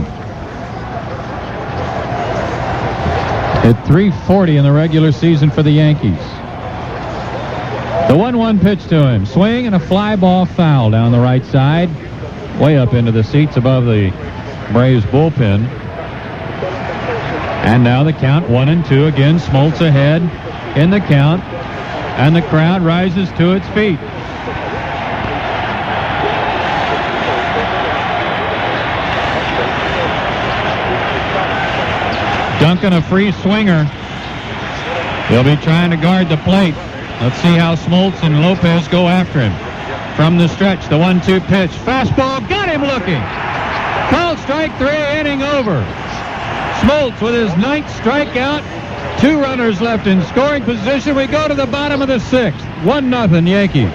S5: Hit .340 in the regular season for the Yankees. The 1-1 pitch to him. Swing and a fly ball foul down the right side, way up into the seats above the Braves bullpen. And now the count 1-2 again. Smoltz ahead in the count. And the crowd rises to its feet. Duncan, a free swinger. He'll be trying to guard the plate. Let's see how Smoltz and Lopez go after him. From the stretch, the 1-2 pitch. Fastball, got him looking. Called strike 3, inning over. Smoltz with his 9th strikeout. 2 runners left in scoring position. We go to the bottom of the 6th. 1-0 Yankees.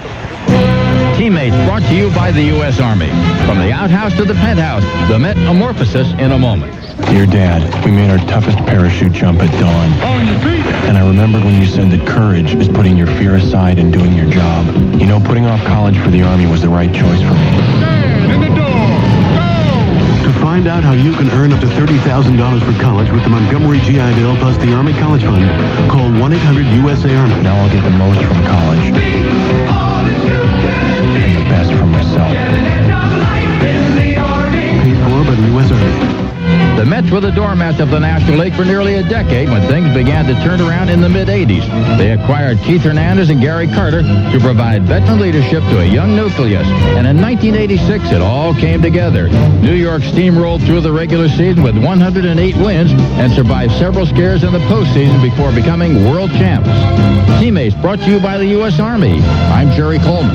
S9: Teammates brought to you by the U.S. Army. From the outhouse to the penthouse, the metamorphosis in a moment.
S12: Dear Dad, we made our toughest parachute jump at dawn. And I remembered when you said that courage is putting your fear aside and doing your job. You know, putting off college for the Army was the right choice for me.
S22: Stand in the door. Go! To find out how you can earn up to $30,000 for college with the Montgomery GI Bill plus the Army College Fund, call 1-800-USA-ARMY.
S12: Now I'll get the most from college. And the best from myself.
S22: Paid for by the U.S. Army.
S9: The Mets were the doormats of the National League for nearly a decade when things began to turn around in the mid-'80s. They acquired Keith Hernandez and Gary Carter to provide veteran leadership to a young nucleus. And in 1986, it all came together. New York steamrolled through the regular season with 108 wins and survived several scares in the postseason before becoming world champs. Teammates brought to you by the U.S. Army. I'm Jerry Coleman.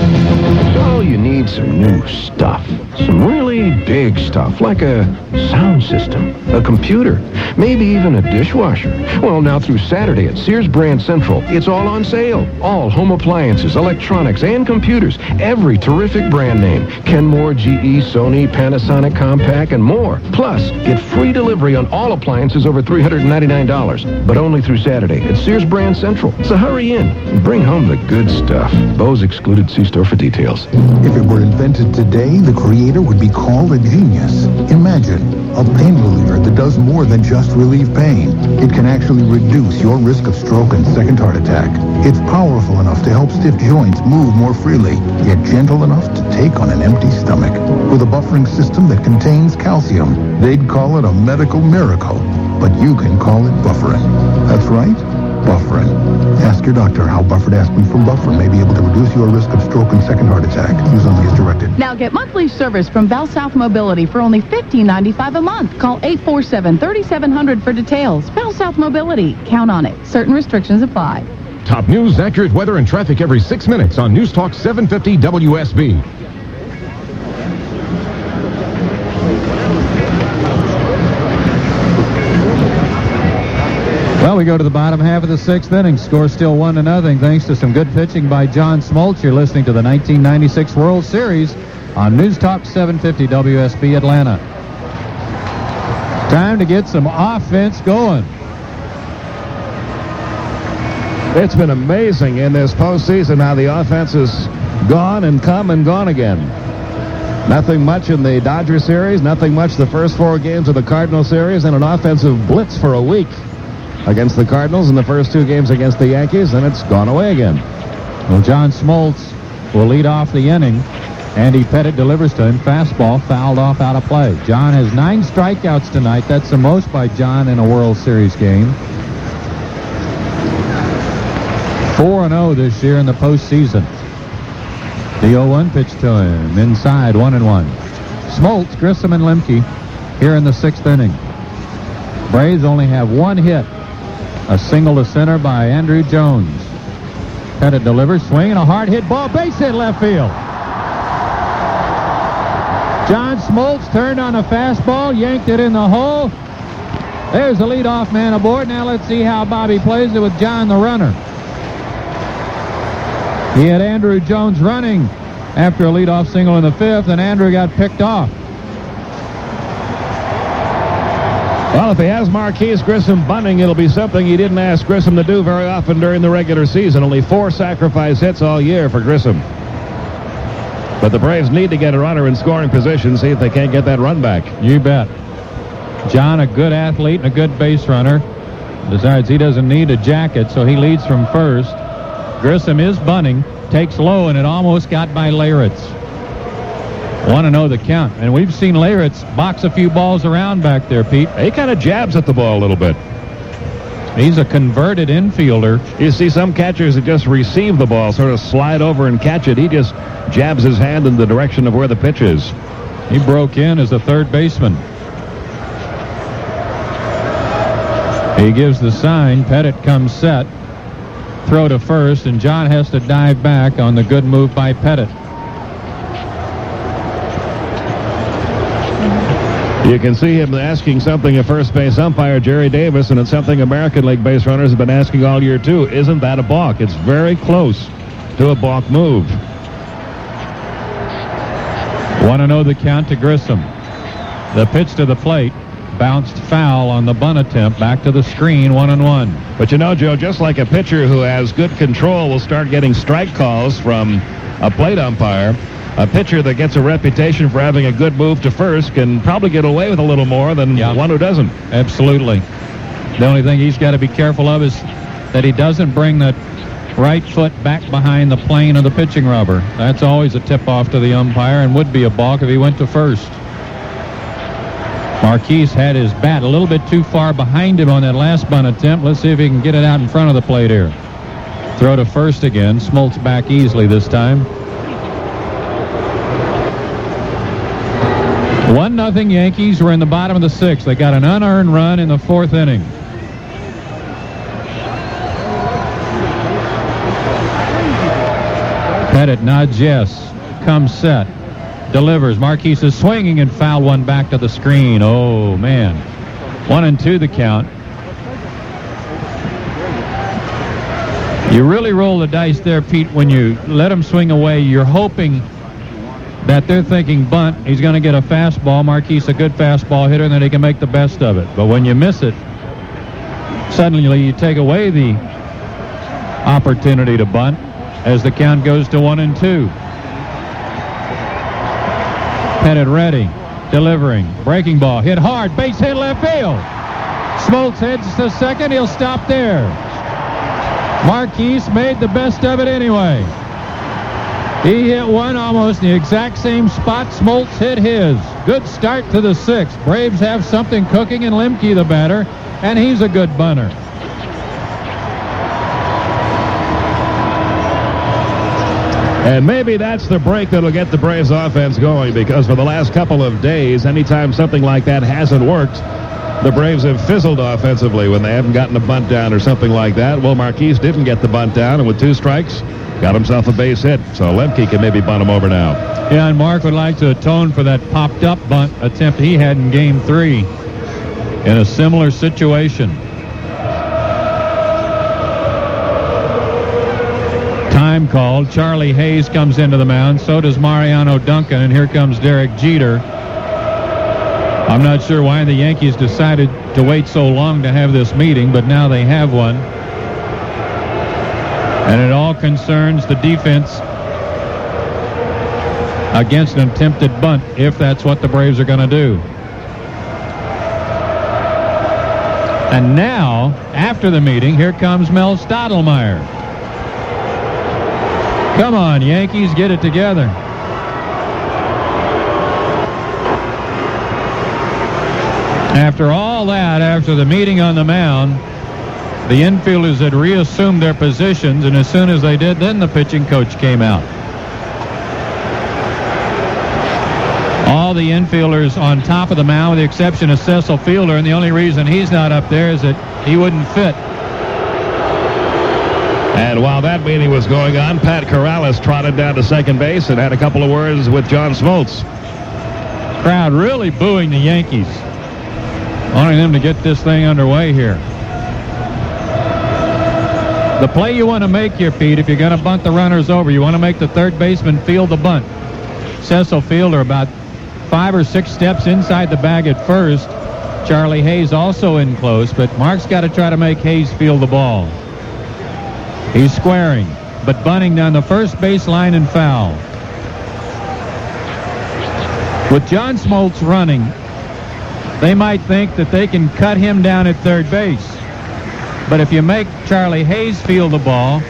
S2: So you need some new stuff. Some really big stuff, like a sound system, a computer, maybe even a dishwasher. Well, now through Saturday at Sears Brand Central, it's all on sale. All home appliances, electronics, and computers. Every terrific brand name. Kenmore, GE, Sony, Panasonic, Compaq, and more. Plus, get free delivery on all appliances over $399. But only through Saturday at Sears Brand Central. So hurry in and bring home the good stuff. Those excluded. See store for details.
S23: If it were invented today, the creator would be called a genius. Imagine a pain reliever that does more than just relieve pain. It can actually reduce your risk of stroke and second heart attack. It's powerful enough to help stiff joints move more freely, yet gentle enough to take on an empty stomach. With a buffering system that contains calcium, they'd call it a medical miracle, but you can call it buffering. That's right, buffering. Ask your doctor how buffered aspirin from Buffer may be able to reduce your risk of stroke and second heart attack. Use only as directed.
S15: Now get monthly service from Val South Mobility for only $15.95 a month. Call 847-3700 for details. Val South Mobility. Count on it. Certain restrictions apply.
S11: Top news, accurate weather, and traffic every 6 minutes on News Talk 750 WSB.
S5: Well, we go to the bottom half of the 6th inning. Score still 1-0 thanks to some good pitching by John Smoltz. You're listening to the 1996 World Series on News Talk 750 WSB Atlanta. Time to get some offense going.
S6: It's been amazing in this postseason how the offense has gone and come and gone again. Nothing much in the Dodger series, nothing much the first 4 games of the Cardinal series, and an offensive blitz for a week against the Cardinals in the first 2 games against the Yankees, and it's gone away again.
S5: Well, John Smoltz will lead off the inning.
S4: Andy Pettitte delivers to him. Fastball fouled off out of play. John has 9 strikeouts tonight. That's the most by John in a World Series game. 4-0 this year in the postseason. The 0-1 pitch to him. Inside, 1-1. Smoltz, Grissom, and Lemke here in the 6th inning. Braves only have 1 hit. A single to center by Andrew Jones. Pettitte delivers, swing, and a hard hit ball. Base hit left field. John Smoltz turned on a fastball, yanked it in the hole. There's the leadoff man aboard. Now let's see how Bobby plays it with John the runner. He had Andrew Jones running after a leadoff single in the 5th, and Andrew got picked off.
S6: Well, if he has Marquise Grissom bunting, it'll be something he didn't ask Grissom to do very often during the regular season. Only 4 sacrifice hits all year for Grissom. But the Braves need to get a runner in scoring position, see if they can't get that run back.
S4: You bet. John, a good athlete and a good base runner. Besides, he doesn't need a jacket, so he leads from first. Grissom is bunting, takes low, and it almost got by Leyritz. 1-0 the count. And we've seen Leyritz box a few balls around back there, Pete.
S6: He kind of jabs at the ball a little bit.
S4: He's a converted infielder.
S6: You see some catchers that just receive the ball, sort of slide over and catch it. He just jabs his hand in the direction of where the pitch is.
S4: He broke in as a third baseman. He gives the sign. Pettitte comes set. Throw to first, and John has to dive back on the good move by Pettitte.
S6: You can see him asking something of first base umpire Jerry Davis, and it's something American League base runners have been asking all year too. Isn't that a balk? It's very close to a balk move.
S4: 1-0 the count to Grissom. The pitch to the plate bounced foul on the bunt attempt. Back to the screen, 1-1.
S6: But you know, Joe, just like a pitcher who has good control will start getting strike calls from a plate umpire, a pitcher that gets a reputation for having a good move to first can probably get away with a little more than one who doesn't.
S4: Absolutely. The only thing he's got to be careful of is that he doesn't bring the right foot back behind the plane of the pitching rubber. That's always a tip-off to the umpire and would be a balk if he went to first. Marquise had his bat a little bit too far behind him on that last bunt attempt. Let's see if he can get it out in front of the plate here. Throw to first again. Smoltz back easily this time. 1-0 Yankees. We're in the bottom of the 6th. They got an unearned run in the 4th inning. Pettitte nods yes. Comes set. Delivers. Marquise is swinging and fouled one back to the screen. Oh, man. 1-2 the count. You really roll the dice there, Pete, when you let him swing away. You're hoping that they're thinking bunt. He's going to get a fastball. Marquise, a good fastball hitter, and then he can make the best of it. But when you miss it, suddenly you take away the opportunity to bunt as the count goes to 1-2. Pettitte ready, delivering, breaking ball, hit hard, base hit left field. Smoltz heads to second. He'll stop there. Marquise made the best of it anyway. He hit one almost in the exact same spot Smoltz hit his. Good start to the 6th. Braves have something cooking, and Lemke the batter, and he's a good bunter.
S6: And maybe that's the break that'll get the Braves offense going, because for the last couple of days, anytime something like that hasn't worked, the Braves have fizzled offensively when they haven't gotten a bunt down or something like that. Well, Marquise didn't get the bunt down, and with 2 strikes, got himself a base hit. So Lemke can maybe bunt him over now.
S4: Yeah, and Mark would like to atone for that popped-up bunt attempt he had in Game 3 in a similar situation. Time called. Charlie Hayes comes into the mound. So does Mariano Duncan, and here comes Derek Jeter. I'm not sure why the Yankees decided to wait so long to have this meeting, but now they have one. And it all concerns the defense against an attempted bunt, if that's what the Braves are going to do. And now, after the meeting, here comes Mel Stottlemyre. Come on, Yankees, get it together. After all that, after the meeting on the mound, the infielders had reassumed their positions, and as soon as they did, then the pitching coach came out. All the infielders on top of the mound, with the exception of Cecil Fielder, and the only reason he's not up there is that he wouldn't fit.
S6: And while that meeting was going on, Pat Corrales trotted down to second base and had a couple of words with John Smoltz.
S4: Crowd really booing the Yankees, wanting them to get this thing underway here. The play you want to make here, Pete, if you're going to bunt the runners over, you want to make the third baseman field the bunt. Cecil Fielder about 5 or 6 steps inside the bag at first. Charlie Hayes also in close, but Mark's got to try to make Hayes field the ball. He's squaring, but bunting down the first base line and foul. With John Smoltz running, they might think that they can cut him down at third base. But if you make Charlie Hayes field the ball,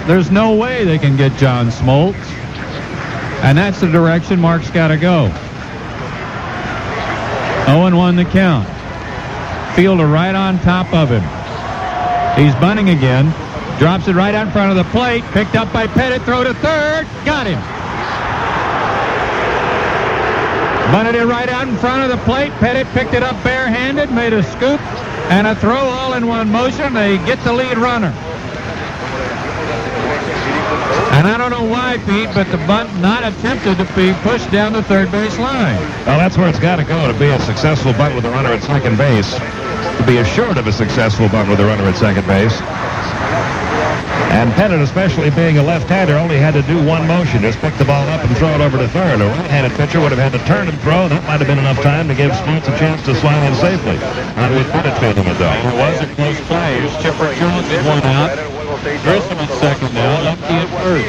S4: there's no way they can get John Smoltz. And that's the direction Mark's got to go. 0-1 the count. Fielder right on top of him. He's bunting again. Drops it right out in front of the plate. Picked up by Pettitte. Throw to third. Got him. Bunted it right out in front of the plate. Pettitte picked it up barehanded. Made a scoop and a throw all in one motion. They get the lead runner. And I don't know why, Pete, but the bunt not attempted to be pushed down the third base line.
S6: Well, that's where it's got to go to be a successful bunt with a runner at second base. To be assured of a successful bunt with a runner at second base. And Pettitte, especially being a left-hander, only had to do one motion. Just pick the ball up and throw it over to third. A right-handed pitcher would have had to turn and throw. That might have been enough time to give Smoltz a chance to slide in safely. How did Pettitte feel him, though?
S4: It was a close play. Chipper Jones is one out. Grissom at second now. Lumpy at first.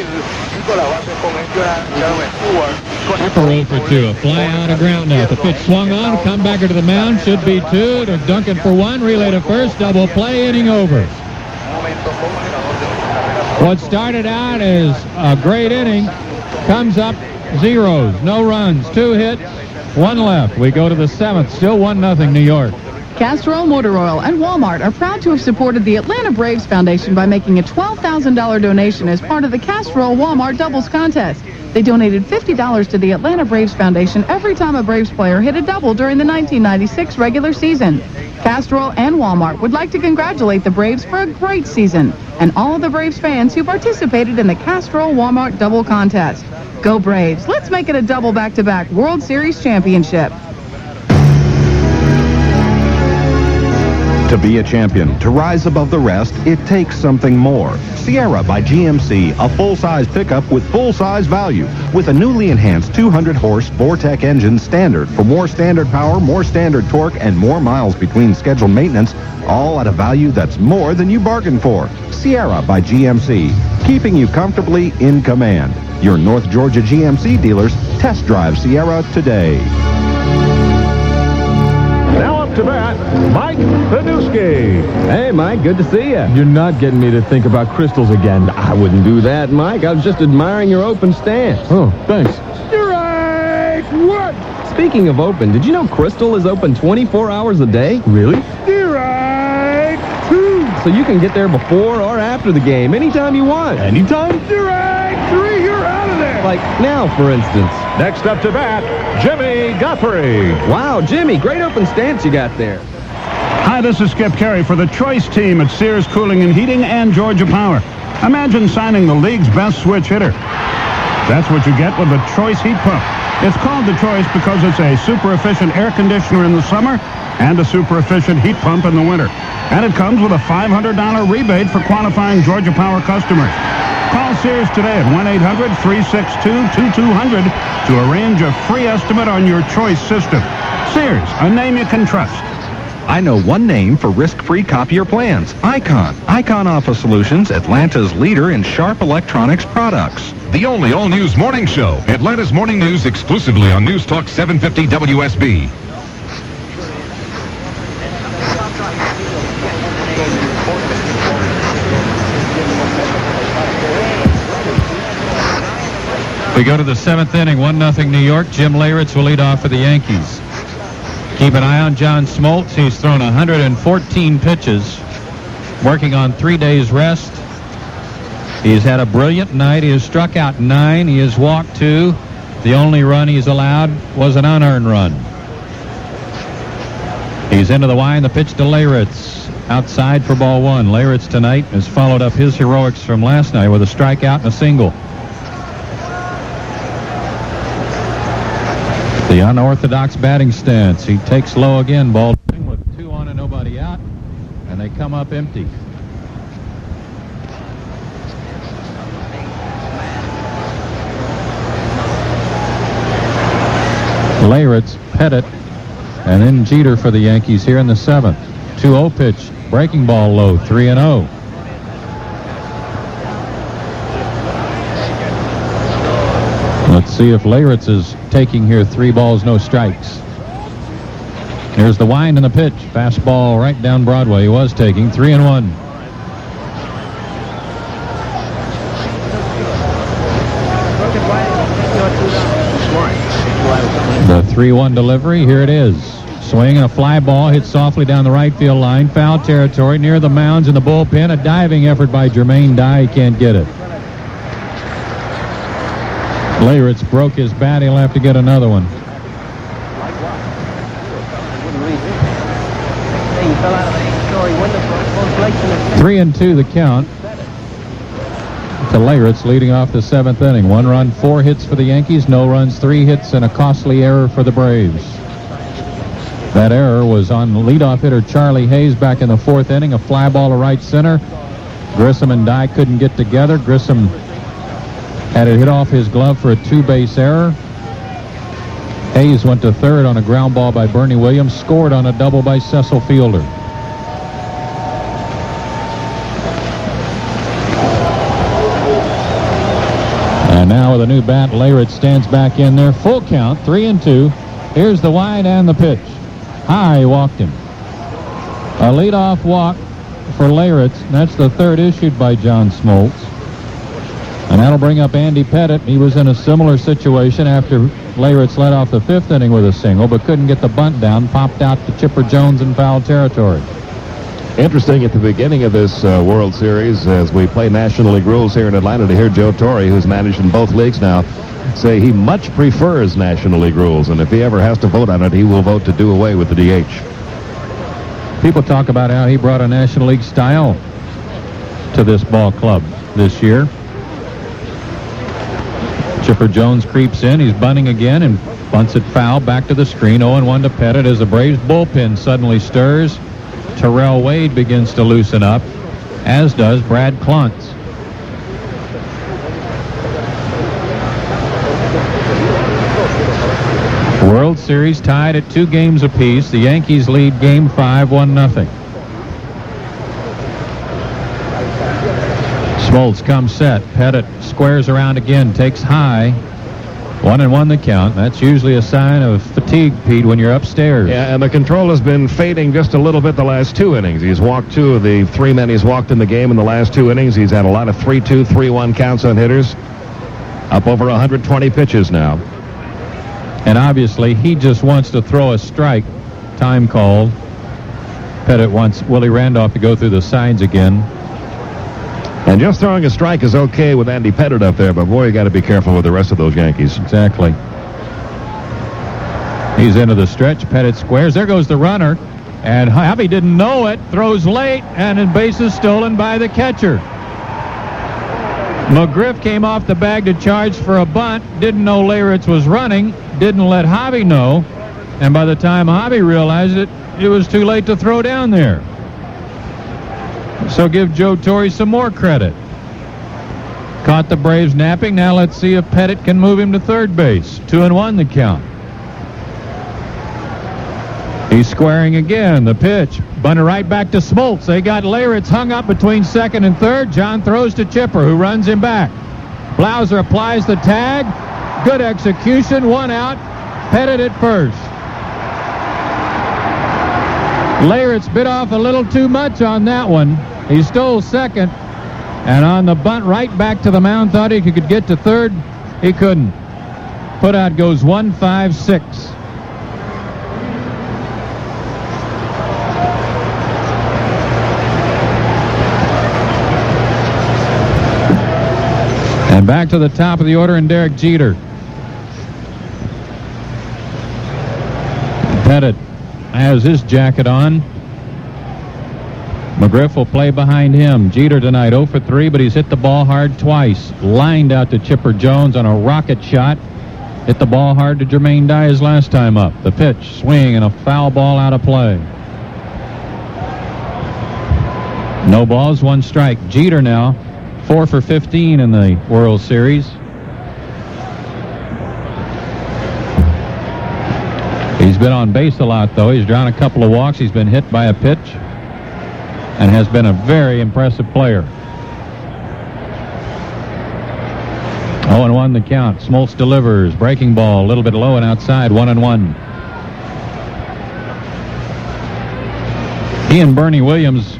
S4: Chipper 0 for 2. A fly out of ground out. The pitch swung on. Come back to the mound. Should be 2 to Duncan for 1. Relay to first. Double play. Inning over. What started out as a great inning comes up zeros. No runs. 2 hits. 1 left. We go to the 7th. Still 1-0 New York.
S15: Castrol Motor Oil and Walmart are proud to have supported the Atlanta Braves Foundation by making a $12,000 donation as part of the Castrol Walmart Doubles Contest. They donated $50 to the Atlanta Braves Foundation every time a Braves player hit a double during the 1996 regular season. Castrol and Walmart would like to congratulate the Braves for a great season and all of the Braves fans who participated in the Castrol Walmart Double Contest. Go Braves. Let's make it a double back-to-back World Series championship.
S1: To be a champion, to rise above the rest, it takes something more. Sierra by GMC, a full-size pickup with full-size value. With a newly enhanced 200-horse Vortec engine standard for more standard power, more standard torque, and more miles between scheduled maintenance, all at a value that's more than you bargained for. Sierra by GMC, keeping you comfortably in command. Your North Georgia GMC dealers, test drive Sierra today.
S11: Now up to bat, Mike Panuski.
S7: Hey, Mike, good to see you. You're not getting me to think about crystals again. I wouldn't do that, Mike. I was just admiring your open stance. Oh, thanks.
S11: Strike one.
S7: Speaking of open, did you know Crystal is open 24 hours a day? Really?
S11: Strike two.
S7: So you can get there before or after the game, anytime you want. Anytime?
S11: Strike three, you're out of there.
S7: Like now, for instance.
S11: Next up to bat, Jimmy Guthrie.
S7: Wow, Jimmy, great open stance you got there.
S13: Hi, this is Skip Caray for the Choice team at Sears Cooling and Heating and Georgia Power. Imagine signing the league's best switch hitter. That's what you get with the Choice heat pump. It's called the Choice because it's a super efficient air conditioner in the summer and a super efficient heat pump in the winter. And it comes with a $500 rebate for qualifying Georgia Power customers. Call Sears today at 1-800-362-2200 to arrange a free estimate on your Choice system. Sears, a name you can trust.
S1: I know one name for risk-free copier plans, Icon. Icon Office Solutions, Atlanta's leader in sharp electronics products.
S14: The only all-news morning show, Atlanta's Morning News, exclusively on News Talk 750 WSB.
S4: We go to the 7th inning, 1-0 New York. Jim Leyritz will lead off for the Yankees. Keep an eye on John Smoltz. He's thrown 114 pitches, working on 3 days rest. He's had a brilliant night. He has struck out 9. He has walked 2. The only run he's allowed was an unearned run. He's into the wind. The pitch to Leyritz. Outside for ball 1. Leyritz tonight has followed up his heroics from last night with a strikeout and a single. The unorthodox batting stance. He takes low again. Ball 2 with 2 on and nobody out. And they come up empty. Leyritz, Pettitte, and then Jeter for the Yankees here in the 7th. 2-0 pitch. Breaking ball low. 3-0. Let's see if Leyritz is taking here 3 balls, no strikes. Here's the wind and the pitch. Fastball right down Broadway. He was taking 3-1. The 3-1 delivery. Here it is. Swing and a fly ball hit softly down the right field line. Foul territory near the mounds in the bullpen. A diving effort by Jermaine Dye. He can't get it. Leyritz broke his bat. He'll have to get another one. 3-2 the count to Leyritz leading off the 7th inning. 1 run, 4 hits for the Yankees. No runs, 3 hits, and a costly error for the Braves. That error was on leadoff hitter Charlie Hayes back in the 4th inning. A fly ball to right center. Grissom and Dye couldn't get together. Grissom had it hit off his glove for a 2-base error. Hayes went to third on a ground ball by Bernie Williams. Scored on a double by Cecil Fielder. And now with a new bat, Leyritz stands back in there. Full count, 3-2. Here's the wind and the pitch. High, walked him. A leadoff walk for Leyritz. That's the 3rd issued by John Smoltz. And that'll bring up Andy Pettitte. He was in a similar situation after Leyritz led off the 5th inning with a single, but couldn't get the bunt down. Popped out to Chipper Jones in foul territory.
S6: Interesting at the beginning of this World Series, as we play National League rules here in Atlanta, to hear Joe Torre, who's managed in both leagues now, say he much prefers National League rules, and if he ever has to vote on it, he will vote to do away with the DH.
S4: People talk about how he brought a National League style to this ball club this year. Chipper Jones creeps in. He's bunting again and bunts it foul back to the screen. 0-1 to Pettitte as the Braves bullpen suddenly stirs. Terrell Wade begins to loosen up, as does Brad Klontz. World Series tied at 2 games apiece. The Yankees lead Game 5, 1-0. Smoltz comes set. Pettitte squares around again, takes high. 1-1 the count. That's usually a sign of fatigue, Pete, when you're upstairs.
S6: Yeah, and the control has been fading just a little bit the last 2 innings. He's walked 2 of the 3 men he's walked in the game in the last 2 innings. He's had a lot of 3-2, 3-1 counts on hitters. Up over 120 pitches now.
S4: And obviously, he just wants to throw a strike. Time called. Pettitte wants Willie Randolph to go through the signs again.
S6: And just throwing a strike is okay with Andy Pettitte up there, but boy, you got to be careful with the rest of those Yankees.
S4: Exactly. He's into the stretch. Pettitte squares. There goes the runner. And Javi didn't know it. Throws late, and then base is stolen by the catcher. McGriff came off the bag to charge for a bunt. Didn't know Leyritz was running. Didn't let Javi know. And by the time Javi realized it, it was too late to throw down there. So give Joe Torre some more credit. Caught the Braves napping. Now let's see if Pettitte can move him to third base. 2-1 the count. He's squaring again. The pitch. Bunted right back to Smoltz. They got Leyritz hung up between second and third. John throws to Chipper, who runs him back. Blauser applies the tag. Good execution. 1 out. Pettitte at first. Leyritz bit off a little too much on that one. He stole second, and on the bunt right back to the mound, thought he could get to third. He couldn't. Put out goes 1-5-6. Back to the top of the order, and Derek Jeter. Pettitte has his jacket on. McGriff will play behind him. Jeter tonight 0 for 3, but he's hit the ball hard twice. Lined out to Chipper Jones on a rocket shot. Hit the ball hard to Jermaine Dye his last time up. The pitch, swing, and a foul ball out of play. No balls, 1 strike. Jeter now 4 for 15 in the World Series. He's been on base a lot, though. He's drawn a couple of walks. He's been hit by a pitch and has been a very impressive player. 0-1 the count. Smoltz delivers. Breaking ball, a little bit low and outside. 1-1. He and Bernie Williams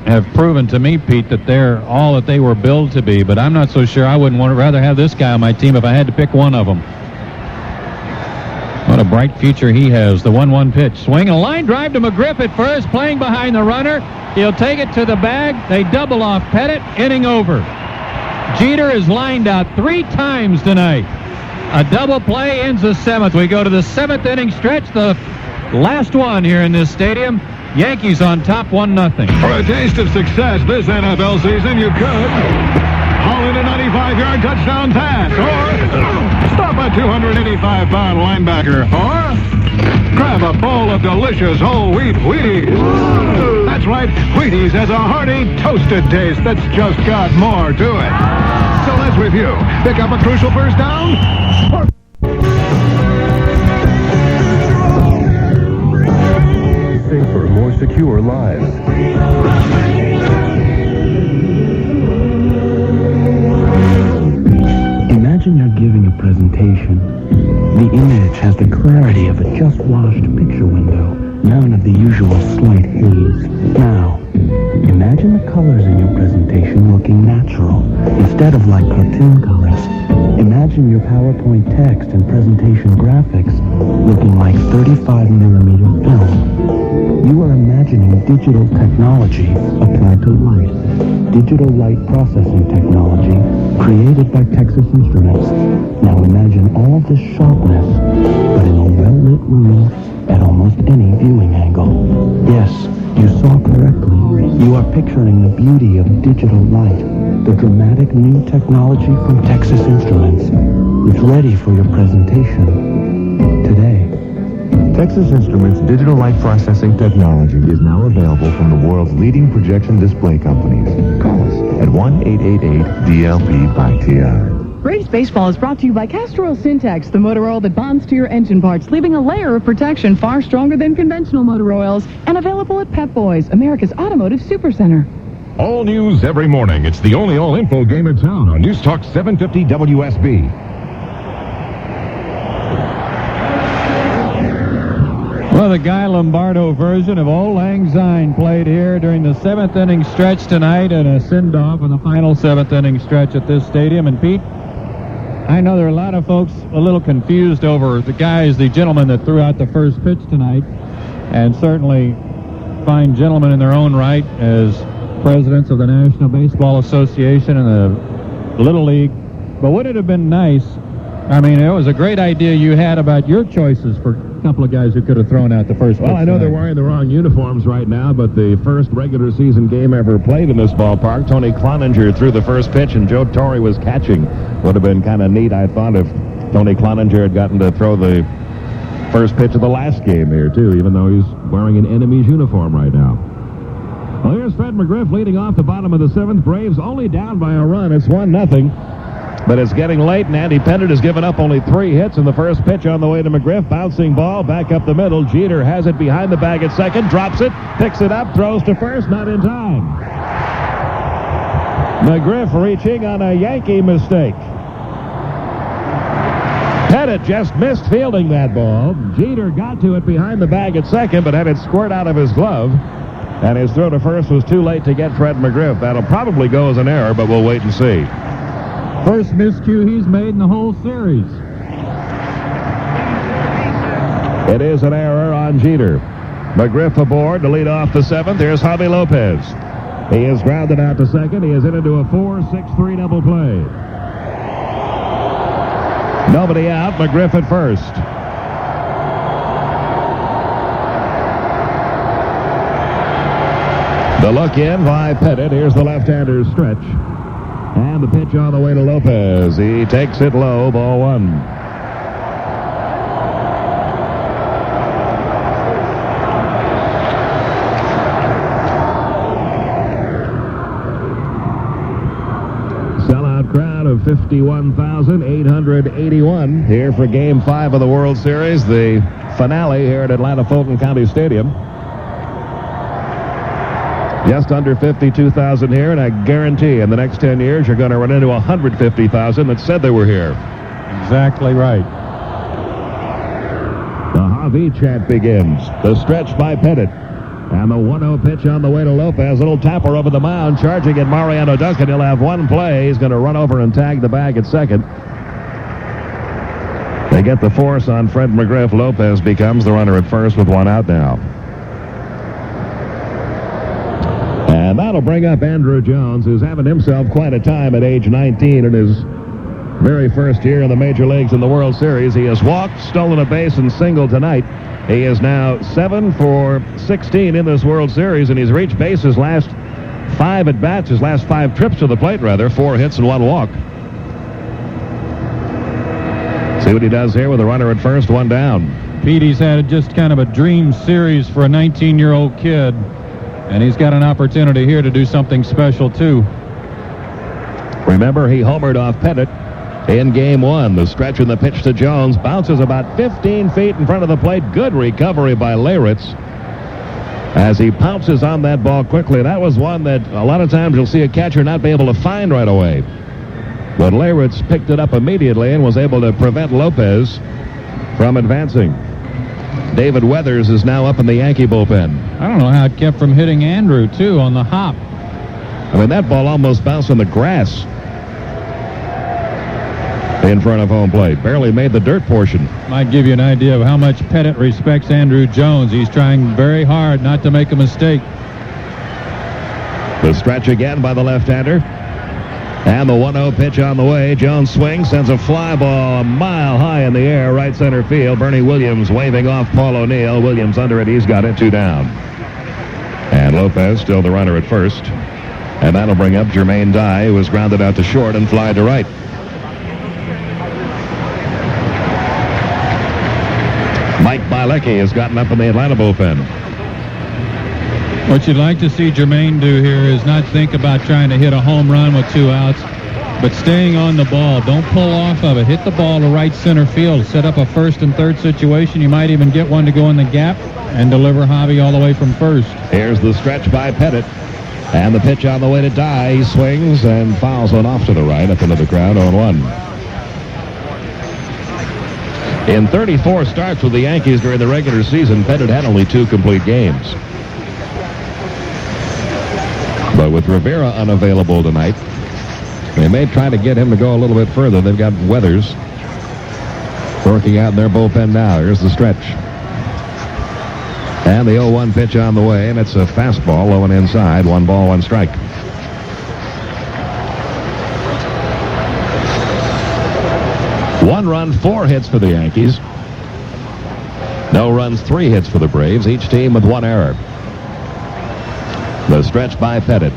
S4: have proven to me, Pete, that they're all that they were billed to be, but I'm not so sure. I wouldn't rather have this guy on my team if I had to pick one of them. What a bright future he has. The 1-1 pitch. Swing and a line drive to McGriff at first, playing behind the runner. He'll take it to the bag. They double off Pettitte. Inning over. Jeter is lined out 3 times tonight. A double play ends the 7th. We go to the 7th inning stretch, the last one here in this stadium. Yankees on top 1-0.
S5: For a taste of success this NFL season, you could haul in a 95-yard touchdown pass, or stop a 285-pound linebacker, or grab a bowl of delicious whole wheat Wheaties. That's right, Wheaties has a hearty, toasted taste that's just got more to it. So let's review. Pick up a crucial first down, or
S2: safer, more secure lives.
S22: Imagine you're giving a presentation. The image has the clarity of a just-washed picture window, none of the usual slight haze. Now, imagine the colors in your presentation looking natural, instead of like cartoon colors. Imagine your PowerPoint text and presentation graphics looking like 35mm film. You are imagining digital technology applied to light. Digital light processing technology created by Texas Instruments. Now imagine all this sharpness, but in a well-lit room at almost any viewing angle. Yes, you saw correctly. You are picturing the beauty of digital light, the dramatic new technology from Texas Instruments. It's ready for your presentation today.
S23: Texas Instruments digital light processing technology is now available from the world's leading projection display companies. Call us at 1-888-DLP-BY-TI.
S15: Braves Baseball is brought to you by Castor Oil Syntex, the motor oil that bonds to your engine parts, leaving a layer of protection far stronger than conventional motor oils, and available at Pep Boys, America's Automotive Supercenter.
S14: All news every morning. It's the only all-info game in town on News Talk 750 WSB.
S4: Well, the Guy Lombardo version of Old Lang Syne played here during the 7th inning stretch tonight, and a send-off in the final 7th inning stretch at this stadium. And Pete, I know there are a lot of folks a little confused over the gentlemen that threw out the first pitch tonight, and certainly fine gentlemen in their own right as presidents of the National Baseball Association and the Little League. But would it have been nice? I mean, it was a great idea you had about your choices for a couple of guys who could have thrown out the first pitch.
S6: Well, I know they're wearing the wrong uniforms right now, but the first regular season game ever played in this ballpark, Tony Cloninger threw the first pitch and Joe Torre was catching. Would have been kind of neat, I thought, if Tony Cloninger had gotten to throw the first pitch of the last game here, too, even though he's wearing an enemy's uniform right now. Well, here's Fred McGriff leading off the bottom of the 7th. Braves only down by a run. It's 1-0. But it's getting late, and Andy Pettitte has given up only 3 hits in the first pitch on the way to McGriff. Bouncing ball back up the middle. Jeter has it behind the bag at second, drops it, picks it up, throws to first, not in time. McGriff reaching on a Yankee mistake. Pettitte just missed fielding that ball. Jeter got to it behind the bag at second, but had it squirt out of his glove. And his throw to first was too late to get Fred McGriff. That'll probably go as an error, but we'll wait and see.
S4: First miscue he's made in the whole series.
S6: It is an error on Jeter. McGriff aboard to lead off the 7th. Here's Javi Lopez. He is grounded out to second. He is in into a 4-6-3 double play. Nobody out. McGriff at first. The look in by Pettitte. Here's the left-hander's stretch. And the pitch on the way to Lopez. He takes it low, ball one. Sellout crowd of 51,881 here for Game 5 of the World Series, the finale here at Atlanta Fulton County Stadium. Just under 52,000 here, and I guarantee in the next 10 years you're going to run into 150,000 that said they were here.
S4: Exactly right.
S6: The Javi chant begins. The stretch by Pettitte. And the 1-0 pitch on the way to Lopez. Little tapper over the mound, charging at Mariano Duncan. He'll have one play. He's going to run over and tag the bag at second. They get the force on Fred McGriff. Lopez becomes the runner at first with one out now. And that'll bring up Andrew Jones, who's having himself quite a time at age 19 in his very first year in the major leagues in the World Series. He has walked, stolen a base, and singled tonight. He is now 7 for 16 in this World Series, and he's reached base his last 5 at-bats, his last 5 trips to the plate, rather. 4 hits and 1 walk. See what he does here with a runner at first, 1 down.
S4: Petey's had just kind of a dream series for a 19-year-old kid, and he's got an opportunity here to do something special, too.
S6: Remember, he homered off Pettitte in Game 1. The stretch and the pitch to Jones bounces about 15 feet in front of the plate. Good recovery by Leyritz as he pounces on that ball quickly. That was one that a lot of times you'll see a catcher not be able to find right away. But Leyritz picked it up immediately and was able to prevent Lopez from advancing. David Weathers is now up in the Yankee bullpen.
S4: I don't know how it kept from hitting Andrew, too, on the hop.
S6: I mean, that ball almost bounced on the grass in front of home plate. Barely made the dirt portion.
S4: Might give you an idea of how much Pettitte respects Andrew Jones. He's trying very hard not to make a mistake.
S6: The stretch again by the left-hander. And the 1-0 pitch on the way. Jones swings, sends a fly ball a mile high in the air, right center field. Bernie Williams waving off Paul O'Neill. Williams under it. He's got it, 2 down. And Lopez still the runner at first. And that'll bring up Jermaine Dye, who was grounded out to short and fly to right. Mike Bilecki has gotten up in the Atlanta bullpen.
S4: What you'd like to see Jermaine do here is not think about trying to hit a home run with 2 outs, but staying on the ball. Don't pull off of it. Hit the ball to right center field. Set up a first and third situation. You might even get one to go in the gap and deliver Javi all the way from first.
S6: Here's the stretch by Pettitte. And the pitch on the way to Dye. He swings and fouls one off to the right up into the crowd, 0-1. In 34 starts with the Yankees during the regular season, Pettitte had only 2 complete games. But with Rivera unavailable tonight, they may try to get him to go a little bit further. They've got Weathers working out in their bullpen now. Here's the stretch. And the 0-1 pitch on the way, and it's a fastball low and inside. 1 ball, 1 strike. One run, 4 hits for the Yankees. No runs, 3 hits for the Braves. Each team with 1 error. The stretch by Pettitte.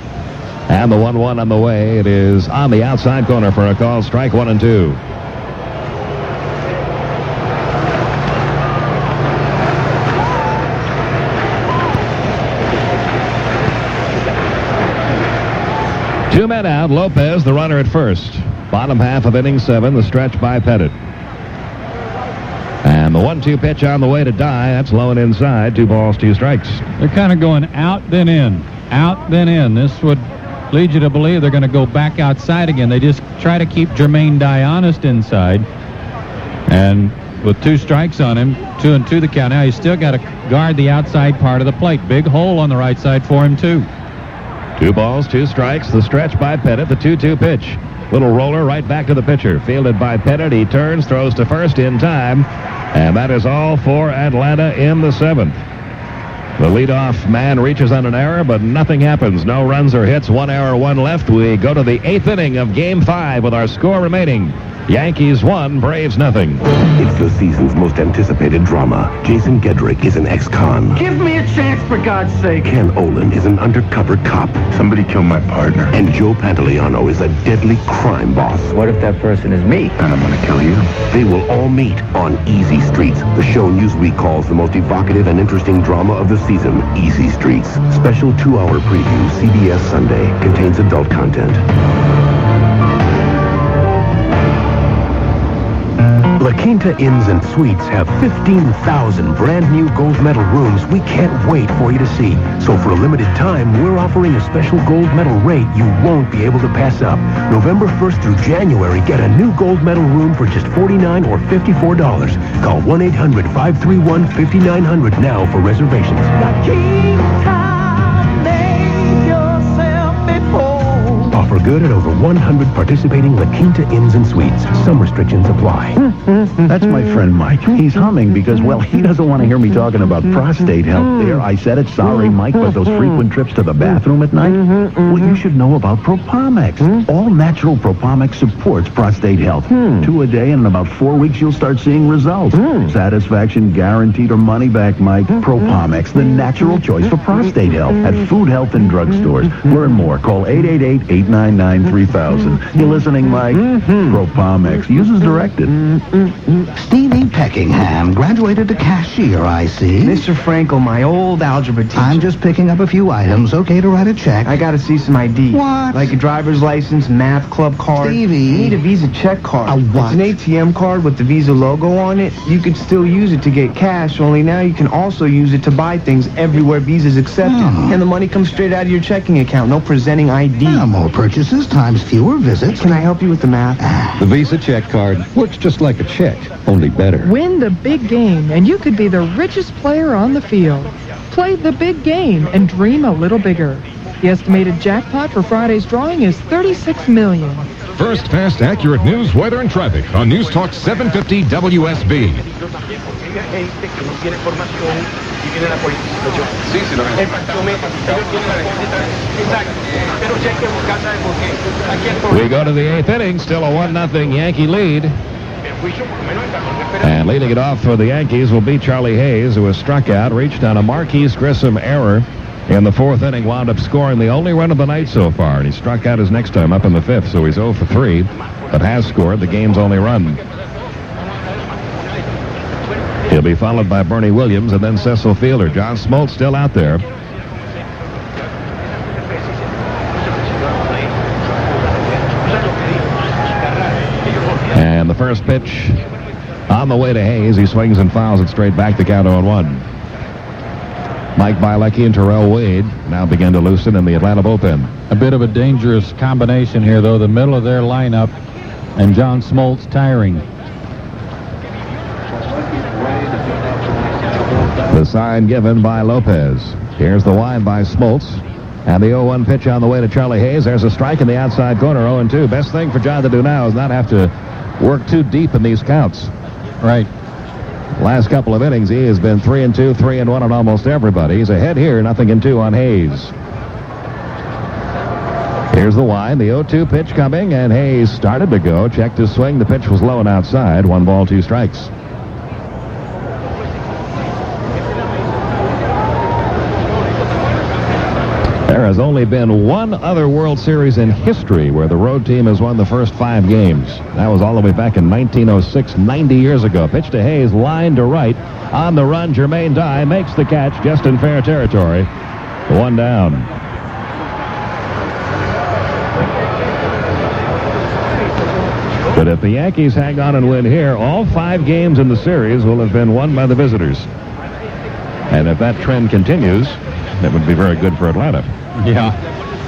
S6: And the 1-1 on the way. It is on the outside corner for a call. Strike 1 and 2. Two men out. Lopez, the runner at first. Bottom half of inning 7. The stretch by Pettitte. And the 1-2 pitch on the way to Dye. That's low and inside. 2 balls, 2 strikes.
S4: They're kind of going out, then in. Out, then in. This would lead you to believe they're going to go back outside again. They just try to keep Jermaine Dye honest inside. And with 2 strikes on him, 2-2 the count. Now he's still got to guard the outside part of the plate. Big hole on the right side for him, too.
S6: 2 balls, 2 strikes. The stretch by Pettitte. The 2-2 pitch. Little roller right back to the pitcher. Fielded by Pettitte. He turns, throws to first in time. And that is all for Atlanta in the 7th. The leadoff man reaches on an error, but nothing happens. No runs or hits. 1 error, 1 left. We go to the 8th inning of Game 5 with our score remaining
S14: Yankees 1, Braves nothing.
S2: It's the season's most anticipated drama. Jason Gedrick is an ex-con.
S18: Give me a chance, for God's sake.
S2: Ken Olin is an undercover cop. Somebody killed my partner. And Joe Pantoliano is a deadly crime boss.
S18: What if that person is me?
S2: And I'm going to kill you. They will all meet on Easy Streets, the show Newsweek calls the most evocative and interesting drama of the season. Easy Streets. Special 2-hour preview, CBS Sunday. Contains adult content. La Quinta Inns and Suites have 15,000 brand new gold medal rooms we can't wait for you to see. So for a limited time, we're offering a special gold medal rate you won't be able to pass up. November 1st through January, get a new gold medal room for just $49 or $54. Call 1-800-531-5900 now for reservations.
S18: La Quinta, make yourself at home.
S2: Offer good at over 100 participating La Quinta Inns and Suites. Some restrictions apply.
S1: That's my friend Mike. He's humming because, well, he doesn't want to hear me talking about prostate health there. I said it. Sorry, Mike, but those frequent trips to the bathroom at night? Well, you should know about Propomex. All natural Propomex supports prostate health. 2 a day, and in about 4 weeks, you'll start seeing results. Satisfaction guaranteed or money back, Mike. Propomex, the natural choice for prostate health at food, health, and drug stores. Learn more. Call 888-899-3000. You listening, Mike? Propomex. Use as directed.
S19: Stevie Peckingham graduated to cashier, I see.
S18: Mr. Frankel, my old algebra teacher.
S19: I'm just picking up a few items. Okay to write a check?
S18: I gotta see some ID.
S19: What?
S18: Like a driver's license, math club card.
S19: Stevie.
S18: You need a Visa check card.
S19: A what?
S18: It's an ATM card with the Visa logo on it. You could still use it to get cash, only now you can also use it to buy things everywhere Visa's accepted. And the money comes straight out of your checking account. No presenting ID.
S19: More purchases times fewer visits.
S18: Can I help you with the math?
S5: The Visa check card works just like a check, only better.
S16: Win the big game, and you could be the richest player on the field. Play the big game and dream a little bigger. The estimated jackpot for Friday's drawing is $36 million.
S14: First, fast, accurate news, weather, and traffic on News Talk 750 WSB. We go to the 8th inning, still a 1-0 Yankee lead. And leading it off for the Yankees will be Charlie Hayes, who was struck out, reached on a Marquise Grissom error in the 4th inning, wound up scoring the only run of the night so far, and he struck out his next time up in the 5th, so he's 0 for 3, but has scored the game's only run. He'll be followed by Bernie Williams and then Cecil Fielder. John Smoltz still out there. And the first pitch on the way to Hayes. He swings and fouls it straight back, the count 0-1. Mike Bilecki and Terrell Wade now begin to loosen in the Atlanta bullpen.
S4: A bit of a dangerous combination here, though. The middle of their lineup and John Smoltz tiring.
S6: The sign given by Lopez. Here's the wind by Smoltz. And the 0-1 pitch on the way to Charlie Hayes. There's a strike in the outside corner, 0-2. Best thing for John to do now is not have to work too deep in these counts.
S4: Right.
S6: Last couple of innings, he has been 3-2, 3-1 on almost everybody. He's ahead here, 0-2 on Hayes. Here's the wind, the 0-2 pitch coming, and Hayes started to go, checked his swing. The pitch was low and outside. 1 ball, 2 strikes. There has only been one other World Series in history where the road team has won the first 5 games. That was all the way back in 1906, 90 years ago. Pitch to Hayes, line to right. On the run, Jermaine Dye makes the catch just in fair territory. 1 down. But if the Yankees hang on and win here, all 5 games in the series will have been won by the visitors. And if that trend continues, that would be very good for Atlanta.
S4: Yeah.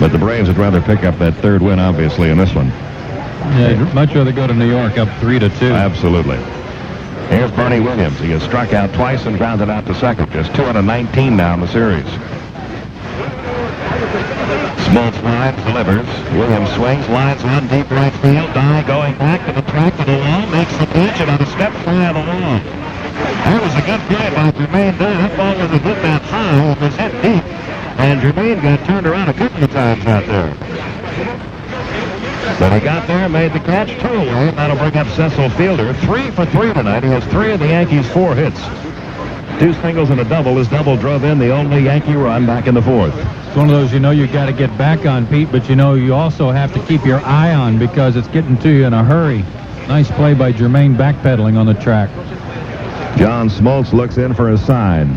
S6: But the Braves would rather pick up that 3rd win, obviously, in this one.
S4: Yeah, I'd much rather go to New York up 3-2.
S6: Absolutely. Here's Bernie Williams. He has struck out twice and grounded out to second. Just 2 out of 19 now in the series. Smoltz lines, delivers. Williams swings, lines one deep right field. Dye going back to the track to the wall, makes the catch, and on a step fly of the wall. That was a good play by Jermaine Dye. That ball was a good that high and was hit deep. And Jermaine got turned around a couple of times out there. But he got there, made the catch, 2 away. That'll bring up Cecil Fielder. 3 for 3 tonight. He has 3 of the Yankees' 4 hits. 2 singles and a double. His double drove in the only Yankee run back in the 4th.
S4: It's one of those you got to get back on, Pete, but you also have to keep your eye on because it's getting to you in a hurry. Nice play by Jermaine backpedaling on the track.
S6: John Smoltz looks in for a sign.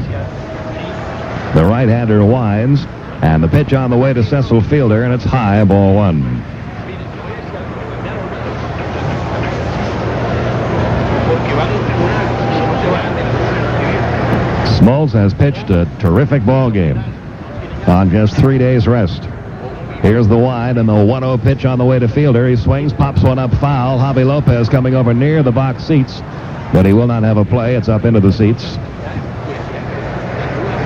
S6: The right-hander winds, and the pitch on the way to Cecil Fielder, and it's high, ball 1. Smoltz has pitched a terrific ball game on just 3 days rest. Here's the wide and the 1-0 pitch on the way to Fielder. He swings, pops one up foul. Javi Lopez coming over near the box seats, but he will not have a play. It's up into the seats.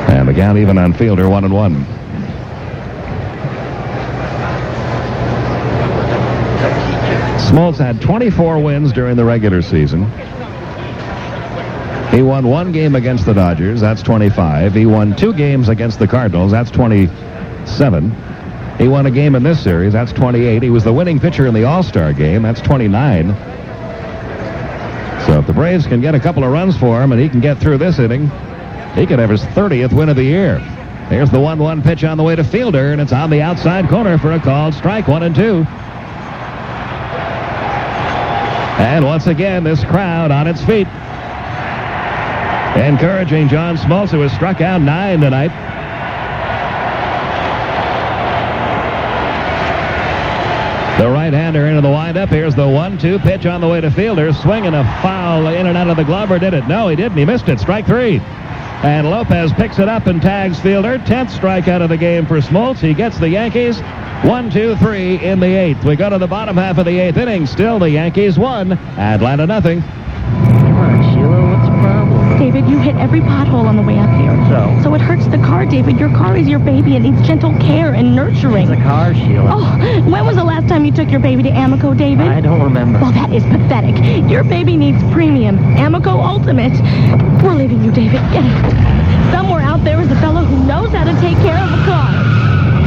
S6: And the count even on Fielder, 1-1. Smoltz had 24 wins during the regular season. He won 1 game against the Dodgers. That's 25. He won 2 games against the Cardinals. That's 27. He won a game in this series. That's 28. He was the winning pitcher in the All-Star game. That's 29. So if the Braves can get a couple of runs for him and he can get through this inning, he could have his 30th win of the year. Here's the 1-1 pitch on the way to Fielder, and it's on the outside corner for a called strike, 1-2. And once again, this crowd on its feet, encouraging John Smoltz, who has struck out 9 tonight. The right-hander into the windup. Here's the 1-2 pitch on the way to Fielder. Swinging a foul in and out of the glove, or did it? No, he didn't. He missed it. Strike 3. And Lopez picks it up and tags Fielder. 10th strikeout of the game for Smoltz. He gets the Yankees 1-2-3 in the 8th. We go to the bottom half of the 8th inning. Still the Yankees 1, Atlanta nothing.
S8: Come on, Sheila, what's the problem? David, you hit every pothole on the way up here. So it hurts the car, David. Your car is your baby. It needs gentle care and nurturing.
S10: It's a car, Sheila.
S8: Oh, when was the last time you took your baby to Amico, David?
S10: I don't remember.
S8: Well, that is pathetic. Your baby needs premium. Amico Ultimate. We're leaving you, David. Somewhere out there is a fellow who knows how to take care of a car.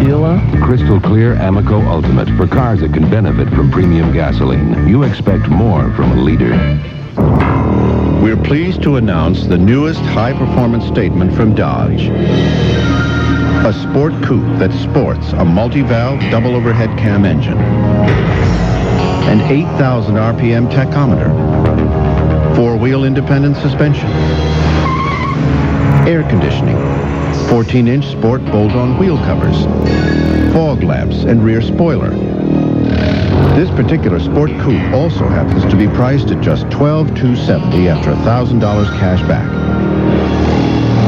S10: Sheila?
S20: Crystal clear Amico Ultimate for cars that can benefit from premium gasoline. You expect more from a leader.
S24: We're pleased to announce the newest high-performance statement from Dodge. A sport coupe that sports a multi-valve double overhead cam engine, an 8,000 RPM tachometer, 4-wheel independent suspension, air conditioning, 14-inch sport bolt-on wheel covers, fog lamps, and rear spoiler. This particular sport coupe also happens to be priced at just $12,270 after $1,000 cash back.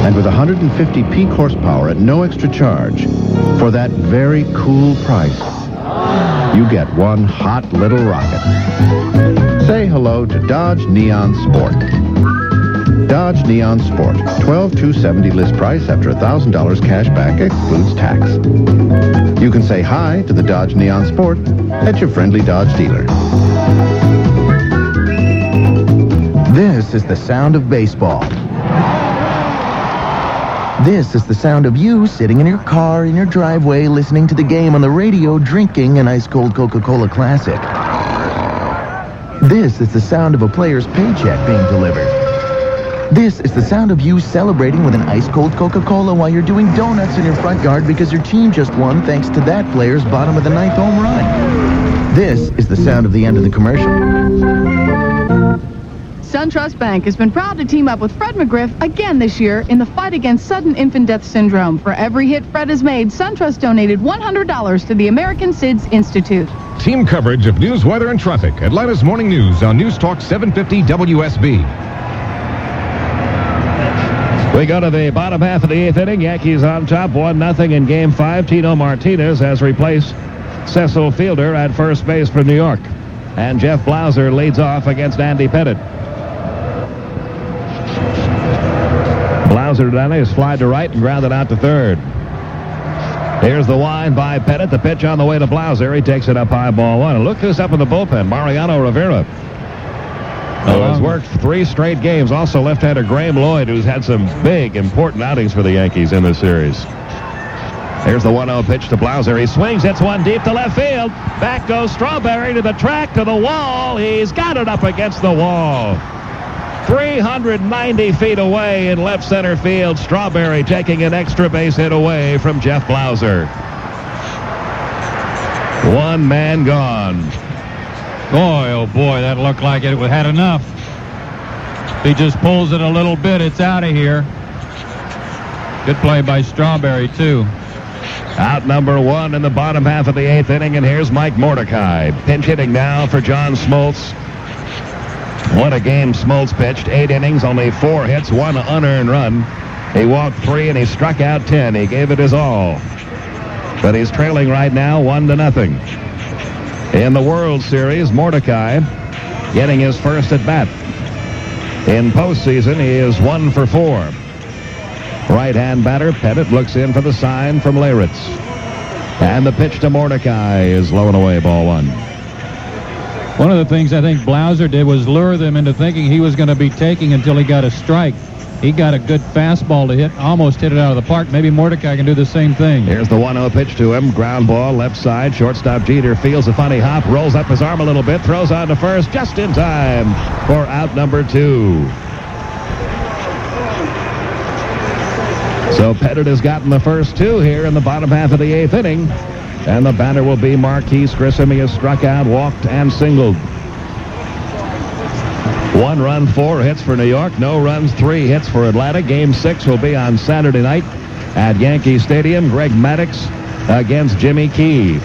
S24: And with 150 peak horsepower at no extra charge, for that very cool price, you get one hot little rocket. Say hello to Dodge Neon Sport. Dodge Neon Sport, $12,270 list price after $1,000 cash back, excludes tax. You can say hi to the Dodge Neon Sport at your friendly Dodge dealer.
S25: This is the sound of baseball. This is the sound of you sitting in your car, in your driveway, listening to the game on the radio, drinking an ice-cold Coca-Cola Classic. This is the sound of a player's paycheck being delivered. This is the sound of you celebrating with an ice-cold Coca-Cola while you're doing donuts in your front yard because your team just won thanks to that player's bottom of the 9th home run. This is the sound of the end of the commercial.
S15: SunTrust Bank has been proud to team up with Fred McGriff again this year in the fight against sudden infant death syndrome. For every hit Fred has made, SunTrust donated $100 to the American SIDS Institute.
S11: Team coverage of news, weather, and traffic. Atlanta's Morning News on News Talk 750 WSB.
S6: We go to the bottom half of the 8th inning. Yankees on top, 1-0 in Game 5. Tino Martinez has replaced Cecil Fielder at first base for New York. And Jeff Blauser leads off against Andy Pettitte. Blauser down there, slide to right and grounded out to third. Here's the wind by Pettitte. The pitch on the way to Blauser. He takes it up high, ball 1. And look who's up in the bullpen, Mariano Rivera, who has worked 3 straight games. Also left-hander Graham Lloyd, who's had some big, important outings for the Yankees in this series. Here's the 1-0 pitch to Blauser. He swings, hits one deep to left field. Back goes Strawberry to the track, to the wall. He's got it up against the wall. 390 feet away in left center field. Strawberry taking an extra base hit away from Jeff Blauser. One man gone.
S4: Boy, oh boy, that looked like it had enough. He just pulls it a little bit. It's out of here. Good play by Strawberry, too.
S6: Out number one in the bottom half of the 8th inning, and here's Mike Mordecai. Pinch hitting now for John Smoltz. What a game Smoltz pitched. 8 innings, only 4 hits, 1 unearned run. He walked 3 and he struck out 10. He gave it his all. But he's trailing right now 1-0. In the World Series, Mordecai getting his first at bat. In postseason, he is 1 for 4. Right-hand batter, Pettitte, looks in for the sign from Leyritz. And the pitch to Mordecai is low and away, ball 1.
S4: One of the things I think Blauser did was lure them into thinking he was going to be taking until he got a strike. He got a good fastball to hit, almost hit it out of the park. Maybe Mordecai can do the same thing.
S6: Here's the 1-0 pitch to him. Ground ball, left side. Shortstop Jeter feels a funny hop, rolls up his arm a little bit, throws on to first just in time for out number 2. So Pettitte has gotten the first 2 here in the bottom half of the 8th inning. And the batter will be Marquise Grissom. He has struck out, walked, and singled. 1 run, 4 hits for New York. No runs, 3 hits for Atlanta. Game 6 will be on Saturday night at Yankee Stadium. Greg Maddux against Jimmy Key.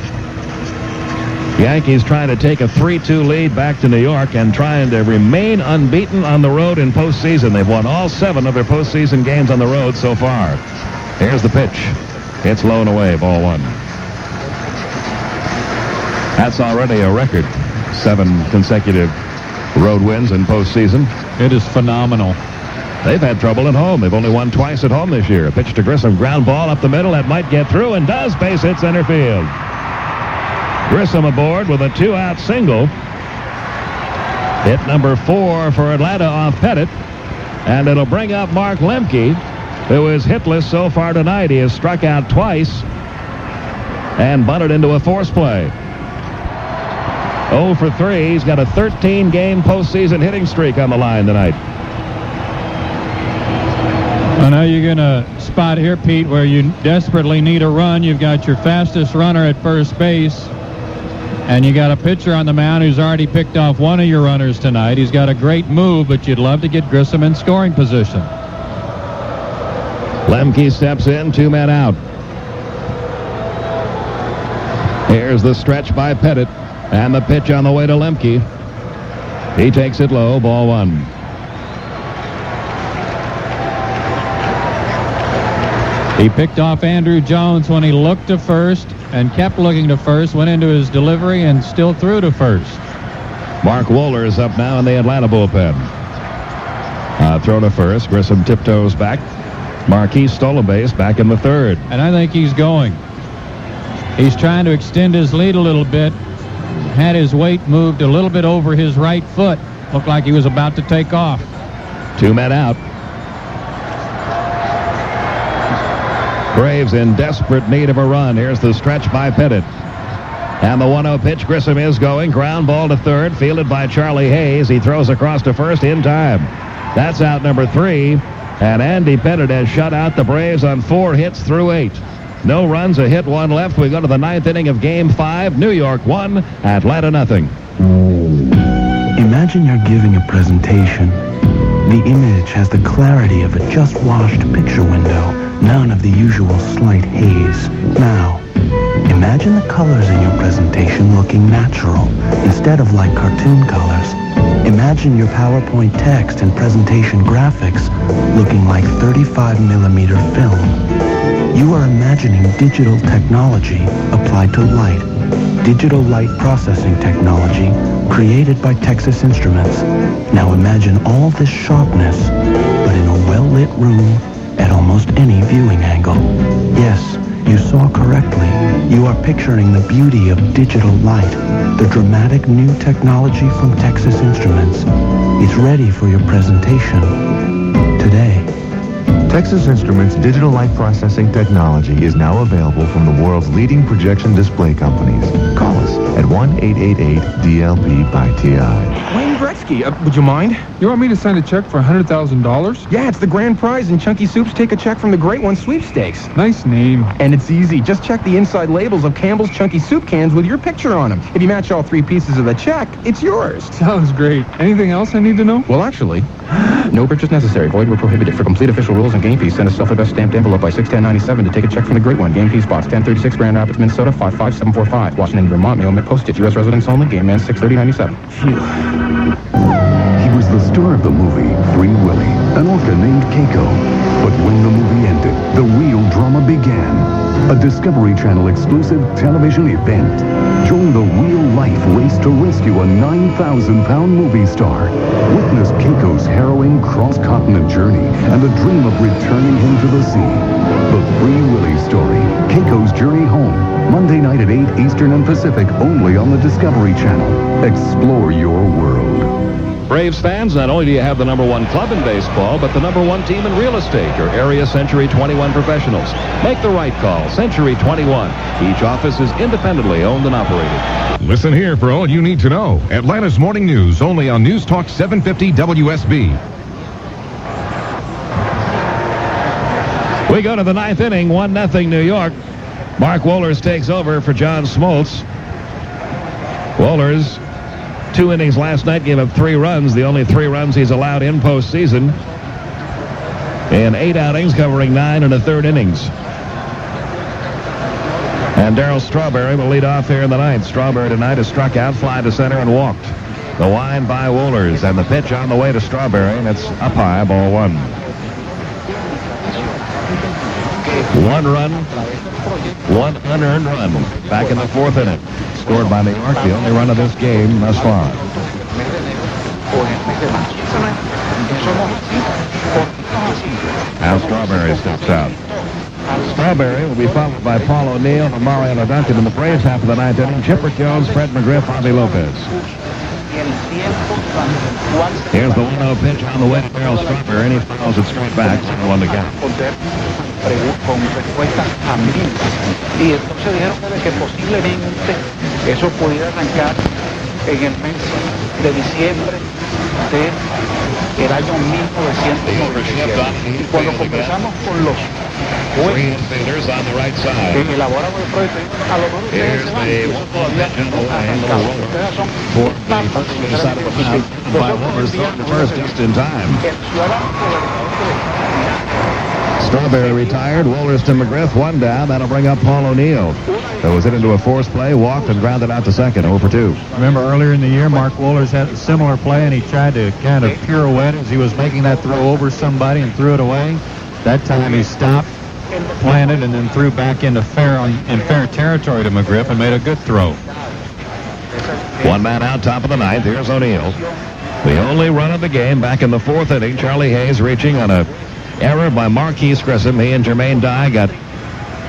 S6: Yankees trying to take a 3-2 lead back to New York and trying to remain unbeaten on the road in postseason. They've won all 7 of their postseason games on the road so far. Here's the pitch. It's low and away, ball 1. That's already a record. 7 consecutive road wins in postseason.
S4: It is phenomenal.
S6: They've had trouble at home. They've only won twice at home this year. A pitch to Grissom, ground ball up the middle. That might get through and does. Base hit center field. Grissom aboard with a 2-out single. Hit number 4 for Atlanta off Pettitte. And it'll bring up Mark Lemke, who is hitless so far tonight. He has struck out twice and bunted into a force play. 0 for 3. He's got a 13-game postseason hitting streak on the line tonight.
S4: I know you're going to spot here, Pete, where you desperately need a run. You've got your fastest runner at first base, and you got a pitcher on the mound who's already picked off one of your runners tonight. He's got a great move, but you'd love to get Grissom in scoring position.
S6: Lemke steps in, 2 men out. Here's the stretch by Pettitte. And the pitch on the way to Lemke. He takes it low, ball 1.
S4: He picked off Andrew Jones when he looked to first and kept looking to first, went into his delivery and still threw to first.
S6: Mark Wohler is up now in the Atlanta bullpen. Throw to first. Grissom tiptoes back. Marquis stole a base back in the 3rd.
S4: And I think he's going. He's trying to extend his lead a little bit. Had his weight moved a little bit over his right foot. Looked like he was about to take off.
S6: 2 men out. Braves in desperate need of a run. Here's the stretch by Pettitte. And the 1-0 pitch. Grissom is going. Ground ball to 3rd. Fielded by Charlie Hayes. He throws across to first in time. That's out number 3. And Andy Pettitte has shut out the Braves on 4 hits through 8. No runs, a hit, 1 left. We go to the 9th inning of Game 5. New York 1, Atlanta 0.
S22: Imagine you're giving a presentation. The image has the clarity of a just-washed picture window, none of the usual slight haze. Now, imagine the colors in your presentation looking natural instead of like cartoon colors. Imagine your PowerPoint text and presentation graphics looking like 35mm film. You are imagining digital technology applied to light. Digital light processing technology created by Texas Instruments. Now imagine all this sharpness, but in a well-lit room at almost any viewing angle. Yes, you saw correctly. You are picturing the beauty of digital light, the dramatic new technology from Texas Instruments. It's ready for your presentation today.
S3: Texas Instruments' digital light processing technology is now available from the world's leading projection display companies. Call us at 1-888-DLP-by-TI.
S9: Wayne Gretzky, would you mind? You want me to sign a check for $100,000? Yeah, it's the grand prize in Chunky Soup's Take a Check from the Great One sweepstakes. Nice name. And it's easy. Just check the inside labels of Campbell's Chunky Soup cans with your picture on them. If you match all 3 pieces of the check, it's yours. Sounds great. Anything else I need to know? Well, actually, no purchase necessary. Void where prohibited. For complete official rules and game fees, send a self-addressed stamped envelope by 61097 to Take a Check from the Great One. Game fee spots 1036 Grand Rapids, Minnesota 55745. Washington, Vermont. Mail postage. U.S. residents only. Game man 63097.
S20: Phew. He was the star of the movie Free Willy, an orca named Keiko. But when the movie ended, the real drama began. A Discovery Channel exclusive television event. Join the real-life race to rescue a 9,000-pound movie star. Witness Keiko's harrowing cross-continent journey and the dream of returning him to the sea. The Free Willy story, Keiko's Journey Home. Monday night at 8 Eastern and Pacific, only on the Discovery Channel. Explore your world.
S6: Braves fans, not only do you have the #1 club in baseball, but the #1 team in real estate, your area Century 21 professionals. Make the right call, Century 21. Each office is independently owned and operated.
S11: Listen here for all you need to know. Atlanta's Morning News, only on News Talk 750 WSB.
S6: We go to the 9th inning, 1-0 New York. Mark Wohlers takes over for John Smoltz. Wohlers, 2 innings last night, gave up 3 runs, the only 3 runs he's allowed in postseason. In 8 outings, covering 9 1/3 innings. And Darryl Strawberry will lead off here in the 9th. Strawberry tonight has struck out, fly to center, and walked. The wind by Wohlers, and the pitch on the way to Strawberry, and it's up high, ball 1. 1 run, 1 unearned run, back in the 4th inning. Scored by New York, the only run of this game thus far. Now Strawberry steps out. Strawberry will be followed by Paul O'Neill and Mariano Duncan in the Braves half of the 9th inning. Chipper Jones, Fred McGriff, Javi Lopez. Here's the 1-0 pitch on the way to Darryl Strawberry, and he fouls it straight back, 1 to count.
S12: Con respuestas ambiguas. Y entonces dijeron que posiblemente eso pudiera arrancar en el mes de diciembre del año 1997. Y cuando conversamos con los jueces que elaboran el proyecto, a lo mejor ustedes se van y eso todavía no ha arrancado. Ustedes son papas.
S6: Strawberry retired. Wohlers to McGriff. 1 down. That'll bring up Paul O'Neill. That was hit into a forced play, walked, and grounded out to second. 0 for 2.
S4: Remember earlier in the year, Mark Wohlers had a similar play, and he tried to kind of pirouette as he was making that throw over somebody and threw it away. That time he stopped, planted, and then threw back into fair territory to McGriff and made a good throw.
S6: 1 man out, top of the 9th. Here's O'Neill. The only run of the game back in the 4th inning. Charlie Hayes reaching on a error by Marquise Grissom. He and Jermaine Dye got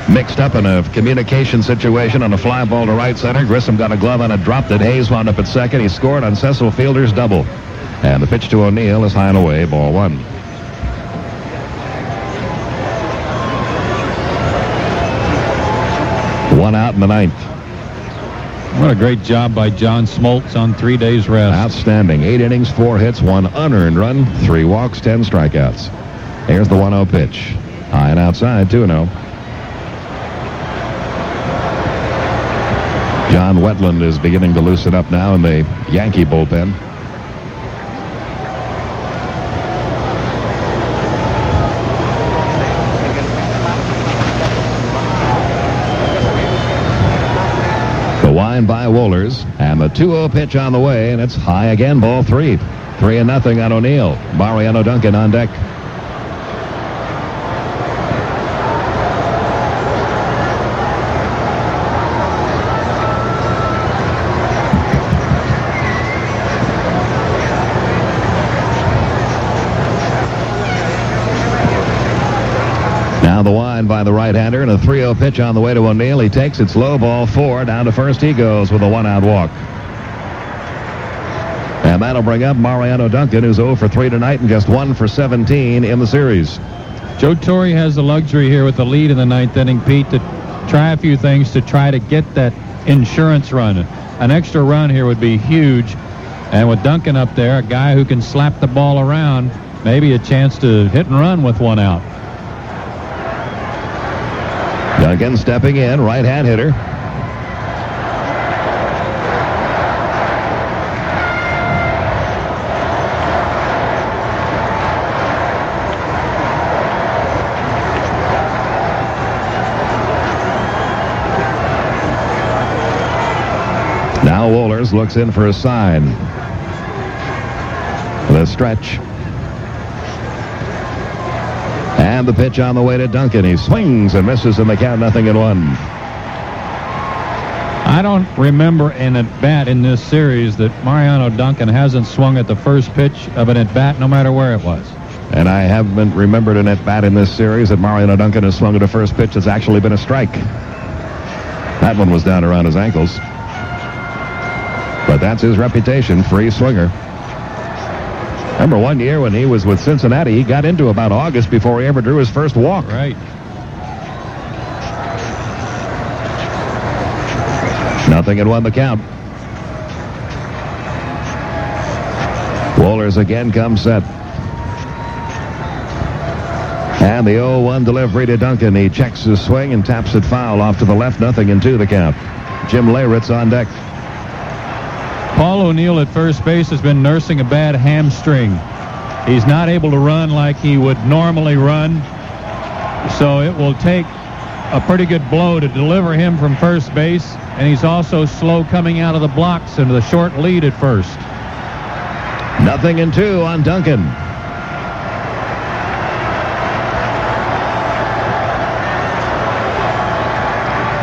S6: mixed up in a communication situation on a fly ball to right center. Grissom got a glove on it, dropped it. Hayes wound up at second. He scored on Cecil Fielder's double. And the pitch to O'Neill is high and away, ball 1. One out in the 9th.
S4: What a great job by John Smoltz on 3 days rest.
S6: Outstanding. 8 innings, 4 hits, 1 unearned run, 3 walks, 10 strikeouts. Here's the 1-0 pitch. High and outside, 2-0. John Wetland is beginning to loosen up now in the Yankee bullpen. The wind by Wohlers, and the 2-0 pitch on the way, and it's high again, ball 3. 3-0 on O'Neill. Mariano Duncan on deck. Now the wind by the right-hander, and a 3-0 pitch on the way to O'Neill. He takes it slow, ball 4. Down to first he goes with a 1-out walk. And that'll bring up Mariano Duncan, who's 0 for 3 tonight and just 1 for 17 in the series.
S4: Joe Torre has the luxury here with the lead in the ninth inning, Pete, to try a few things to try to get that insurance run. An extra run here would be huge. And with Duncan up there, a guy who can slap the ball around, maybe a chance to hit and run with one out.
S6: Duncan stepping in, right-hand hitter. Now Wohlers looks in for a sign. The stretch. And the pitch on the way to Duncan. He swings and misses in the count, 0-1.
S4: I don't remember an at-bat in this series that Mariano Duncan hasn't swung at the first pitch of an at-bat, no matter where it was.
S6: And I haven't remembered an at-bat in this series that Mariano Duncan has swung at a first pitch that's actually been a strike. That one was down around his ankles. But that's his reputation, free swinger. Remember one year when he was with Cincinnati, he got into about August before he ever drew his first walk.
S4: Right.
S6: 0-1 the count. Wohlers again comes set. And the 0-1 delivery to Duncan. He checks his swing and taps it foul off to the left, 0-2 the count. Jim Leyritz on deck.
S4: Paul O'Neill at first base has been nursing a bad hamstring. He's not able to run like he would normally run, so it will take a pretty good blow to deliver him from first base, and he's also slow coming out of the blocks into the short lead at first.
S6: 0-2 on Duncan.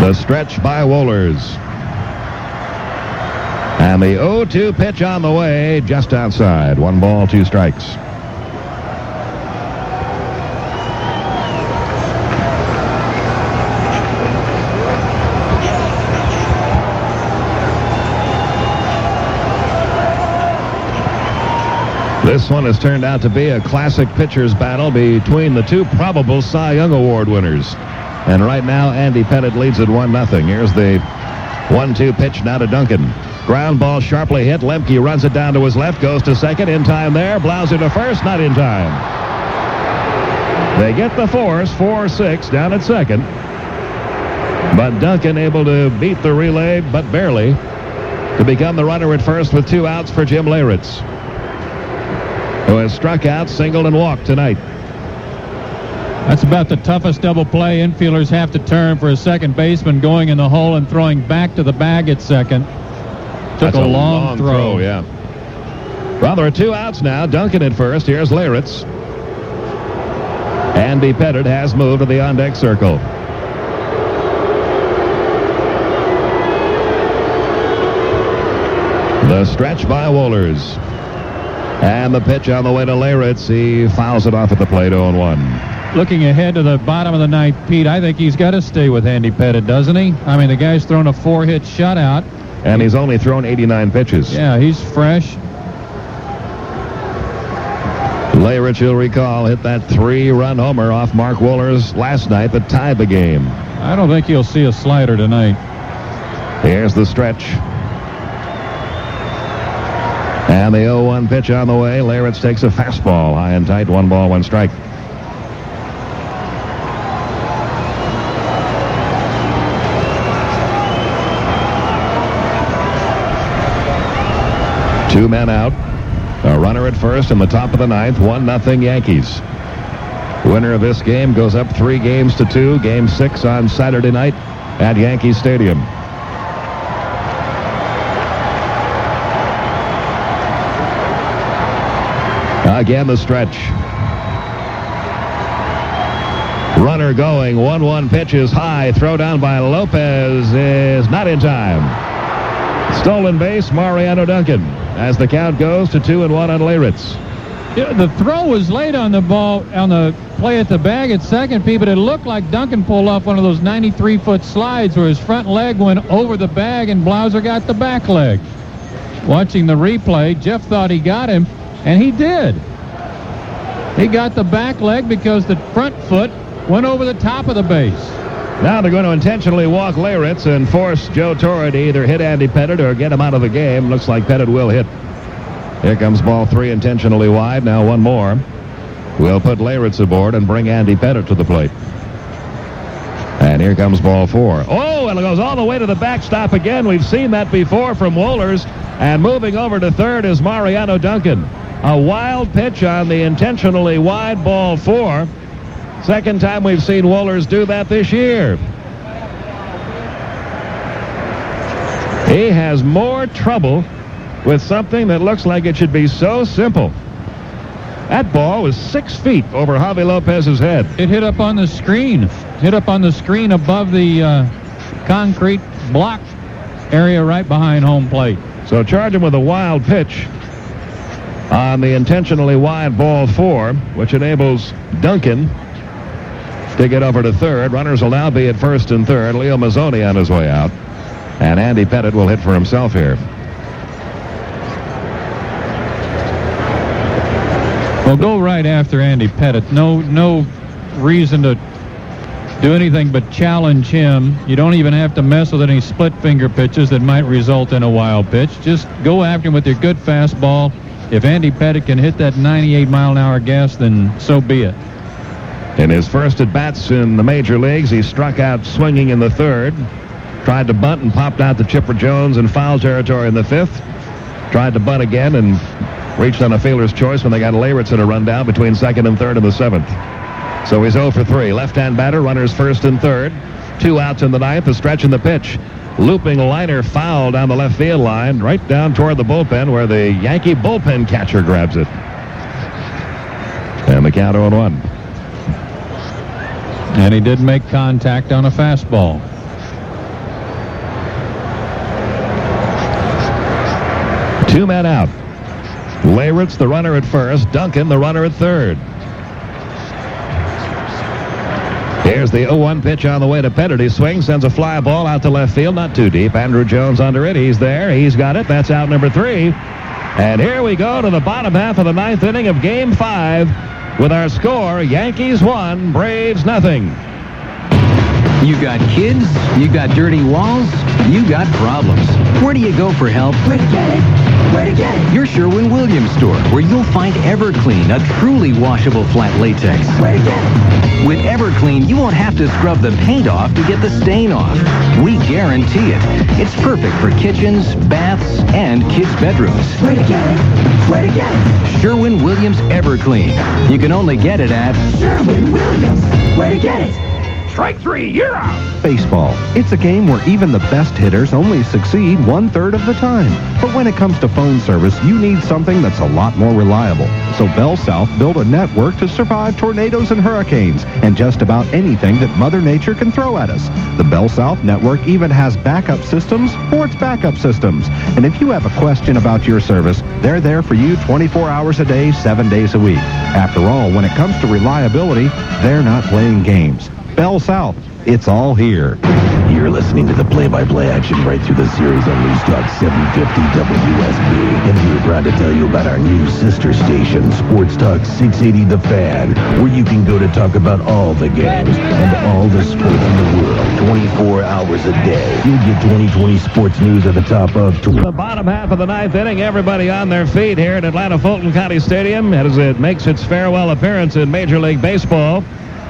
S6: The stretch by Wohlers. And the 0-2 pitch on the way, just outside. 1 ball, 2 strikes. This one has turned out to be a classic pitcher's battle between the two probable Cy Young Award winners. And right now, Andy Pettitte leads at 1-0. Here's the 1-2 pitch now to Duncan. Ground ball sharply hit. Lemke runs it down to his left, goes to second, in time there. Blauser to first, not in time. They get the force, 4-6 down at second. But Duncan able to beat the relay, but barely, to become the runner at first with 2 outs for Jim Leyritz, who has struck out, singled, and walked tonight.
S4: That's about the toughest double play infielders have to turn for a second baseman going in the hole and throwing back to the bag at second. Took a long throw.
S6: Yeah. Well, there are 2 outs now. Duncan at first. Here's Leyritz. Andy Pettitte has moved to the on-deck circle. The stretch by Wohlers. And the pitch on the way to Leyritz. He fouls it off at the plate, 0-1.
S4: Looking ahead to the bottom of the ninth, Pete, I think he's got to stay with Andy Pettitte, doesn't he? I mean, the guy's thrown a 4-hit shutout.
S6: And he's only thrown 89 pitches.
S4: Yeah, he's fresh.
S6: Leyritz, you'll recall, hit that 3-run homer off Mark Wohlers last night that tied the game.
S4: I don't think you'll see a slider tonight.
S6: Here's the stretch. And the 0-1 pitch on the way. Leyritz takes a fastball, high and tight, 1 ball, 1 strike. Two men out. A runner at first in the top of the ninth. 1-0 Yankees. Winner of this game goes up 3-2. Game 6 on Saturday night at Yankee Stadium. Again, the stretch. Runner going. 1-1 pitch is high. Throw down by Lopez is not in time. Stolen base, Mariano Duncan, as the count goes to 2-1 on Leyritz.
S4: Yeah, the throw was late on the ball, on the play at the bag at second, Pete, but it looked like Duncan pulled off one of those 93-foot slides where his front leg went over the bag and Blauser got the back leg. Watching the replay, Jeff thought he got him, and he did. He got the back leg because the front foot went over the top of the base.
S6: Now they're going to intentionally walk Leyritz and force Joe Torre to either hit Andy Pettitte or get him out of the game. Looks like Pettitte will hit. Here comes ball 3 intentionally wide. Now one more. We'll put Leyritz aboard and bring Andy Pettitte to the plate. And here comes ball 4. Oh, and it goes all the way to the backstop again. We've seen that before from Wohlers. And moving over to third is Mariano Duncan. A wild pitch on the intentionally wide ball 4. Second time we've seen Wohlers do that this year. He has more trouble with something that looks like it should be so simple. That ball was 6 feet over Javi Lopez's head.
S4: It hit up on the screen. Hit up on the screen above the concrete block area right behind home plate.
S6: So charge him with a wild pitch on the intentionally wide ball 4, which enables Duncan to get over to third. Runners will now be at first and third. Leo Mazzoni on his way out. And Andy Pettitte will hit for himself here.
S4: Well, go right after Andy Pettitte. No reason to do anything but challenge him. You don't even have to mess with any split finger pitches that might result in a wild pitch. Just go after him with your good fastball. If Andy Pettitte can hit that 98-mile-an-hour gas, then so be it.
S6: In his first at-bats in the major leagues, he struck out swinging in the third. Tried to bunt and popped out to Chipper Jones in foul territory in the 5th. Tried to bunt again and reached on a fielder's choice when they got Leyritz in a rundown between second and third in the 7th. So he's 0 for 3. Left-hand batter, runners first and third. 2 outs in the 9th, a stretch in the pitch. Looping liner foul down the left field line, right down toward the bullpen where the Yankee bullpen catcher grabs it. And the count 0-1.
S4: And he did make contact on a fastball.
S6: Two men out. Leyritz, the runner at first. Duncan, the runner at third. Here's the 0-1 pitch on the way to Pettitte. He swings, sends a fly ball out to left field, not too deep. Andrew Jones under it. He's there. He's got it. That's out number 3. And here we go to the bottom half of the 9th inning of Game 5 with our score, Yankees 1, Braves nothing.
S7: You got kids, you got dirty walls, you got problems. Where do you go for help? Where to get it? Where to get it? Your Sherwin-Williams store, where you'll find Everclean, a truly washable flat latex. Where to get it? With Everclean, you won't have to scrub the paint off to get the stain off. We guarantee it. It's perfect for kitchens, baths, and kids' bedrooms. Where to get it? Where to get it? Sherwin-Williams Everclean. You can only get it at Sherwin-Williams. Where to get it?
S1: Strike 3, you're out. Baseball. It's a game where even the best hitters only succeed 1/3 of the time. But when it comes to phone service, you need something that's a lot more reliable. So Bell South built a network to survive tornadoes and hurricanes and just about anything that Mother Nature can throw at us. The Bell South network even has backup systems for its backup systems. And if you have a question about your service, they're there for you 24 hours a day, 7 days a week. After all, when it comes to reliability, they're not playing games. Bell South, it's all here.
S2: You're listening to the play-by-play action right through the series on News Talk 750 WSB. And we're proud to tell you about our new sister station, Sports Talk 680 The Fan, where you can go to talk about all the games and all the sports in the world 24 hours a day. You'll get 2020 sports news at the top of...
S6: The bottom half of the 9th inning, everybody on their feet here at Atlanta Fulton County Stadium as it makes its farewell appearance in Major League Baseball.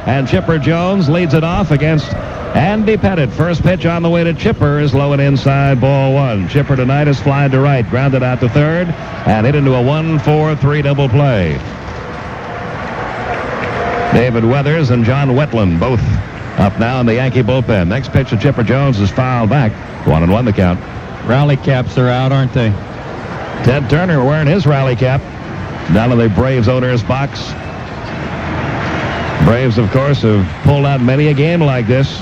S6: And Chipper Jones leads it off against Andy Pettitte. First pitch on the way to Chipper is low and inside, ball 1. Chipper tonight is flying to right, grounded out to third, and hit into a 1-4-3 double play. David Weathers and John Wetland both up now in the Yankee bullpen. Next pitch to Chipper Jones is fouled back. 1-1 the count.
S4: Rally caps are out, aren't they?
S6: Ted Turner wearing his rally cap down in the Braves owner's box. Braves, of course, have pulled out many a game like this.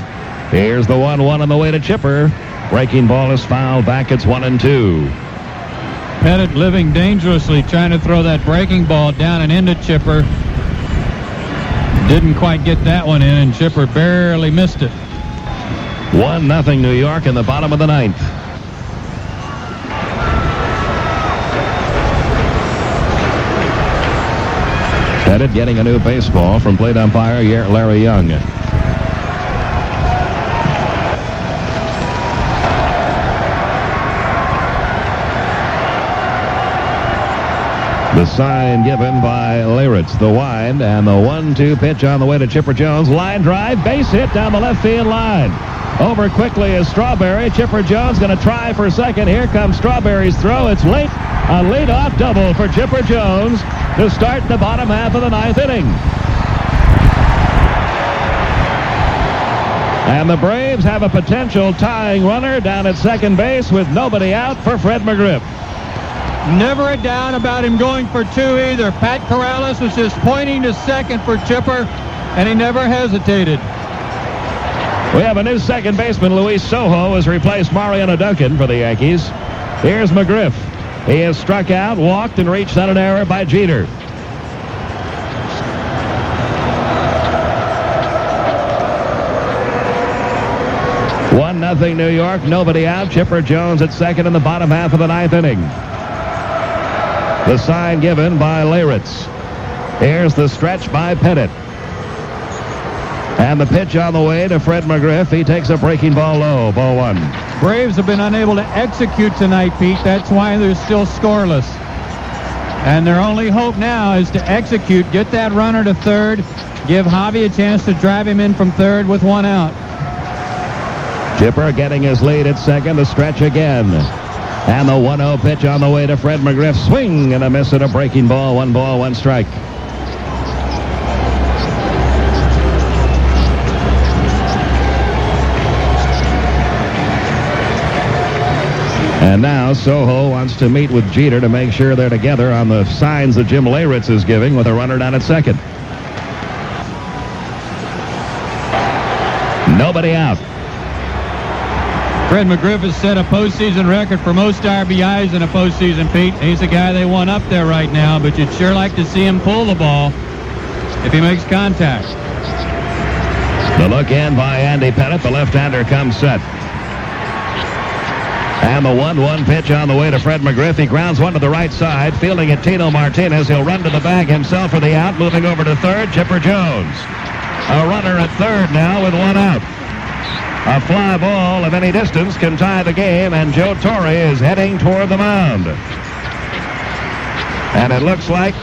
S6: Here's the 1-1 on the way to Chipper. Breaking ball is fouled back. It's 1-2.
S4: Pettitte living dangerously, trying to throw that breaking ball down and into Chipper. Didn't quite get that one in, and Chipper barely missed it.
S6: 1-0 New York in the bottom of the 9th. Pettitte getting a new baseball from plate umpire Larry Young. The sign given by Leyritz. The wind and the 1-2 pitch on the way to Chipper Jones. Line drive, base hit down the left field line. Over quickly is Strawberry. Chipper Jones going to try for second. Here comes Strawberry's throw. It's late. A leadoff double for Chipper Jones to start the bottom half of the ninth inning. And the Braves have a potential tying runner down at second base with nobody out for Fred McGriff.
S4: Never a doubt about him going for two either. Pat Corrales was just pointing to second for Chipper, and he never hesitated.
S6: We have a new second baseman. Luis Sojo has replaced Mariano Duncan for the Yankees. Here's McGriff. He has struck out, walked, and reached on an error by Jeter. One nothing New York. Nobody out. Chipper Jones at second in the bottom half of the ninth inning. The sign given by Leyritz. Here's the stretch by Pettitte. And the pitch on the way to Fred McGriff. He takes a breaking ball low. Ball one.
S4: Braves have been unable to execute tonight, Pete. That's why they're still scoreless. And their only hope now is to execute, get that runner to third, give Javi a chance to drive him in from third with one out.
S6: Chipper getting his lead at second. The stretch again. And the 1-0 pitch on the way to Fred McGriff. Swing and a miss at a breaking ball. 1 ball, 1 strike. And now Sojo wants to meet with Jeter to make sure they're together on the signs that Jim Leyritz is giving with a runner down at second. Nobody out.
S4: Fred McGriff has set a postseason record for most RBIs in a postseason, Pete. He's the guy they want up there right now, but you'd sure like to see him pull the ball if he makes contact.
S6: The look in by Andy Pettitte. The left-hander comes set. And the 1-1 pitch on the way to Fred McGriff. He grounds one to the right side. Fielding it, Tino Martinez. He'll run to the bag himself for the out. Moving over to third, Chipper Jones. A runner at third now with one out. A fly ball of any distance can tie the game, and Joe Torre is heading toward the mound. And it looks like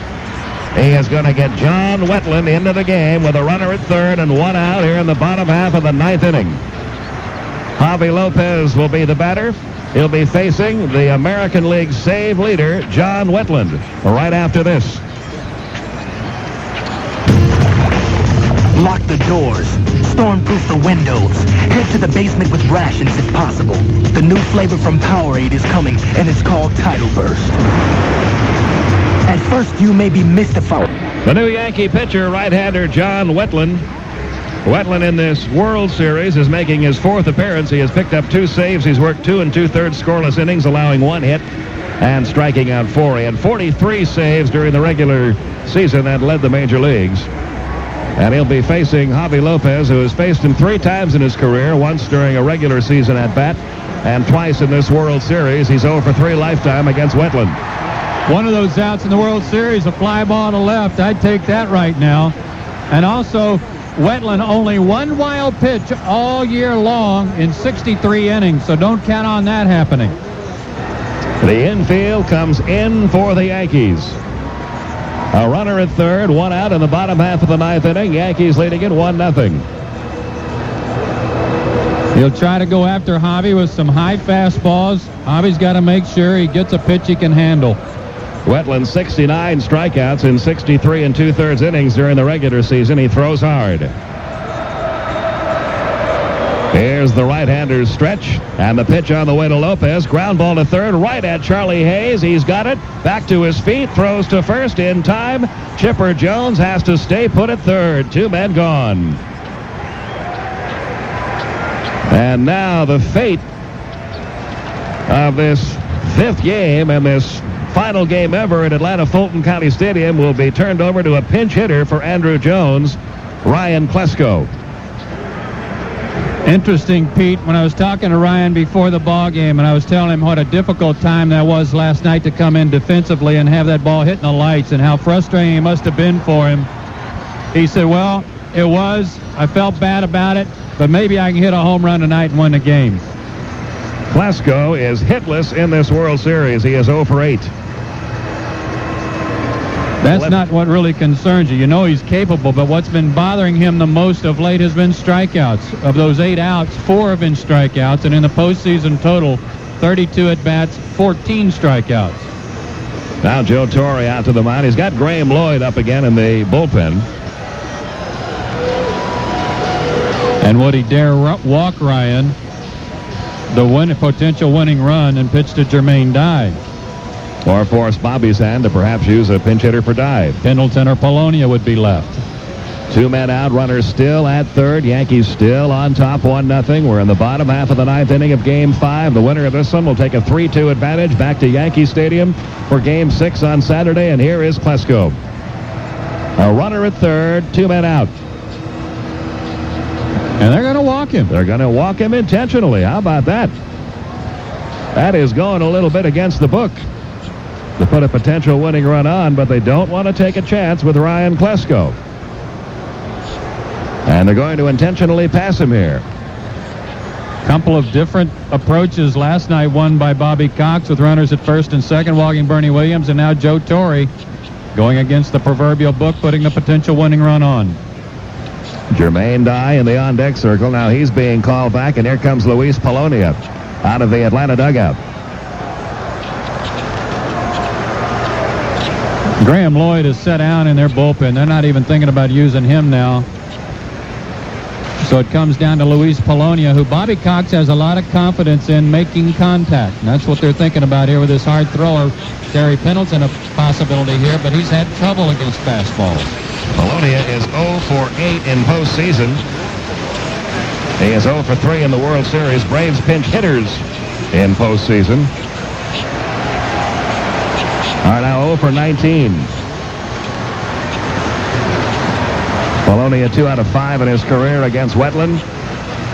S6: he is going to get John Wetland into the game with a runner at third and one out here in the bottom half of the ninth inning. Javi Lopez will be the batter. He'll be facing the American League save leader, John Wetland, right after this.
S13: Lock the doors. Stormproof the windows. Head to the basement with rations if possible. The new flavor from Powerade is coming, and it's called Tidal Burst. At first, you may be mystified.
S6: The new Yankee pitcher, right-hander John Wetland. Wetland in this World Series is making his fourth appearance. He has picked up 2 saves. He's worked 2 2/3 scoreless innings, allowing 1 hit and striking out 4. He had 43 saves during the regular season that led the major leagues. And he'll be facing Javi Lopez, who has faced him 3 times in his career, once during a regular season at bat and twice in this World Series. He's 0 for 3 lifetime against Wetland.
S4: One of those outs in the World Series, a fly ball to left. I'd take that right now. And also, Wetland only 1 wild pitch all year long in 63 innings, so don't count on that happening.
S6: The infield comes in for the Yankees. A runner at third, 1 out in the bottom half of the ninth inning. Yankees leading it 1-0.
S4: He'll try to go after Javi with some high fastballs. Javi's got to make sure he gets a pitch he can handle.
S6: Wetland 69 strikeouts in 63 2/3 innings during the regular season. He throws hard. Here's the right-hander's stretch, and the pitch on the way to Lopez. Ground ball to third, right at Charlie Hayes. He's got it. Back to his feet, throws to first in time. Chipper Jones has to stay put at third. 2 men gone. And now the fate of this 5th game and this final game ever at Atlanta Fulton County Stadium will be turned over to a pinch hitter for Andrew Jones, Ryan Klesko.
S4: Interesting, Pete, when I was talking to Ryan before the ball game and I was telling him what a difficult time that was last night to come in defensively and have that ball hitting the lights and how frustrating it must have been for him. He said, well, it was. I felt bad about it, but maybe I can hit a home run tonight and win the game.
S6: Klesko is hitless in this World Series. He is 0 for 8.
S4: That's not what really concerns you. You know he's capable, but what's been bothering him the most of late has been strikeouts. Of those 8 outs, 4 have been strikeouts, and in the postseason total, 32 at-bats, 14 strikeouts.
S6: Now Joe Torre out to the mound. He's got Graham Lloyd up again in the bullpen.
S4: And would he dare walk Ryan, the potential winning run, and pitch to Jermaine Dye?
S6: Or force Bobby's hand to perhaps use a pinch hitter for Dye.
S4: Pendleton or Polonia would be left.
S6: 2 men out, runners still at third. Yankees still on top 1-0. We're in the bottom half of the 9th inning of Game 5. The winner of this one will take a 3-2 advantage back to Yankee Stadium for Game 6 on Saturday. And here is Klesko. A runner at third, 2 men out.
S4: And they're going to walk him.
S6: They're going to walk him intentionally. How about that? That is going a little bit against the book to put a potential winning run on, but they don't want to take a chance with Ryan Klesko. And they're going to intentionally pass him here.
S4: Couple of different approaches last night, one by Bobby Cox with runners at first and second, walking Bernie Williams, and now Joe Torre going against the proverbial book, putting the potential winning run on.
S6: Jermaine Dye in the on-deck circle. Now he's being called back, and here comes Luis Polonia out of the Atlanta dugout.
S4: Graham Lloyd is set down in their bullpen. They're not even thinking about using him now. So it comes down to Luis Polonia, who Bobby Cox has a lot of confidence in making contact. And that's what they're thinking about here with this hard thrower. Gary Pendleton a possibility here, but he's had trouble against fastballs.
S6: Polonia is 0 for 8 in postseason. He is 0 for 3 in the World Series. Braves pinch hitters in postseason are now 0 for 19. Polonia 2 out of 5 in his career against Wetland.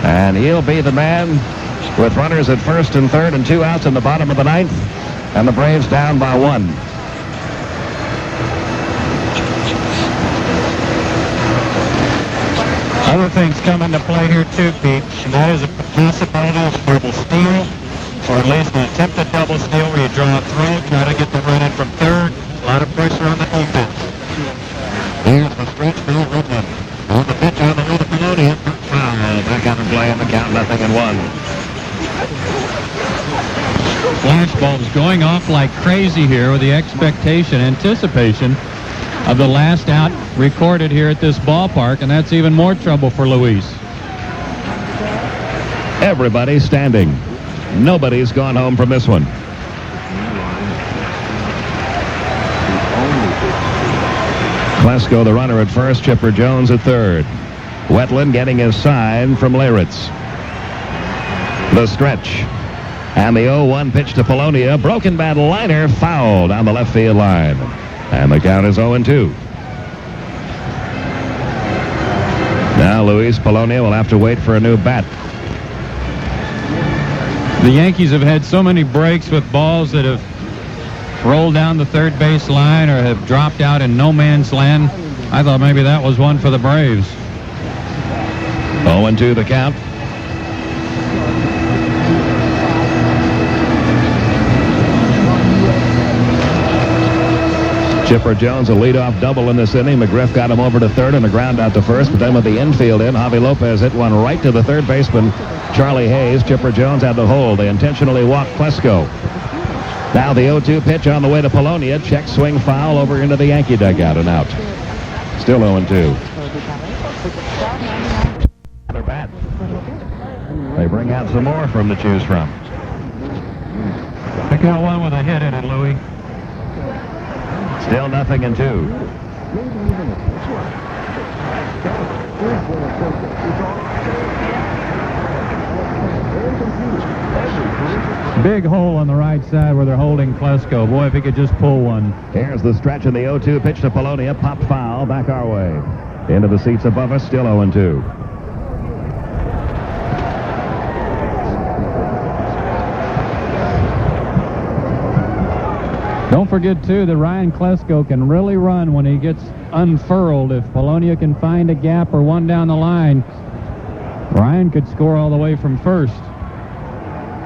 S6: And he'll be the man with runners at first and third and 2 outs in the bottom of the 9th. And the Braves down by 1.
S4: Other things come into play here too, Pete, and that is a possibility of double steal, or at least an attempted double steal where you draw a throw, try to get the run in from third. A lot of pressure on the defense.
S6: Here's the stretch for Woodland. On the pitch on the way to Polonia. Back out and play in the count, 0-1.
S4: Flashbulbs going off like crazy here with the anticipation of the last out recorded here at this ballpark, and that's even more trouble for Luis.
S6: Everybody standing. Nobody's gone home from this one. Klesko, the runner at first, Chipper Jones at third. Wetland getting his sign from Leyritz. The stretch. And the 0-1 pitch to Polonia. Broken bat liner, foul down the left field line. And the count is 0-2. Now Luis Polonia will have to wait for a new bat.
S4: The Yankees have had so many breaks with balls that have rolled down the third base line or have dropped out in no man's land. I thought maybe that was one for the Braves.
S6: 0-2 the count. Chipper Jones a leadoff double in this inning. McGriff got him over to third and a ground out to first, but then with the infield in, Javi Lopez hit one right to the third baseman, Charlie Hayes. Chipper Jones had to hold. They intentionally walked Klesko. Now the 0-2 pitch on the way to Polonia. Check swing foul over into the Yankee dugout and out. Still 0-2. Another bat. They bring out some more from to choose from.
S4: Pick out one with a hit in it, Louie.
S6: Still 0-2.
S4: Big hole on the right side where they're holding Klesko. Boy, if he could just pull one.
S6: Here's the stretch in the 0-2 pitch to Polonia. Popped foul back our way. Into the seats above us, still 0-2.
S4: Don't forget, too, that Ryan Klesko can really run when he gets unfurled. If Polonia can find a gap or one down the line, Ryan could score all the way from first.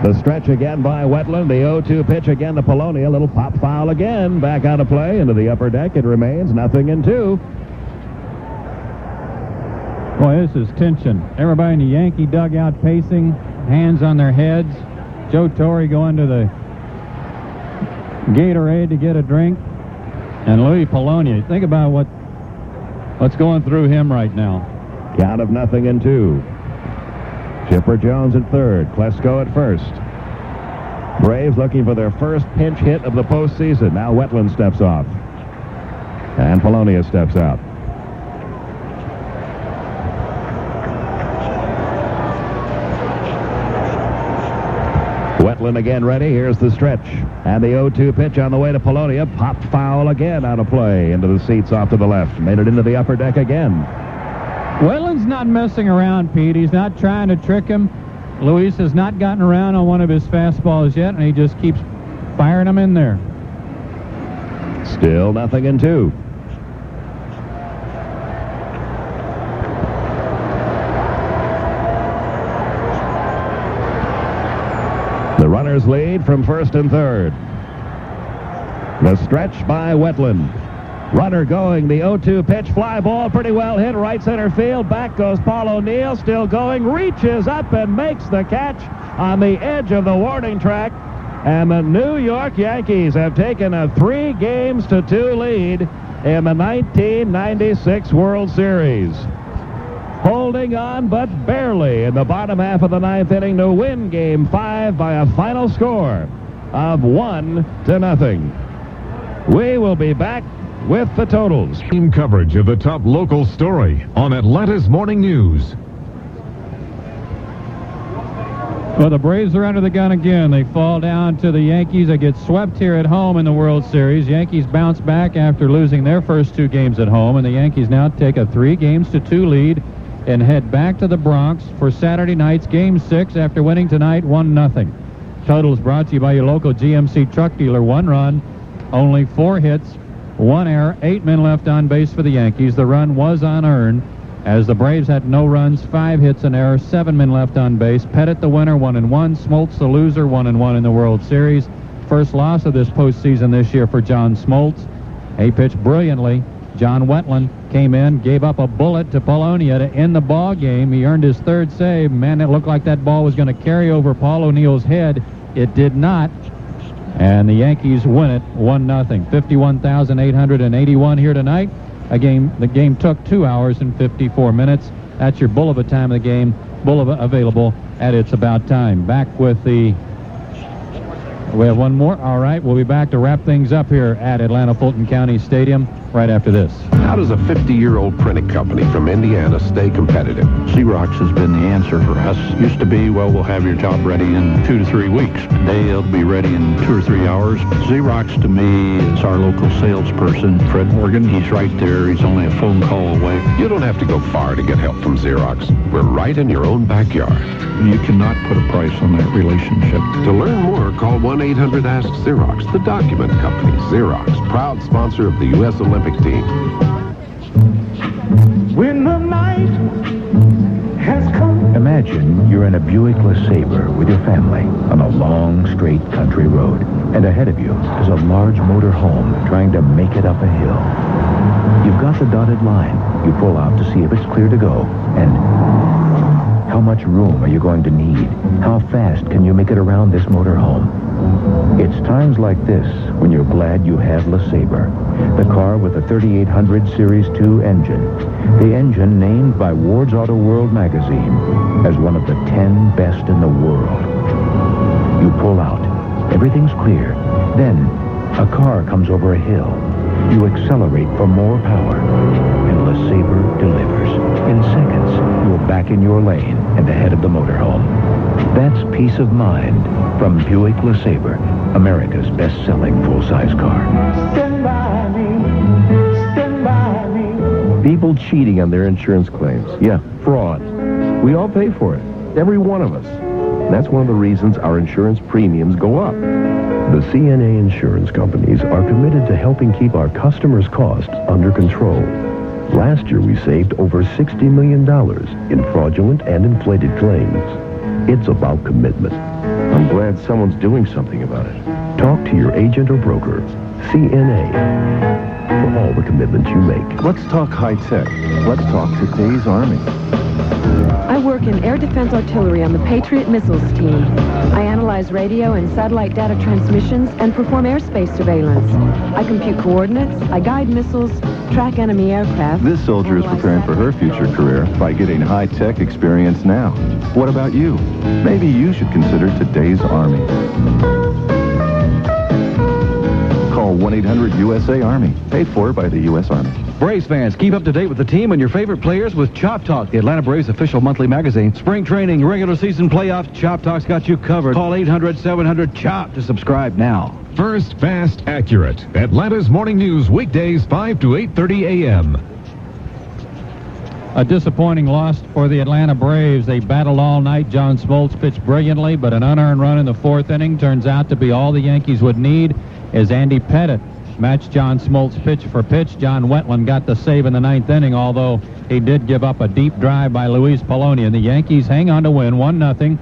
S6: The stretch again by Wetland. The 0-2 pitch again to Polonia. A little pop foul again. Back out of play into the upper deck. It remains 0-2.
S4: Boy, this is tension. Everybody in the Yankee dugout pacing, hands on their heads. Joe Torre going to the Gatorade to get a drink. And Louis Polonia, think about what's going through him right now.
S6: Count of 0-2. Chipper Jones at third. Klesko at first. Braves looking for their first pinch hit of the postseason. Now Wetland steps off. And Polonia steps out. Wetland again ready. Here's the stretch. And the 0-2 pitch on the way to Polonia. Popped foul again out of play. Into the seats off to the left. Made it into the upper deck again.
S4: Wetland's not messing around, Pete. He's not trying to trick him. Luis has not gotten around on one of his fastballs yet, and he just keeps firing them in there.
S6: Still 0-2. The runners lead from first and third. The stretch by Wetland. Runner going, the 0-2 pitch, fly ball, pretty well hit, right center field. Back goes Paul O'Neill, still going, reaches up and makes the catch on the edge of the warning track. And the New York Yankees have taken a 3-2 lead in the 1996 World Series. Holding on but barely in the bottom half of the ninth inning to win Game 5 by a final score of 1-0. We will be back with the totals.
S11: Team coverage of the top local story on Atlanta's Morning News.
S4: Well, the Braves are under the gun again. They fall down to the Yankees. They get swept here at home in the World Series. Yankees bounce back after losing their first 2 games at home, and the Yankees now take a 3-2 lead and head back to the Bronx for Saturday night's Game 6 after winning tonight 1-0. Totals brought to you by your local GMC truck dealer. 1 run, only 4 hits, 1 error, 8 men left on base for the Yankees. The run was unearned as the Braves had no runs, 5 hits, an error, 7 men left on base. Pettitte the winner, 1-1. Smoltz the loser, 1-1 in the World Series. First loss of this postseason this year for John Smoltz. He pitched brilliantly. John Wetland came in, gave up a bullet to Polonia to end the ball game. He earned his 3rd save. Man, it looked like that ball was going to carry over Paul O'Neill's head. It did not. And the Yankees win it 1-0. 51,881 here tonight. The game took 2 hours and 54 minutes. That's your Bulova time of the game. Bulova available at It's About Time. Back with the... We have one more. All right, we'll be back to wrap things up here at Atlanta Fulton County Stadium right after this.
S24: How does a 50-year-old printing company from Indiana stay competitive?
S17: Xerox has been the answer for us. Used to be, well, we'll have your job ready in 2 to 3 weeks. Today, it'll be ready in 2 or 3 hours. Xerox, to me, is our local salesperson, Fred Morgan. He's right there. He's only a phone call away.
S24: You don't have to go far to get help from Xerox. We're right in your own backyard.
S17: You cannot put a price on that relationship.
S24: To learn more, call 1-800-ASK-XEROX, the document company. Xerox, proud sponsor of the U.S. Olympic team.
S13: When the night has come.
S2: Imagine you're in a Buick LeSabre with your family on a long, straight country road. And ahead of you is a large motor home trying to make it up a hill. You've got the dotted line. You pull out to see if it's clear to go. And how much room are you going to need? How fast can you make it around this motorhome? It's times like this when you're glad you have LeSabre, the car with a 3800 Series 2 engine. The engine named by Ward's Auto World magazine as one of the 10 best in the world. You pull out. Everything's clear. Then a car comes over a hill. You accelerate for more power, and LeSabre delivers. In seconds, you're back in your lane and ahead of the motorhome. That's peace of mind from Buick LeSabre, America's best-selling full-size car.
S13: Stand by me. Stand by me.
S2: People cheating on their insurance claims. Yeah, fraud. We all pay for it. Every one of us. And that's one of the reasons our insurance premiums go up. The CNA insurance companies are committed to helping keep our customers' costs under control. Last year, we saved over $60 million in fraudulent and inflated claims. It's about commitment. I'm glad someone's doing something about it. Talk to your agent or broker. CNA. For all the commitments you make.
S24: Let's talk high-tech. Let's talk today's Army.
S5: I work in air defense artillery on the Patriot missiles team. I analyze radio and satellite data transmissions and perform airspace surveillance. I compute coordinates, I guide missiles, track enemy aircraft.
S24: This soldier is preparing for her future career by getting high-tech experience now. What about you? Maybe you should consider today's Army. Call 1-800-USA-ARMY. Paid for by the U.S. Army.
S18: Braves fans, keep up to date with the team and your favorite players with Chop Talk, the Atlanta Braves official monthly magazine. Spring training, regular season playoffs, Chop Talk's got you covered. Call 800-700-CHOP to subscribe now.
S11: First, fast, accurate. Atlanta's Morning News, weekdays 5 to 8:30 a.m.
S4: A disappointing loss for the Atlanta Braves. They battled all night. John Smoltz pitched brilliantly, but an unearned run in the fourth inning turns out to be all the Yankees would need as Andy Pettitte matched John Smoltz pitch for pitch. John Wetland got the save in the ninth inning, although he did give up a deep drive by Luis Poloni. And the Yankees hang on to win 1-0.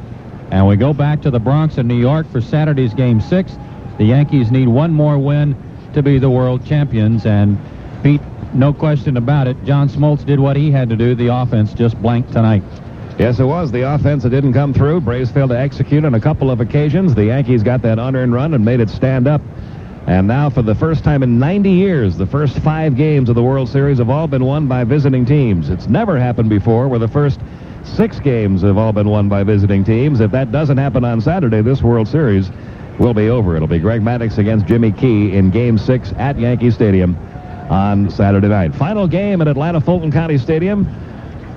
S4: And we go back to the Bronx in New York for Saturday's Game 6. The Yankees need one more win to be the world champions. And Pete, no question about it, John Smoltz did what he had to do. The offense just blanked tonight.
S6: Yes, it was the offense that didn't come through. Braves failed to execute on a couple of occasions. The Yankees got that unearned run and made it stand up. And now, for the first time in 90 years, the first 5 games of the World Series have all been won by visiting teams. It's never happened before, where the first 6 games have all been won by visiting teams. If that doesn't happen on Saturday, this World Series will be over. It'll be Greg Maddux against Jimmy Key in Game 6 at Yankee Stadium on Saturday night. Final game at Atlanta Fulton County Stadium,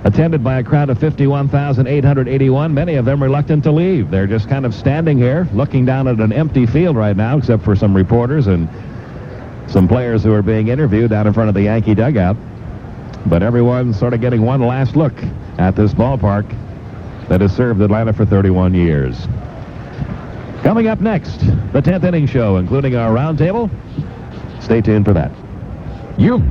S6: attended by a crowd of 51,881, many of them reluctant to leave. They're just kind of standing here, looking down at an empty field right now, except for some reporters and some players who are being interviewed down in front of the Yankee dugout. But everyone's sort of getting one last look at this ballpark that has served Atlanta for 31 years. Coming up next, the 10th inning show, including our roundtable. Stay tuned for that.
S11: You